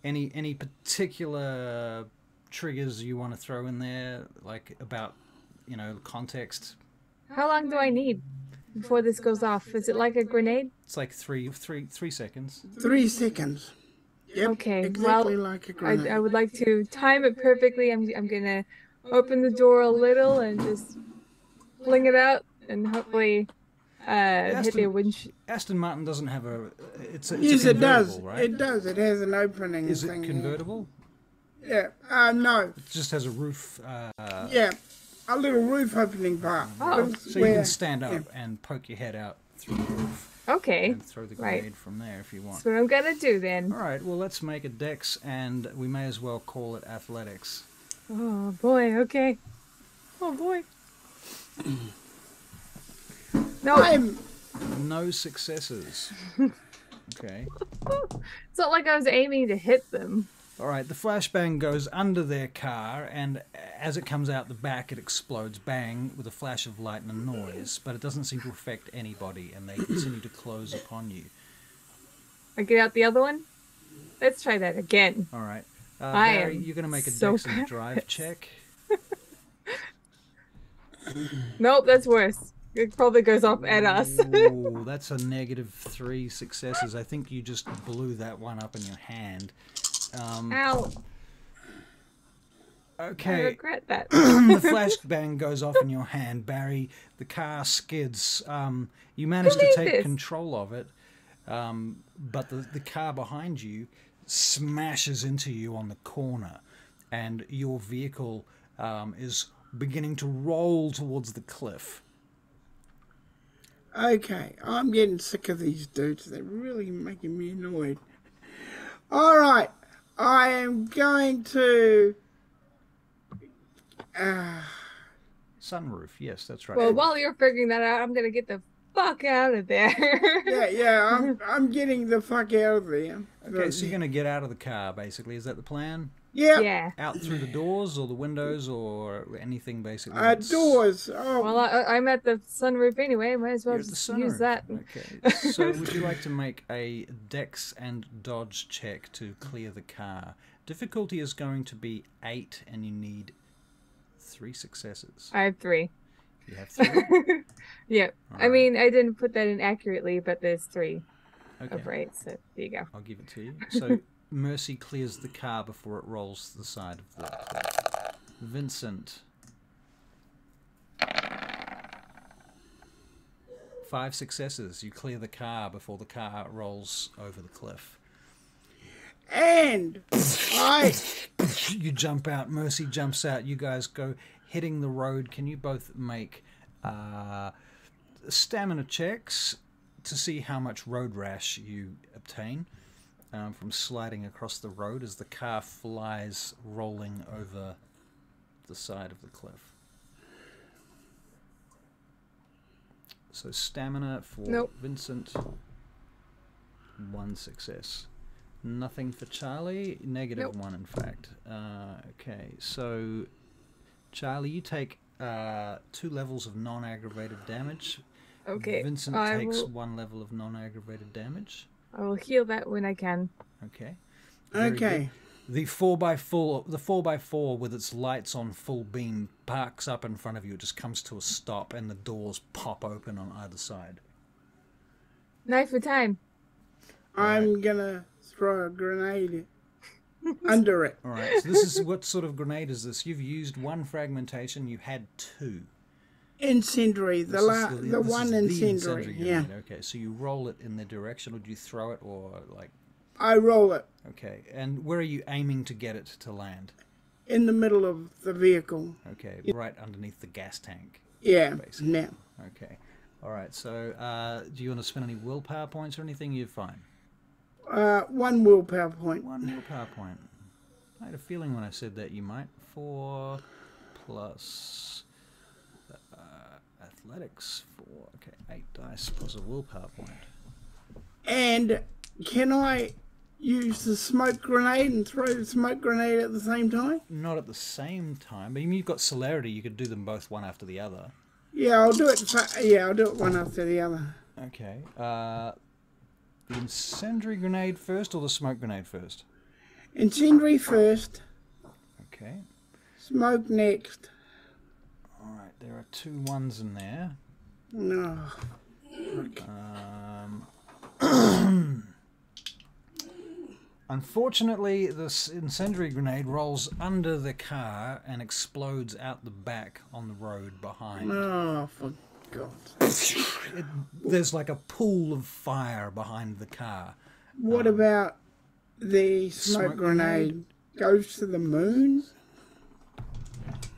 Any particular triggers you want to throw in there, like about, context? How long do I need before this goes off? Is it like a grenade? It's like three seconds. 3 seconds. Yep, Okay, exactly well, like a grenade. I would like to time it perfectly. I'm gonna open the door a little and just fling it out and hopefully hit the windshield. Aston Martin doesn't have a. It's Yes, a it does. convertible, right? It does. It has an opening Is it thing. convertible? Yeah. No. It just has a roof. Yeah. A little roof opening part. Oh. So you can stand up and poke your head out through the roof Okay, and throw the right. grenade from there if you want. That's what I'm gonna do then. All right, well, let's make a Dex, and we may as well call it Athletics. Oh boy, okay. Oh boy. No, I'm No successes. Okay. it's not like I was aiming to hit them. All right, the flashbang goes under their car, and as it comes out the back, it explodes, bang, with a flash of light and a noise, but it doesn't seem to affect anybody, and they continue to close upon you. I get out the other one. Let's try that again. All right. I Barry, am you're going to make a so Dex and bad Drive at this. check. Nope, that's worse. It probably goes off at us. Ooh, that's a -3 successes. I think you just blew that one up in your hand. Ow. I Okay. regret that. The flashbang goes off in your hand, Barry. The car skids. You manage to Believe take this. control of it, but the car behind you smashes into you on the corner, and your vehicle is beginning to roll towards the cliff. okay. I'm getting sick of these dudes. They're really making me annoyed. All right. I am going to. Sunroof, yes, that's right. Well, while you're figuring that out, I'm gonna get the fuck out of there. Yeah. I'm getting the fuck out of there. Okay, so you're going to get out of the car, basically. Is that the plan? Yeah. Yeah. Out through the doors or the windows or anything, basically? Doors. Oh. Well, I'm at the sunroof anyway. Might as well You're at the just use sunroof. that. Okay. So would you like to make a Dex and Dodge check to clear the car? Difficulty is going to be 8, and you need 3 successes. I have 3. You have 3? Yep. I Alright. mean, I didn't put that in accurately, but there's 3 Okay. of right. So there you go. I'll give it to you. So Mercy clears the car before it rolls to the side of the cliff. Vincent. 5 successes. You clear the car before the car rolls over the cliff. And You jump out. Mercy jumps out. You guys go hitting the road. Can you both make stamina checks to see how much road rash you obtain from sliding across the road as the car flies rolling over the side of the cliff. So stamina for Nope. Vincent, 1 success. Nothing for Charlie, Nope. -1 in fact. Okay, so Charlie, you take 2 levels of non-aggravated damage. Okay. Vincent I takes will, 1 level of non-aggravated damage. I will heal that when I can. Okay. Very Okay. good. The 4x4 with its lights on full beam parks up in front of you. It just comes to a stop and the doors pop open on either side. Knife for time. I'm gonna throw a grenade under it. All right. So this is what sort of grenade is this? You've used 1 fragmentation. You had 2. Incendiary, the This one is the incendiary. Yeah, grenade. Okay. So you roll it in the direction, or do you throw it, or like? I roll it Okay. And where are you aiming to get it to land? in the middle of the vehicle. Okay. Right underneath the gas tank. Yeah, Basically. now. Okay. All right. So do you want to spend any willpower points or anything? You're fine. 1 willpower point. 1 willpower point. I had a feeling when I said that you might. 4 plus athletics. 4. Okay. 8 dice plus a willpower point. And can I use the smoke grenade and throw the smoke grenade at the same time? Not at the same time. But you've got celerity. You could do them both one after the other. Yeah, I'll do it. Yeah, I'll do it one after the other. Okay. The incendiary grenade first or the smoke grenade first? Incendiary first, Okay. smoke next. All right. There are 2 1s in there. No. Unfortunately, this incendiary grenade rolls under the car and explodes out the back on the road behind. Oh, for God's sake. There's like a pool of fire behind the car. What about the smoke grenade? Goes to the moon?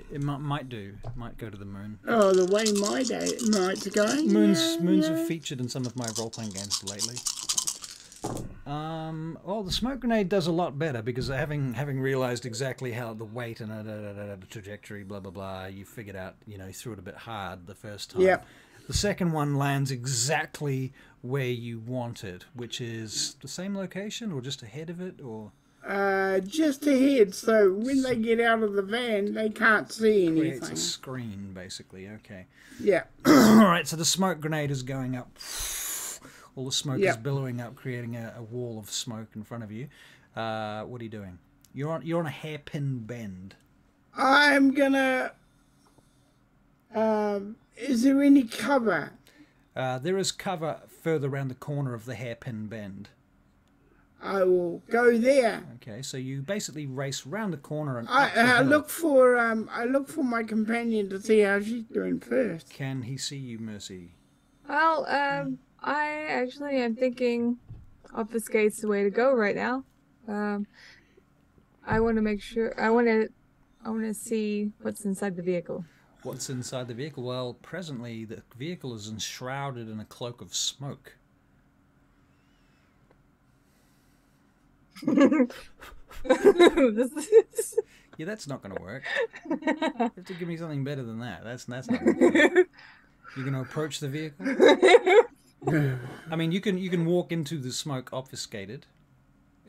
It might go to the moon. Oh, the way my day night's going. Moons have featured in some of my role-playing games lately. Well, the smoke grenade does a lot better because having realized exactly how the weight and the trajectory, blah blah blah, you figured out, you threw it a bit hard the first time. Yep. The second one lands exactly where you want it, which is the same location or just ahead of it, or Just ahead, so when they get out of the van, they can't see creates anything. a screen, basically. Okay. Yeah. All right. So the smoke grenade is going up. All the smoke is Yep. billowing up, creating a wall of smoke in front of you. What are you doing? You're on a hairpin bend. I'm gonna. Is there any cover? There is cover further around the corner of the hairpin bend. I will go there. Okay, so you basically race round the corner and up the I hill. look for my companion to see how she's doing first. Can he see you, Mercy? Well, I actually am thinking obfuscate's the way to go right now. I want to make sure. I want to see what's inside the vehicle. What's inside the vehicle? Well, presently the vehicle is enshrouded in a cloak of smoke. This is- Yeah, that's not going to work. You have to give me something better than that. That's not going to work. You're going to approach the vehicle? I mean, you can walk into the smoke obfuscated.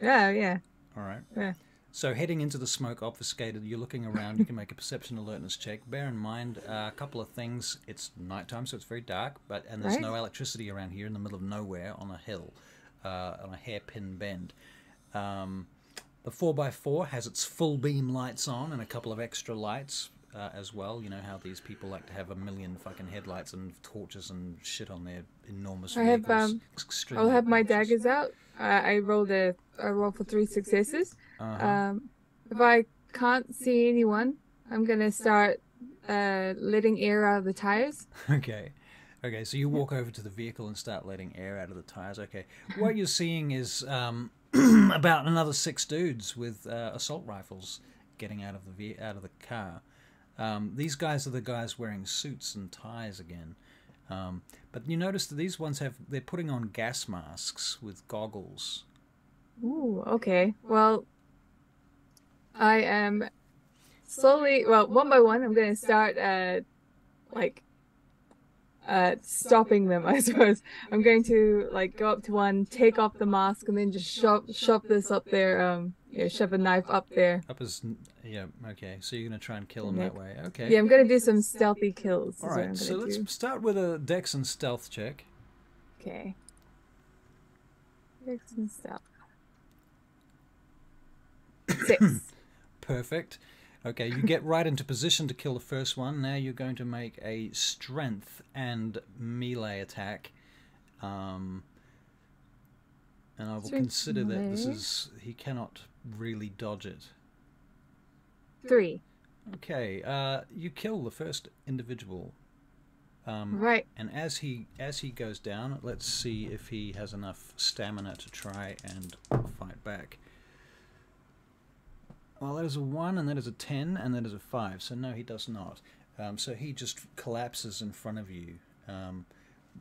yeah. All right. Yeah. So heading into the smoke obfuscated, you're looking around. You can make a perception alertness check. Bear in mind a couple of things. It's nighttime, so it's very dark, and there's Right. no electricity around here in the middle of nowhere on a hill, on a hairpin bend. The 4x4 has its full beam lights on and a couple of extra lights as well. You know how these people like to have a million fucking headlights and torches and shit on their enormous I have, vehicles. Extremely I'll have my obnoxious. daggers out. I rolled for 3 successes. Uh-huh. If I can't see anyone, I'm gonna start letting air out of the tires. Okay. Okay, so you walk over to the vehicle and start letting air out of the tires. Okay. What you're seeing is about another 6 dudes with assault rifles getting out of the car. These guys are the guys wearing suits and ties again. But you notice that these ones they're putting on gas masks with goggles. Ooh, okay. Well, I am slowly, well, one by one, I'm going to start, like, stopping them, I suppose. I'm going to, like, go up to one, take off the mask, and then just shove this up there, shove a knife up there. Up as, yeah, okay. So you're going to try and kill them that way. Okay. Yeah, I'm going to do some stealthy kills. All right, so let's start with a Dex and Stealth check. Okay. Dex and Stealth. 6. Perfect. Okay, you get right into position to kill the first one. Now you're going to make a strength and melee attack. And I will consider that this is... He cannot really dodge it. 3. Okay, you kill the first individual. Right. And as he goes down, let's see if he has enough stamina to try and fight back. Well, that is a 1, and that is a 10, and that is a 5. So no, he does not. So he just collapses in front of you.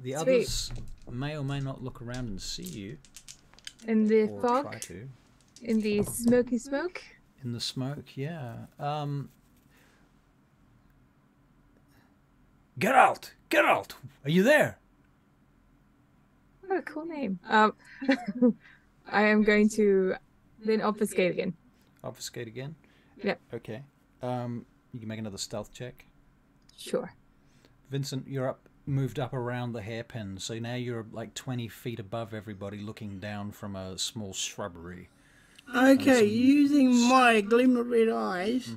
The others may or may not look around and see you. In the or fog? try to. In the smoky smoke? In the smoke, yeah. Get out! Get out! Are you there? What a cool name. I am going to then obfuscate again. Obfuscate again? Yep. Okay. You can make another stealth check. Sure. Vincent, you're moved up around the hairpin, so now you're like 20 feet above everybody looking down from a small shrubbery. Okay, using my glimmer red eyes,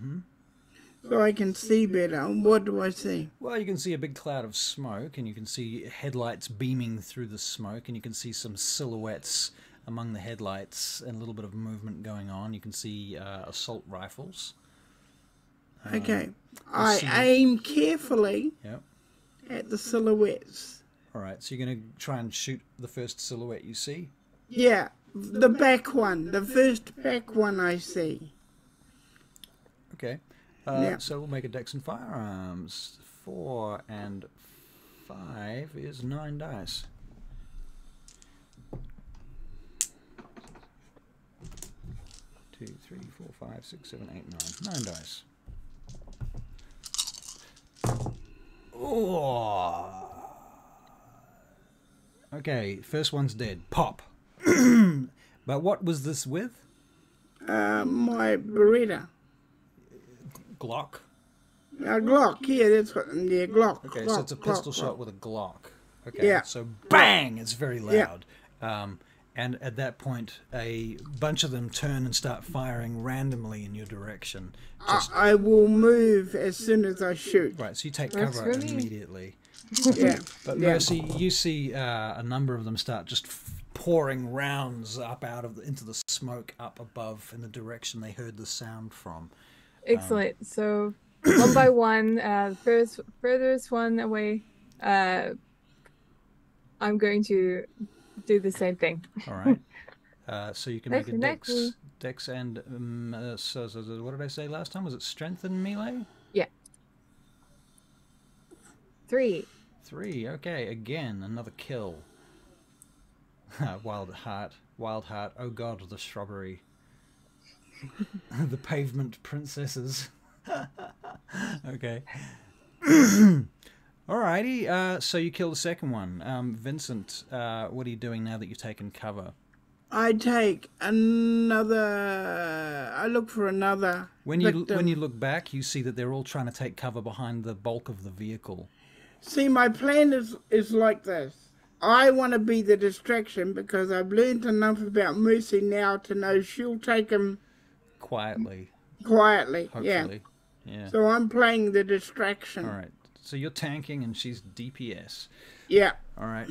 so I can see better, what do I see? Well, you can see a big cloud of smoke, and you can see headlights beaming through the smoke, and you can see some silhouettes among the headlights and a little bit of movement going on. You can see assault rifles. Okay, I aim carefully at the silhouettes. All right, so you're going to try and shoot the first silhouette you see? Yeah, the back one, the first back one I see. Okay, so we'll make a Dex and Firearms. 4 and 5 is 9 dice. 2, 3, 4, 5, 6, 7, 8, 9. 9 dice. Oh. Okay, first one's dead. Pop. But what was this with? My Beretta. Glock. Glock, yeah, that's what, yeah, Glock. Okay, Glock, so it's a pistol Glock. shot with a Glock. Okay, Yeah. so bang! It's very loud. And at that point, a bunch of them turn and start firing randomly in your direction. I will move as soon as I shoot. Right, so you take Works cover for me. immediately. Yeah. But yeah. Mercy, you see a number of them start just pouring rounds up into the smoke up above in the direction they heard the sound from. Excellent. So, one by one, furthest one away, I'm going to do the same thing. All right. So you can make a Definitely. Dex and so what did I say last time? Was it strength and melee? Yeah. 3. 3. Okay, again another kill. Wild heart. Oh God, the shrubbery. The pavement princesses. Okay. Alrighty. So you kill the second one. Vincent, what are you doing now that you've taken cover? I take another. I look for another. When you victim. look back, you see that they're all trying to take cover behind the bulk of the vehicle. See, my plan is like this. I want to be the distraction because I've learned enough about Mercy now to know she'll take him Quietly, quietly. hopefully. Yeah. So I'm playing the distraction. All right. So you're tanking and she's DPS. Yeah. All right.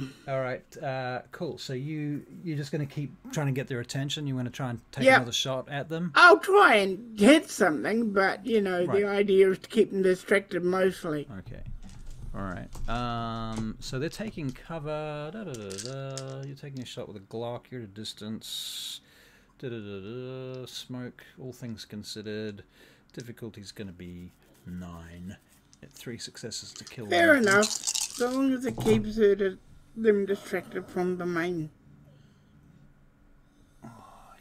Cool. So you're just going to keep trying to get their attention. You want to try and take another shot at them. I'll try and hit something, but you know Right. the idea is to keep them distracted mostly. Okay. All right. So they're taking cover. You're taking a shot with a Glock. You're at a distance. Smoke. All things considered, difficulty's going to be 9. 3 successes to kill. Fair one of them. enough. So long as it keeps them distracted from the main.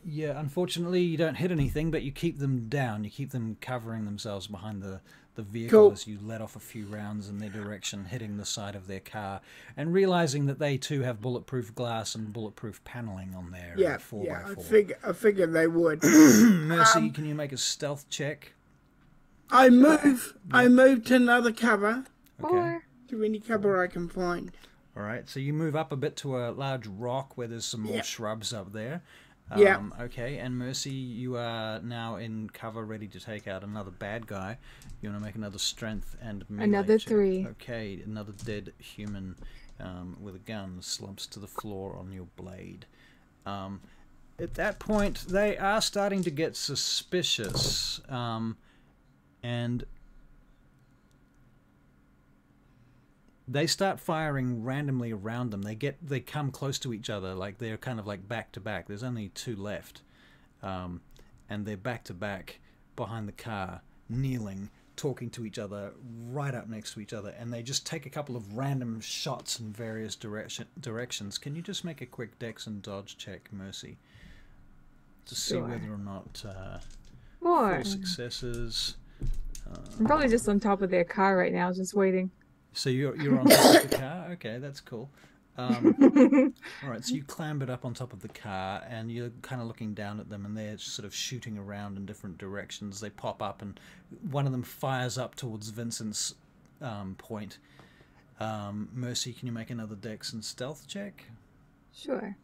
Yeah, unfortunately, you don't hit anything, but you keep them down. You keep them covering themselves behind the vehicle Cool. as you let off a few rounds in their direction, hitting the side of their car, and realizing that they too have bulletproof glass and bulletproof paneling on their Yeah, 4x4. I figured they would. Mercy, can you make a stealth check? I move to another cover, Okay. Four. to any cover I can find. All right, so you move up a bit to a large rock where there's some more Yeah. shrubs up there. Yeah. Okay, and Mercy, you are now in cover, ready to take out another bad guy. You want to make another strength and melee Another check. 3. Okay, another dead human with a gun slumps to the floor on your blade. At that point, they are starting to get suspicious, and they start firing randomly around them. They come close to each other, like they're kind of like back to back. There's only 2 left, and they're back to back behind the car, kneeling, talking to each other, right up next to each other, and they just take a couple of random shots in various directions. Can you just make a quick dex and dodge check, Mercy, to see Sure. whether or not 4. 4 successes. I'm probably just on top of their car right now, just waiting. So you're on top of the car? Okay, that's cool. All right, so you clambered up on top of the car, and you're kind of looking down at them, and they're sort of shooting around in different directions. They pop up, and one of them fires up towards Vincent's point. Mercy, can you make another dex and stealth check? Sure.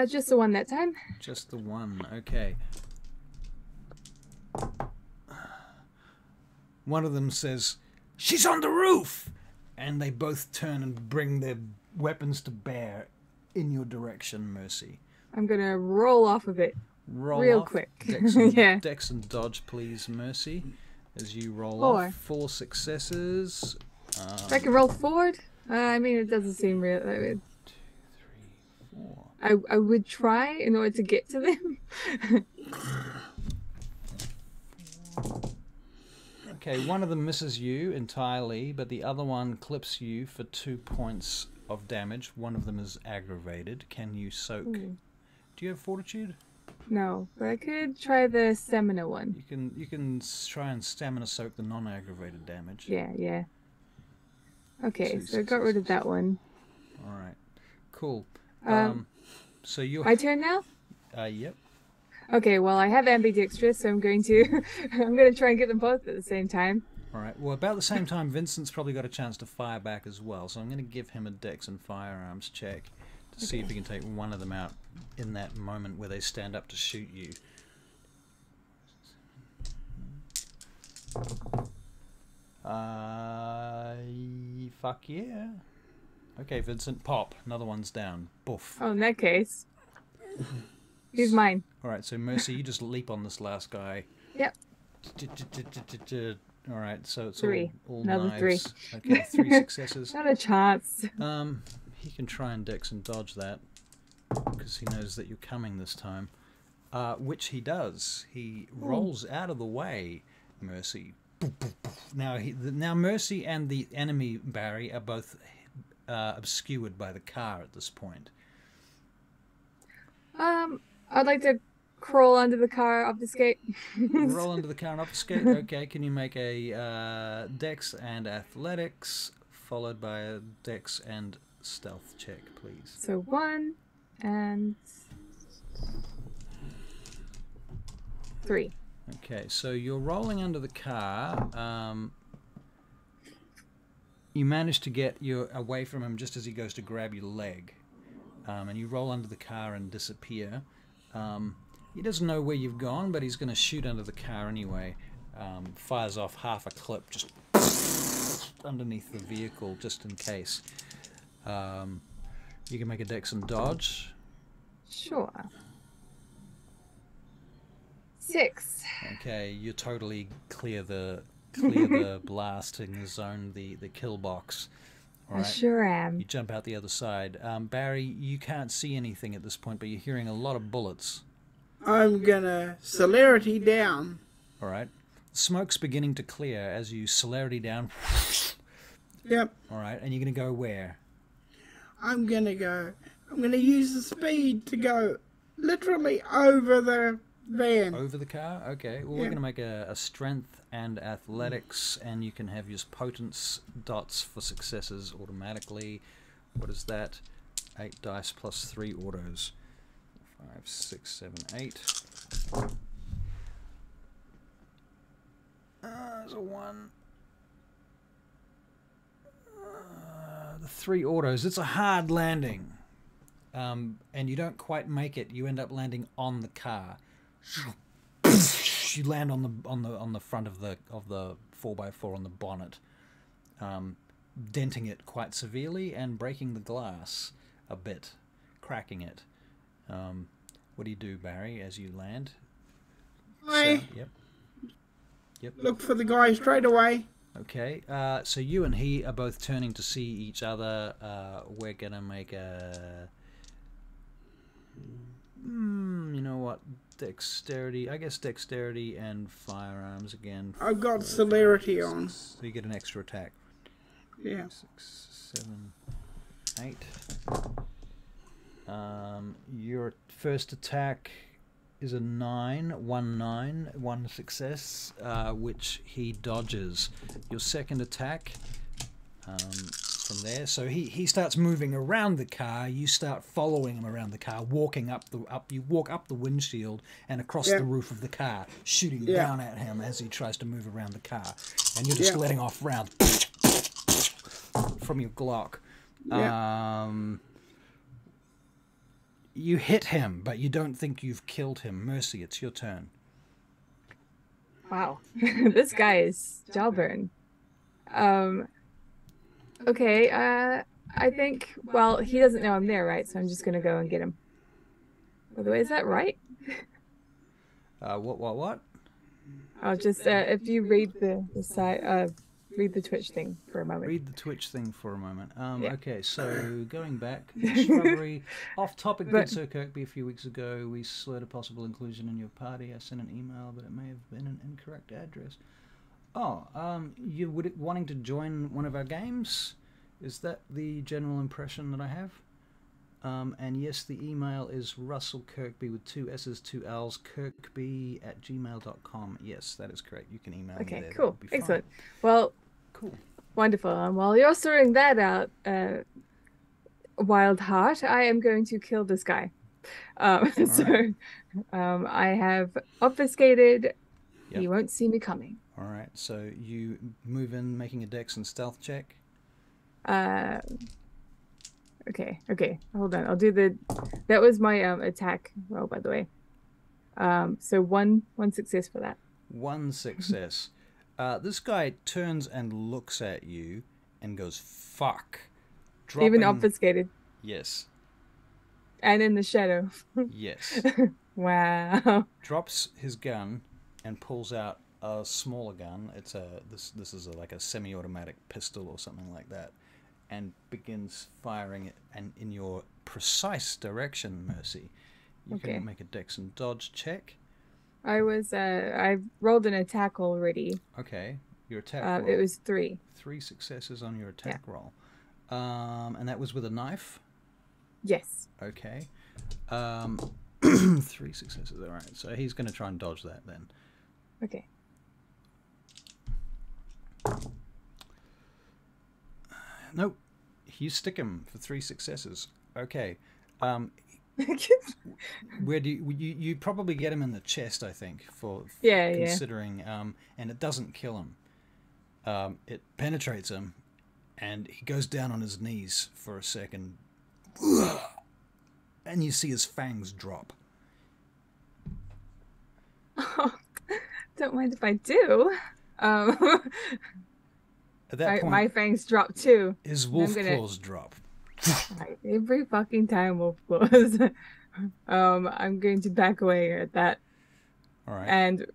Just the one that time. Just the one, okay. One of them says, "She's on the roof!" And they both turn and bring their weapons to bear in your direction, Mercy. I'm gonna roll off of it. Roll Real off. quick. Dex and, Yeah. Dex and dodge, please, Mercy. As you roll 4. off. 4 successes. If I can roll forward, I mean, it doesn't seem real. 2, 3, 4. I would try in order to get to them. Okay, one of them misses you entirely, but the other one clips you for 2 points of damage. One of them is aggravated. Can you soak? Ooh. Do you have fortitude? No, but I could try the stamina one. You can try and stamina soak the non-aggravated damage. Yeah. Okay, 2 so I got rid of that one. All right, cool. Um, So you. My turn now? Yep. Okay, well, I have ambidextrous, so I'm going to try and get them both at the same time. All right. Well, about the same time, Vincent's probably got a chance to fire back as well. So I'm going to give him a dex and firearms check to see if he can take one of them out in that moment where they stand up to shoot you. Fuck yeah. Okay, Vincent, pop. Another one's down. Boof. Oh, in that case, he's mine. All right, so Mercy, you just leap on this last guy. Yep. All right, so it's 3. all Another knives. Okay, 3 successes. Not a chance. He can try and dex and dodge that because he knows that you're coming this time, which he does. He rolls out of the way, Mercy. Now Mercy and the enemy Barry are both obscured by the car at this point. I'd like to crawl under the car, obfuscate. Roll under the car and obfuscate. Okay, can you make a dex and athletics followed by a dex and stealth check, please? So 1 and 3. Okay, so you're rolling under the car. You manage to get away from him just as he goes to grab your leg. And you roll under the car and disappear. He doesn't know where you've gone, but he's going to shoot under the car anyway. Fires off half a clip just underneath the vehicle just in case. You can make a dex and dodge. Sure. 6. Okay, you totally clear the blasting zone, the kill box. All I right. sure am. You jump out the other side. Barry, you can't see anything at this point, but you're hearing a lot of bullets. I'm gonna celerity down. All right. Smoke's beginning to clear as you celerity down. Yep. All right, and you're going to go where? I'm going to use the speed to go literally over the van. Over the car? Okay. Well, we're Yeah. going to make a strength and athletics, and you can have your potence dots for successes automatically. What is that? 8 dice plus 3 autos. 5, 6, 7, 8. There's a 1. The 3 autos. It's a hard landing. And you don't quite make it. You end up landing on the car. You land on the front of the 4x4 on the bonnet, denting it quite severely and breaking the glass a bit, cracking it. What do you do, Barry, as you land? I Yep. look for the guy straight away. Okay. So you and he are both turning to see each other. We're gonna make a. You know what? Dexterity. I guess dexterity and firearms again. I've got celerity on. So you get an extra attack. Yeah. 6, 7, 8. Your first attack is a 9, 1 success, which he dodges. Your second attack, from there, so he starts moving around the car. You start following him around the car, walking you walk up the windshield and across the roof of the car, shooting down at him as he tries to move around the car, and you're just letting off rounds from your Glock. You hit him, but you don't think you've killed him. Mercy, it's your turn. Wow. This guy is jawbone. Okay, I think, well, he doesn't know I'm there, right? So I'm just going to go and get him. By the way, is that right? What? I'll just, if you read the side, read the Twitch thing for a moment. Read the Twitch thing for a moment. Yeah. Okay, so going back, Strawberry, off topic, good Sir Kirkby, a few weeks ago, we slurred a possible inclusion in your party. I sent an email, but it may have been an incorrect address. Oh, you wanting to join one of our games? Is that the general impression that I have? And yes, the email is Russell Kirkby with 2 S's, 2 L's, kirkby@gmail.com. Yes, that is correct. You can email me there. Okay, cool. Be fine. Excellent. Well, Cool. Wonderful. While you're sorting that out, Wild Heart, I am going to kill this guy. I have obfuscated. Yep. He won't see me coming. All right, so you move in, making a dex and stealth check. Okay. Hold on. I'll do that was my attack roll, by the way. So one success for that. 1 success. This guy turns and looks at you and goes, fuck. Even obfuscated. Yes. And in the shadow. Yes. Wow. Drops his gun and pulls out a smaller gun. It's this is like a semi-automatic pistol or something like that, and begins firing it and in your precise direction, Mercy. You can make a dex and dodge check. I rolled an attack already. Okay, your attack roll. It was 3. 3 successes on your attack roll. And that was with a knife? Yes. Okay. 3 successes, all right. So he's going to try and dodge that then. Okay. Nope. You stick him for 3 successes. Okay. Where do you probably get him in the chest, I think, for considering, and it doesn't kill him. It penetrates him, and he goes down on his knees for a second, and you see his fangs drop. Oh, don't mind if I do. At that point, my fangs drop too. His wolf claws drop. Right, every fucking time, wolf claws. I'm going to back away at that. All right. And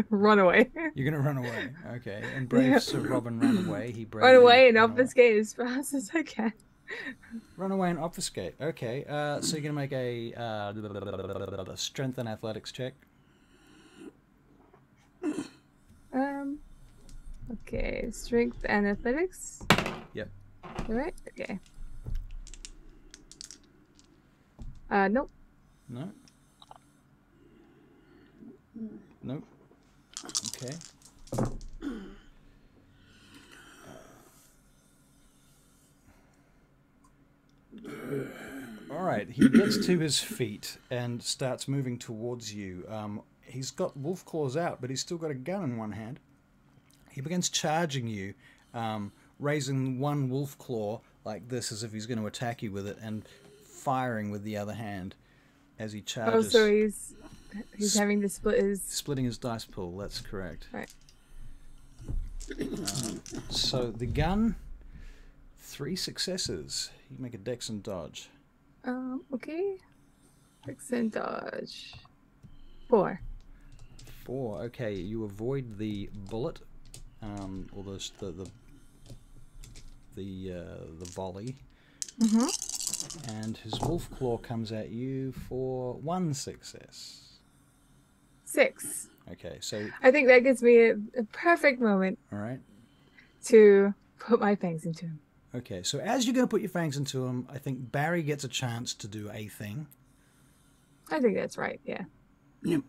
run away. You're gonna run away, okay? And brave Sir Robin ran away. He run away and obfuscate as fast as I can. Run away and obfuscate. Okay. So you're gonna make a strength and athletics check. Um. Okay. Strength and athletics. Yep. All right. Okay. Nope. No. Nope. Okay. All right. He gets to his feet and starts moving towards you. He's got wolf claws out, but he's still got a gun in one hand. He begins charging you, raising one wolf claw like this as if he's going to attack you with it, and firing with the other hand as he Oh, charges. so he's having to split his. Splitting his dice pool, that's correct. Right. So the gun, 3 successes. You make a dex and dodge. Okay. Fix and dodge. 4. 4. Okay, you avoid the bullet, or the volley. And his wolf claw comes at you for 1 success. 6. Okay, so I think that gives me a perfect moment all right. to put my fangs into him. Okay, so as you're going to put your fangs into him, I think Barry gets a chance to do a thing. I think that's right. Yeah. Yep.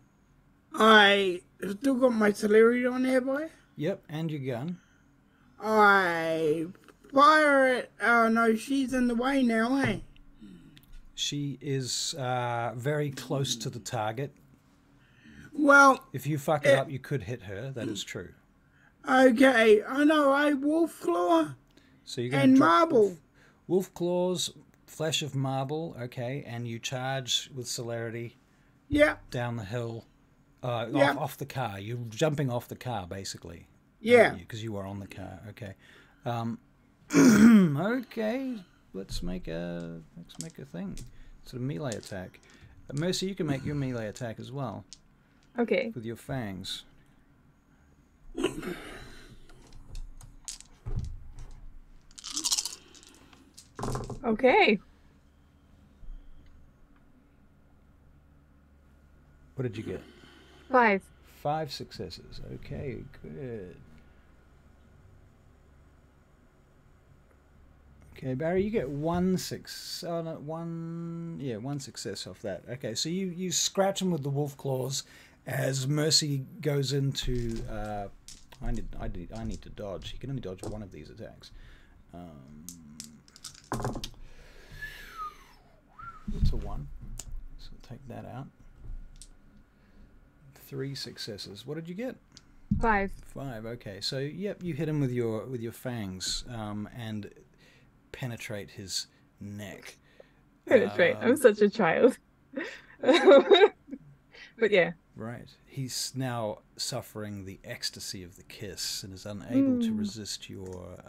I still got my celery on there, boy. Yep, and your gun. I fire it. Oh no, she's in the way now, eh? She is very close to the target. Well, If you fuck it up, you could hit her. That is true. okay. I know. I wolf claw So you're going and to drop marble. wolf claws, flesh of marble. Okay, and you charge with celerity Yeah, down the hill, Yeah. off the car. You're jumping off the car, basically. yeah. Because you were on the car. Okay. Okay. Let's make a thing. It's a melee attack. Mercy, you can make your melee attack as well Okay. with your fangs. Okay. What did you get? 5. 5 successes. Okay, good. Okay, Barry, you get 1 success. Oh, no, one success off that. Okay, so you scratch him with the wolf claws as Mercy goes into. I need to dodge. He can only dodge one of these attacks. It's a 1, so take that out. 3 successes. What did you get? 5. 5. Okay, so yep, you hit him with your fangs and penetrate his neck. That's right. I'm such a child. But yeah. Right. He's now suffering the ecstasy of the kiss and is unable to resist your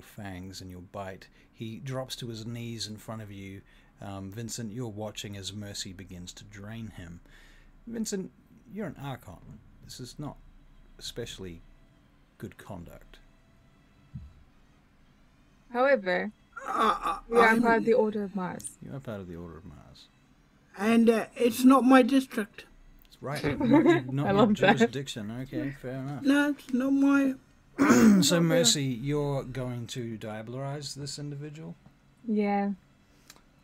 fangs and your bite. He drops to his knees in front of you. Vincent, you're watching as Mercy begins to drain him. Vincent, you're an Archon. This is not especially good conduct. However, we are part of the Order of Mars. You are part of the Order of Mars. And it's not my district. That's right. Not I your love that. jurisdiction. Okay, fair enough. No, it's not my. So, Mercy, you're going to diabolarize this individual? Yeah.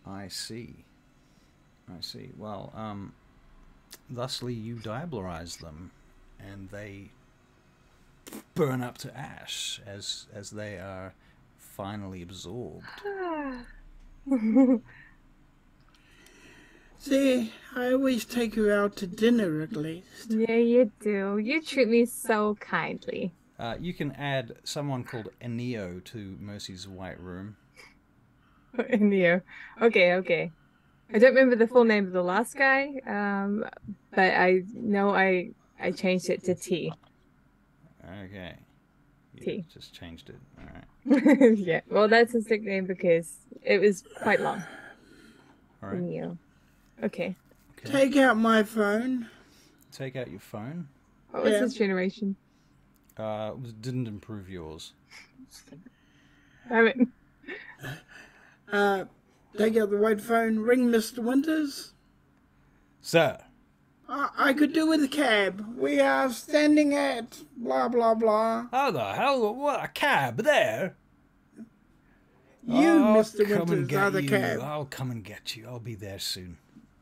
I see. Well, thusly you diabolarize them, and they burn up to ash as they are finally absorbed. See, I always take her out to dinner at least. Yeah, you do. You treat me so kindly. You can add someone called Enio to Mercy's white room. Neo. Okay. I don't remember the full name of the last guy, but I know I changed it to T. Okay. You T. just changed it. All right. Yeah, well, that's his nickname because it was quite long. All right. Neo. Okay. Okay. Take out my phone. Take out your phone. What was Yeah. his generation? Didn't improve yours. I mean, Take out the white phone. Ring Mr. Winters. Sir. I could do with a cab. We are standing at blah, blah, blah. How the hell? What, a cab there? You, I'll Mr. come and Winters, get are the you. cab. I'll come and get you. I'll be there soon.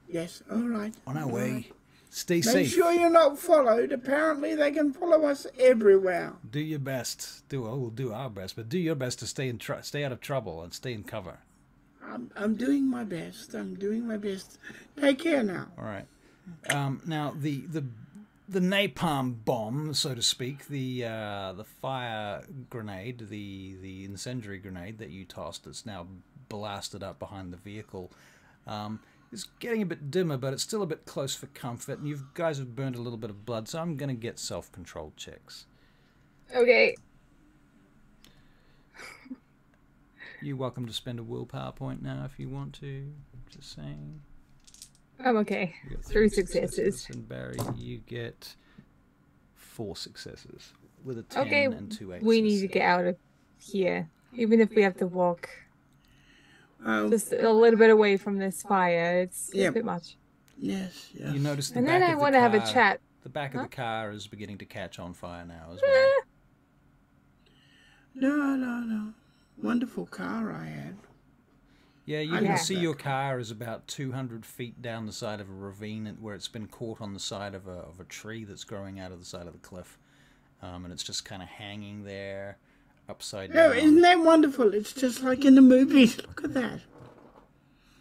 Yes, all right. On our all way. right. Stay Make safe. sure you're not followed. Apparently, they can follow us everywhere. Do your best. We'll do our best, but do your best to stay stay out of trouble and stay in cover. I'm doing my best. I'm doing my best. Take care now. All right. Now the napalm bomb, so to speak, the fire grenade, the incendiary grenade that you tossed, that's now blasted up behind the vehicle, is getting a bit dimmer, but it's still a bit close for comfort. And you guys have burned a little bit of blood, so I'm going to get self-control checks. Okay. You're welcome to spend a willpower point now if you want to. Just saying. I'm okay. You got 3 successes. And Barry, you get 4 successes with a 10 Okay, and 2 8s. we need to get out of here. Even if we have to walk just a little bit away from this fire. It's a bit much. Yes, yes. You notice the And back then I of the want to have a car- chat. The back of Huh? the car is beginning to catch on fire now as well. No. Wonderful car I had. Yeah, you I can love see that your car is about 200 feet down the side of a ravine where it's been caught on the side of a tree that's growing out of the side of the cliff. And it's just kind of hanging there, upside No, down. isn't that wonderful? It's just like in the movies. Look at that.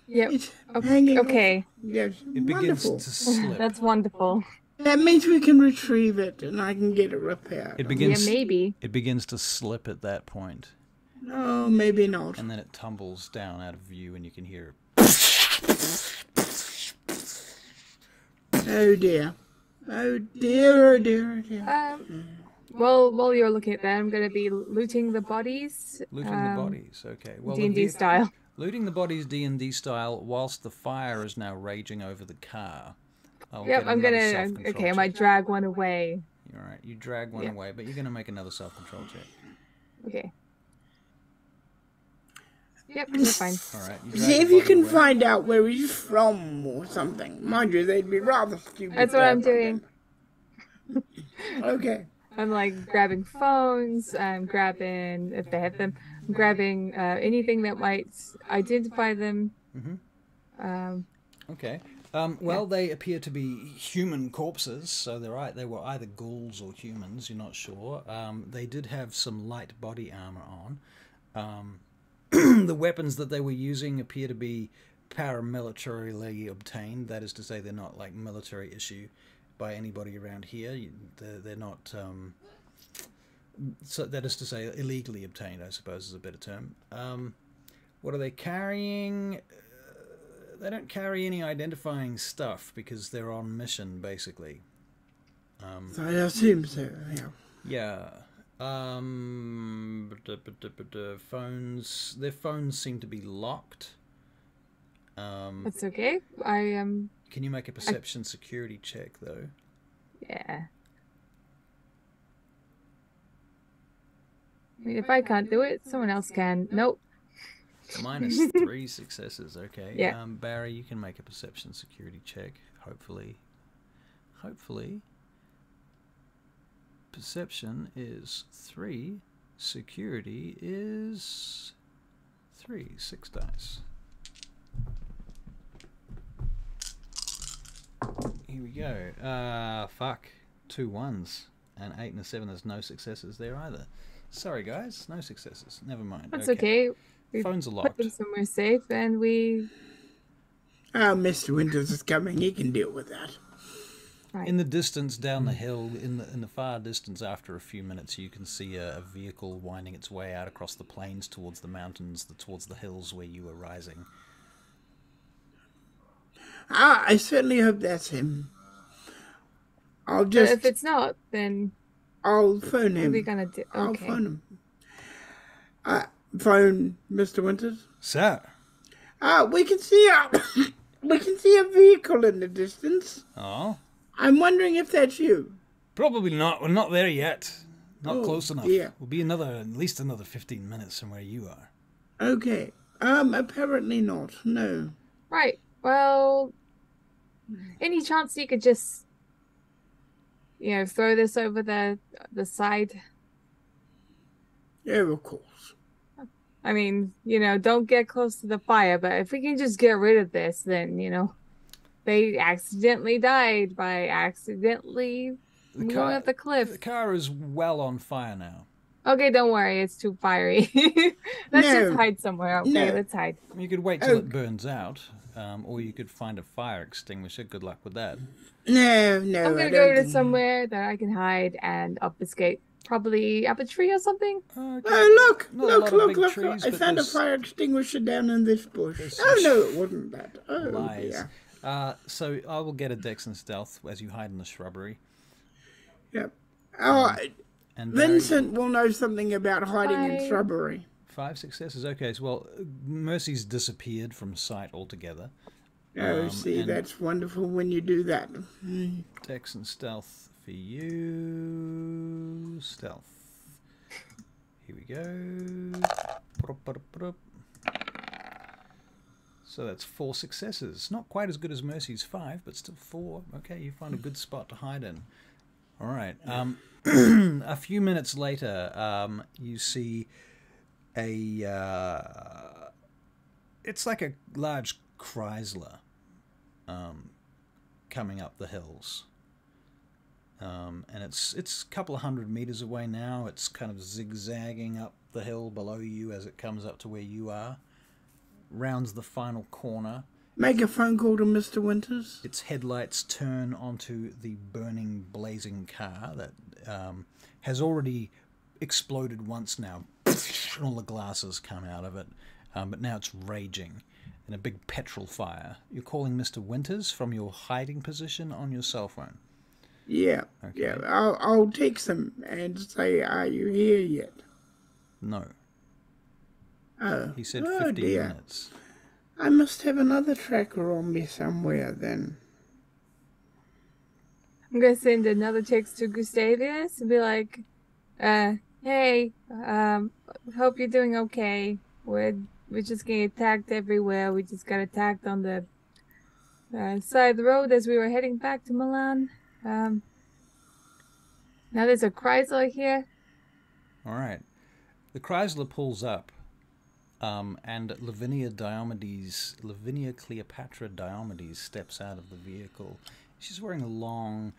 Yep. It's hanging. Okay. Yes, It begins wonderful. to slip. That's wonderful. That means we can retrieve it and I can get it repaired. It begins. Yeah, maybe. It begins to slip at that point, No, maybe not. and then it tumbles down out of view, and you can hear. Oh dear. Oh dear, oh dear, oh dear. Well, while you're looking at that, I'm going to be looting the bodies. Looting the bodies. Okay. Well, the D&D vehicle- style. Looting the bodies D&D style whilst the fire is now raging over the car. I'll Yep, get I'm another gonna. self-control Okay, I check. might drag one away. All right, you drag one Yeah. away, but you're gonna make another self-control check. Okay. Yep, you're fine. All right. You drag See if the you body can away. find out where he's from or something. Mind you, they'd be rather stupid. That's what I'm there, doing. but- Okay. I'm like grabbing phones. I'm grabbing, if they have them, I'm grabbing anything that might identify them. Okay. Well, they appear to be human corpses, so they were either ghouls or humans. You're not sure. They did have some light body armor on. The weapons that they were using appear to be paramilitarily obtained. That is to say, they're not like military issue by anybody around here. They're not. So that is to say, illegally obtained, I suppose is a better term. What are they carrying? They don't carry any identifying stuff because they're on mission, basically. So I assume so, yeah. Yeah. Phones. Their phones seem to be locked. That's okay. I am. Can you make a perception security check, though? Yeah. I mean, if I can't do it, someone else can. Nope. Minus 3 successes. Okay. Yeah. Barry, you can make a perception security check. Hopefully. Perception is 3. Security is 3. 6 dice. Here we go. Fuck. 2 1s. And 8 and a 7. There's no successes there either. Sorry, guys. No successes. Never mind. That's okay. We Phones are put locked. them somewhere safe, and we. Mr. Winters is coming. He can deal with that. Right. In the distance, down the hill, in the far distance, after a few minutes, you can see a vehicle winding its way out across the plains towards the mountains, towards the hills where you were rising. I certainly hope that's him. I'll But just. if it's not, then I'll phone what are him. we gonna do? I'll Okay. phone him. Phone Mr. Winters. Sir, We can see we can see a vehicle in the distance. oh, I'm wondering if that's you. probably not. We're not there yet. Not Oh, close enough. dear. We'll be at least another 15 minutes from where you are. Okay. Apparently not. No. Right. Well, Any chance you could just, throw this over the side? Yeah, of course. I mean, don't get close to the fire, but if we can just get rid of this, then, they accidentally died by accidentally going up the cliff. The car is well on fire now. Okay, don't worry, it's too fiery. Let's just hide somewhere. Okay, let's hide. You could wait till it burns out, or you could find a fire extinguisher. Good luck with that. No. I'm gonna go to somewhere that I can hide and obfuscate. Probably up a tree or something. Okay. Oh, look. Trees, I found a fire extinguisher down in this bush. Oh, no, it wasn't that. Oh, lies. dear. So I will get a dex and stealth as you hide in the shrubbery. Yep. Oh, And Vincent will know something about hiding in shrubbery. 5 successes. Okay, so well, Mercy's disappeared from sight altogether. Oh, see, that's wonderful when you do that. Dex and stealth for you. Stealth. Here we go. So that's 4 successes. Not quite as good as Mercy's 5, but still 4. Okay, you find a good spot to hide in. All right. A few minutes later, you see it's like a large Chrysler coming up the hills. And it's a couple of 100 meters away now. It's kind of zigzagging up the hill below you as it comes up to where you are. Rounds the final corner. Make a phone call to Mr. Winters. Its headlights turn onto the burning, blazing car that has already exploded once now. All the glasses come out of it, but now it's raging in a big petrol fire. You're calling Mr. Winters from your hiding position on your cell phone. Yeah, okay. Yeah. I'll text him and say, "Are you here yet?" No. Oh, he said 15 minutes. I must have another tracker on me somewhere then. I'm gonna send another text to Gustavius and be like, hey, hope you're doing okay. We're just getting attacked everywhere. We just got attacked on the side of the road as we were heading back to Milan. Now there's a Chrysler here. All right. The Chrysler pulls up. And Lavinia Cleopatra Diomedes steps out of the vehicle. She's wearing a long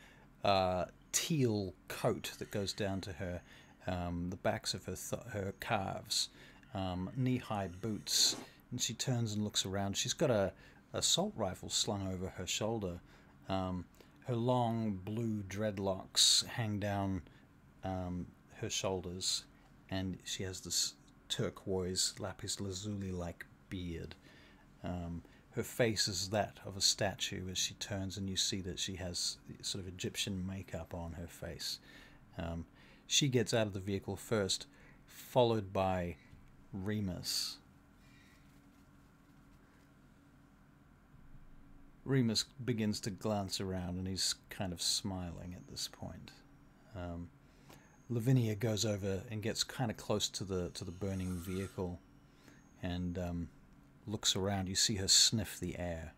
teal coat that goes down to her the backs of her calves, knee-high boots, and she turns and looks around. She's got a assault rifle slung over her shoulder. Her long blue dreadlocks hang down her shoulders, and she has this turquoise lapis lazuli-like beard. Her face is that of a statue as she turns, and you see that she has sort of Egyptian makeup on her face. She gets out of the vehicle first, followed by Remus. Remus begins to glance around, and he's kind of smiling at this point. Lavinia goes over and gets kind of close to the burning vehicle, and looks around. You see her sniff the air,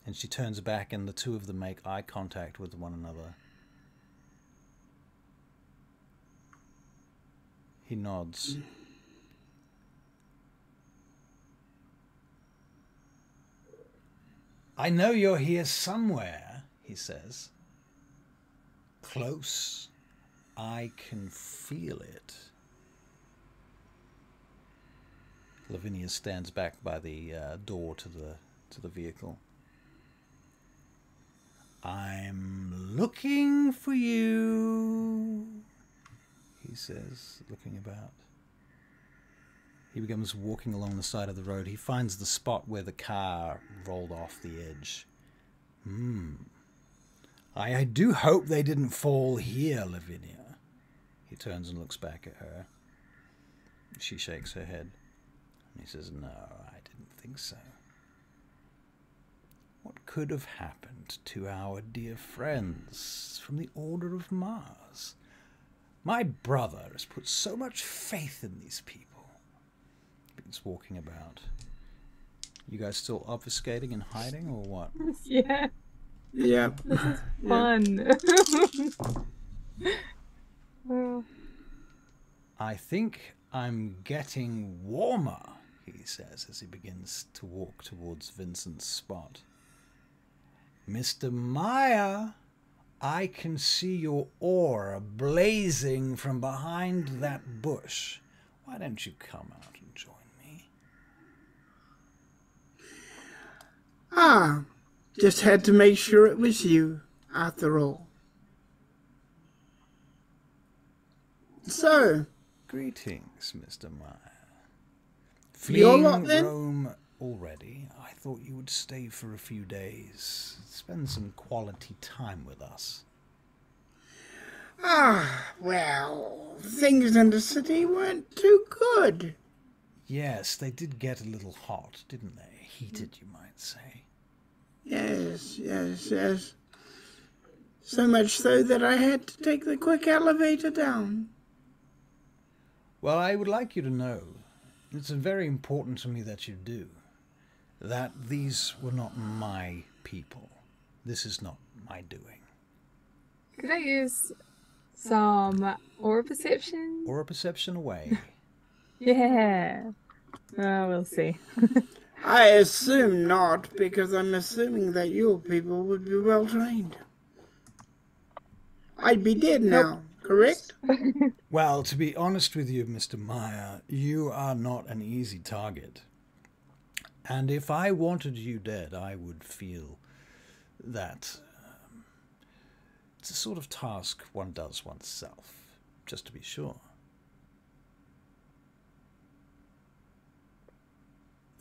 and she turns back, and the two of them make eye contact with one another. He nods. "I know you're here somewhere," he says. "Close. I can feel it." Lavinia stands back by the door to the vehicle. "I'm looking for you," he says, looking about. He begins walking along the side of the road. He finds the spot where the car rolled off the edge. I do hope they didn't fall here, Lavinia." He turns and looks back at her. She shakes her head. And he says, "No, I didn't think so. What could have happened to our dear friends from the Order of Mars? My brother has put so much faith in these people." He begins walking about. You guys still obfuscating and hiding, or what? Yeah, Yeah. fun. Well, I think I'm getting warmer, he says as he begins to walk towards Vincent's spot. Mr. Meyer, I can see your aura blazing from behind that bush. Why don't you come out and join me? Ah, just had to make sure it was you, after all. So, Greetings, Mr. Meyer. Your lot, Fleeing then? Rome already? I thought you would stay for a few days. Spend some quality time with us. well, things in the city weren't too good. Yes, they did get a little hot, didn't they? Heated, you might say. Yes. So much so that I had to take the quick elevator down. Well, I would like you to know, it's very important to me that you do, that these were not my people. This is not my doing. could I use some aura perception? Or a perception away. Yeah. We'll see. I assume not, because I'm assuming that your people would be well trained. I'd be dead now, correct? Well, to be honest with you, Mr. Meyer, you are not an easy target. And if I wanted you dead, I would feel that it's a sort of task one does oneself, just to be sure.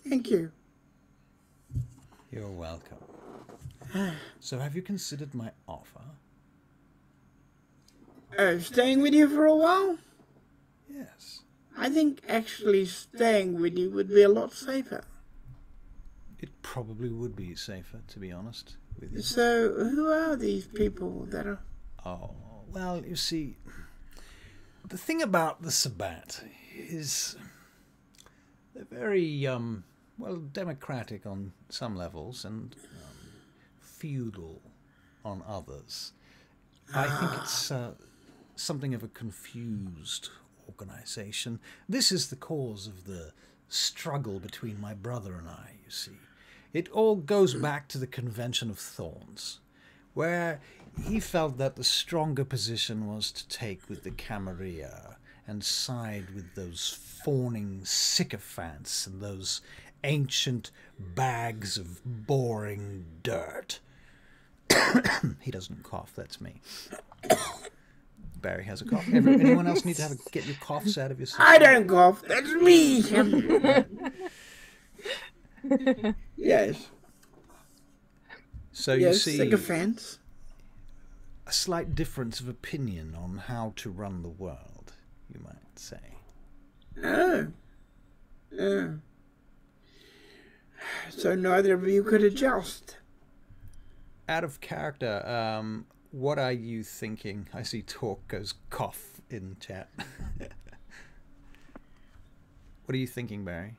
Thank you. You're welcome. So have you considered my offer? Staying with you for a while? Yes. I think actually staying with you would be a lot safer. It probably would be safer, to be honest with you. So, who are these people that are... Oh, well, you see, the thing about the Sabbat is they're very, well, democratic on some levels and feudal on others. I think it's something of a confused organization. This is the cause of the struggle between my brother and I, you see. It all goes back to the Convention of Thorns, where he felt that the stronger position was to take with the Camarilla and side with those fawning sycophants and those ancient bags of boring dirt. He doesn't cough, that's me. Barry has a cough. Anyone else need to get your coughs out of your system? I don't cough, that's me! Yes. So you Yes, see sycophants. a slight difference of opinion on how to run the world, you might say. Oh. So neither of you could adjust. Out of character, what are you thinking? I see talk goes cough in chat. What are you thinking, Barry?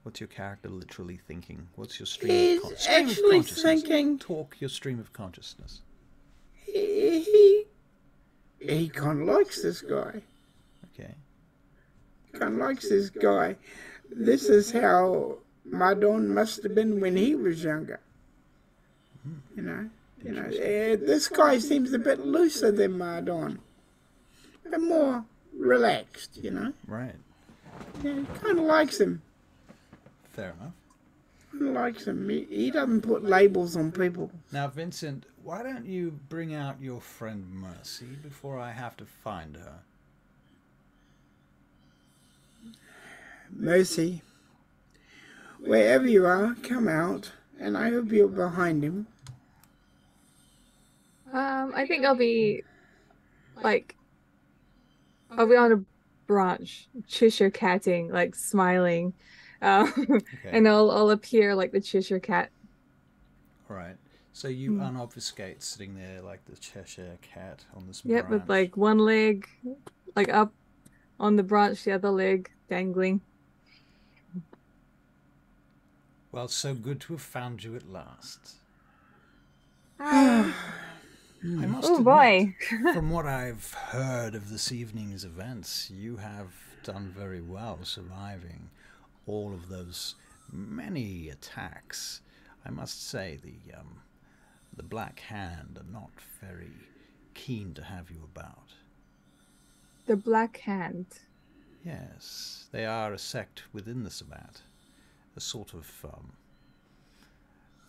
What's your character literally thinking? What's your stream of He's stream of actually consciousness? thinking... Talk your stream of consciousness. He kind of likes this guy. Okay. Kind of likes this guy. This is how Mardon must have been when he was younger. You know, this guy seems a bit looser than Mardon, a bit more relaxed. You know, Right. yeah, he kind of likes him. Fair enough. Kind of likes him. He doesn't put labels on people. Now, Vincent, why don't you bring out your friend Mercy before I have to find her? Mercy, wherever you are, come out, and I hope you're behind him. I think I'll be on a branch, Cheshire catting, like smiling, and I'll appear like the Cheshire cat. All right. So you unobfuscate sitting there like the Cheshire cat on this Yep, branch. with like one leg, like up on the branch, the other leg dangling. Well, so good to have found you at last. Hi. I must Oh admit, boy. from what I've heard of this evening's events, you have done very well surviving all of those many attacks. I must say the Black Hand are not very keen to have you about. The Black Hand. Yes, they are a sect within the Sabbat, a sort of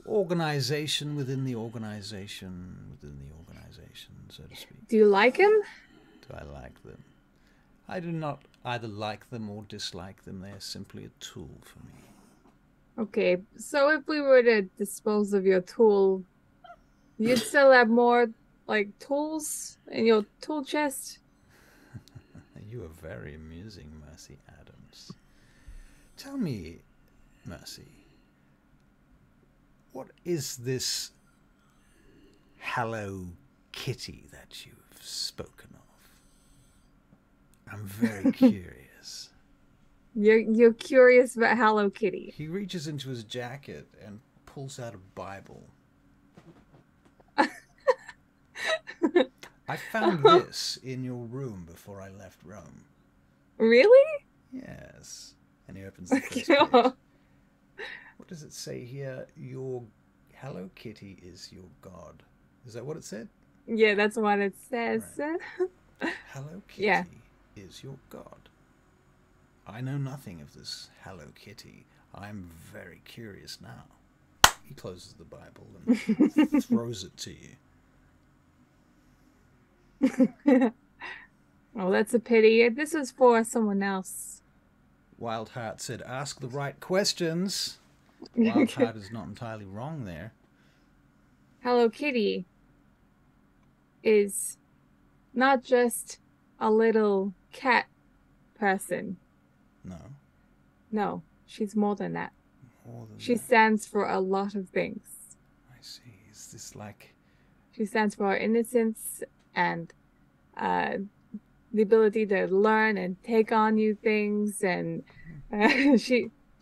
organization within the organization within the organization, so to speak. Do you like him? Do I like them? I do not either like them or dislike them. They are simply a tool for me. Okay, so if we were to dispose of your tool, you'd still have more, like, tools in your tool chest? You are very amusing, Mercy Adams. Tell me, Mercy, what is this Hello Kitty that you've spoken of? I'm very curious. You're curious about Hello Kitty. He reaches into his jacket and pulls out a Bible. I found this in your room before I left Rome. Really? Yes. And he opens the first Yeah. page. What does it say here? Your Hello Kitty is your god. Is that what it said? Yeah, that's what it says. Hello Kitty Yeah. is your god. I know nothing of this Hello Kitty. I'm very curious now. He closes the Bible and throws it to you. Oh, that's a pity. This was for someone else. Wildheart said, ask the right questions. Wildheart is not entirely wrong there. Hello Kitty is not just a little cat person. No. No, she's more than that. More than She that. stands for a lot of things. I see. Is this like... She stands for innocence and the ability to learn and take on new things, and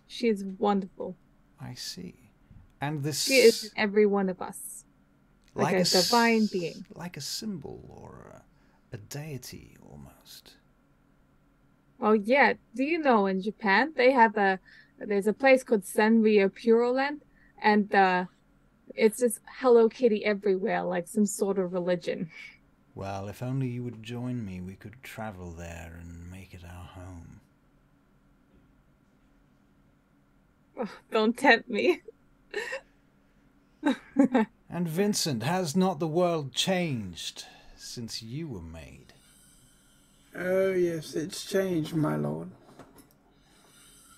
she's wonderful. I see. And this... She is in every one of us, like a divine being. Like a symbol or a deity almost. Oh yeah, do you know in Japan they have there's a place called Senryu Puroland, and it's just Hello Kitty everywhere, like some sort of religion. Well, if only you would join me, we could travel there and make it our home. Oh, don't tempt me. And Vincent, has not the world changed since you were made? Oh, yes, it's changed, my lord.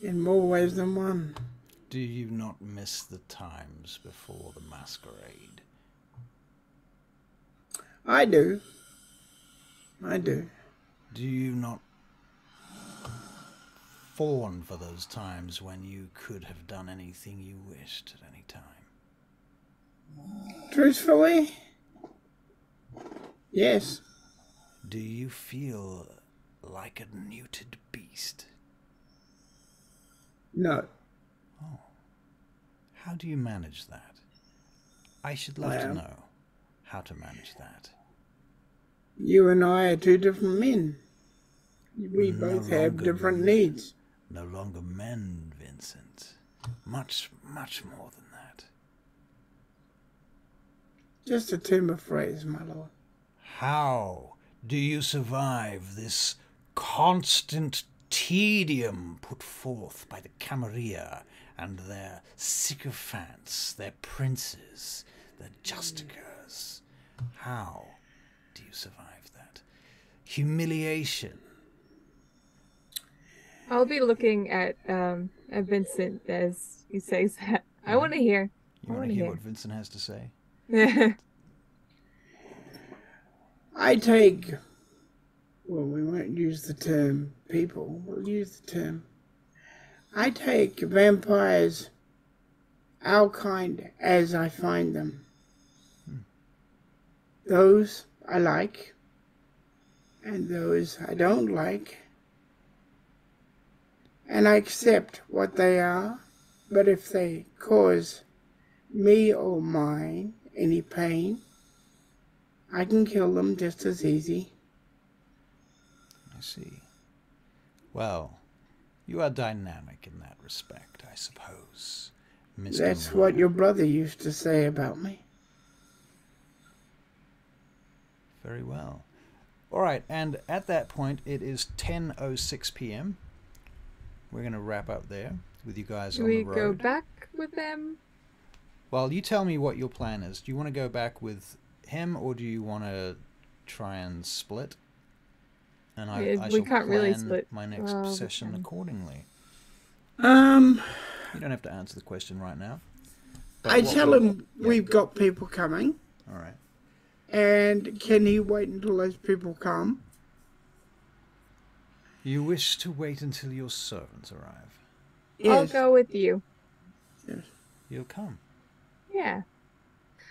In more ways than one. Do you not miss the times before the masquerade? I do. I do. Do you not fawn for those times when you could have done anything you wished at any time? Truthfully, yes. Do you feel like a neutered beast? No. How do you manage that? I should love to Well, know how to manage that. You and I are two different men. We No both have longer different men. needs. No longer men, Vincent. Much, much more than that. Just a term of phrase, my lord. How do you survive this constant tedium put forth by the Camarilla and their sycophants, their princes, their justicers? How do you survive that? Humiliation. I'll be looking at Vincent as he says that. I want to hear. You want to hear what Vincent has to say? I take, well, we won't use the term people, we'll use the term. I take vampires, our kind, as I find them. Those I like, and those I don't like. And I accept what they are, But if they cause me or mine any pain, I can kill them just as easy. I see. Well, you are dynamic in that respect, I suppose, Mr. That's Moore. what your brother used to say about me. Very well. All right, and at that point, it is 10:06 p.m. We're going to wrap up there with you guys Do on the we road. go back with them? Well, you tell me what your plan is. Do you want to go back with him, or do you want to try and split? And I We shall can't really plan split. my next Well, we session can. accordingly. I You don't have to answer the question right now. But what tell we- him we've got people coming, All right. and can he wait until those people come? You wish to wait until your servants arrive. I'll Yes. go with you. You'll come. Yeah.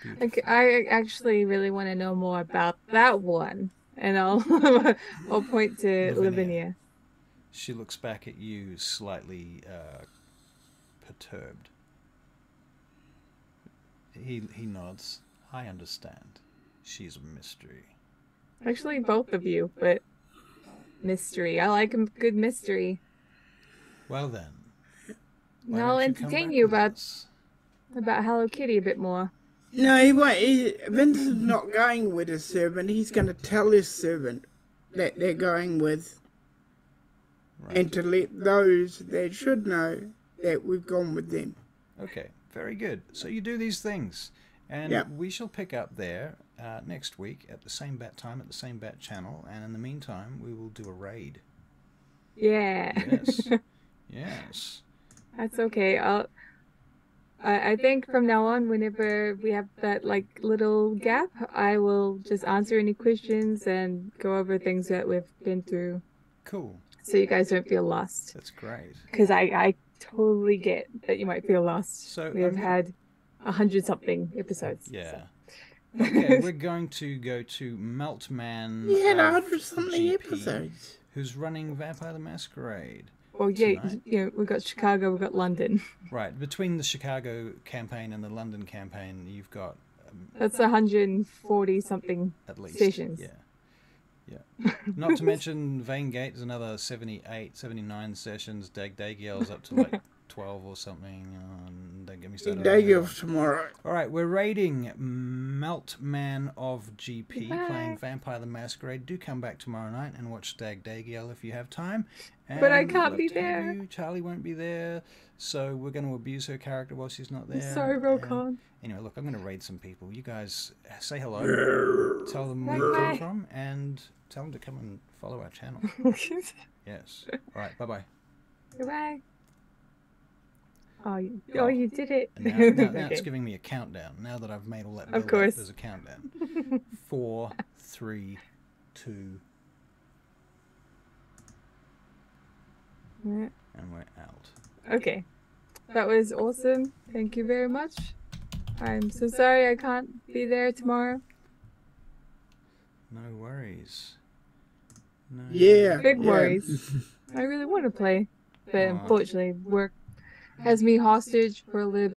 Beautiful. Okay, I actually really want to know more about that one, and I'll I'll point to Lavinia. Lavinia. She looks back at you slightly perturbed. He nods. I understand. She's a mystery. Actually, both of you, but mystery. I like a good mystery. Well then. And why I'll don't you come entertain back you with us? about Hello Kitty a bit more. No, he won't. Vincent's not going with his servant. He's going to tell his servant that they're going with, Right. and to let those that should know that we've gone with them. Okay, very good. So you do these things, and Yep. we shall pick up there next week at the same bat time at the same bat channel. And in the meantime, we will do a raid. Yeah. Yes, yes. That's okay. I think from now on, whenever we have that like little gap, I will just answer any questions and go over things that we've been through, Cool. so you guys don't feel lost. That's great. Because I totally get that you might feel lost. So, We've I'm gonna- had 100-something episodes. Yeah. so. Okay, we're going to go to Meltman. He had of 100-something GP, episodes. Who's running Vampire the Masquerade. Well, yeah, tonight. we've got Chicago, we've got London. Right, between the Chicago campaign and the London campaign, you've got That's 140-something. at least. Sessions. Yeah. Yeah. Not to mention Vane Gate is another 78, 79 sessions. Dagiel's up to like 12 or something. Don't get me started. on Day that of one. tomorrow. All right, we're raiding Meltman of GP, Goodbye. playing Vampire the Masquerade. Do come back tomorrow night and watch Dagiel if you have time. But I And can't love be to have there. you. Charlie won't be there, so we're going to abuse her character while she's not there. Sorry, and- Rokon. Anyway, look, I'm going to raid some people. You guys say hello, tell them where you come from, and tell them to come and follow our channel. Yes. All right, bye-bye. Goodbye. Oh, you did it. And now it's Okay. giving me a countdown. Now that I've made all that Of build up, course. there's a countdown. 4, 3, 2, Yeah. and we're out. Okay. That was awesome. Thank you very much. I'm so sorry I can't be there tomorrow. No worries. No Yeah. Big yeah. worries. I really want to play, but Aw. unfortunately, work has me hostage for a little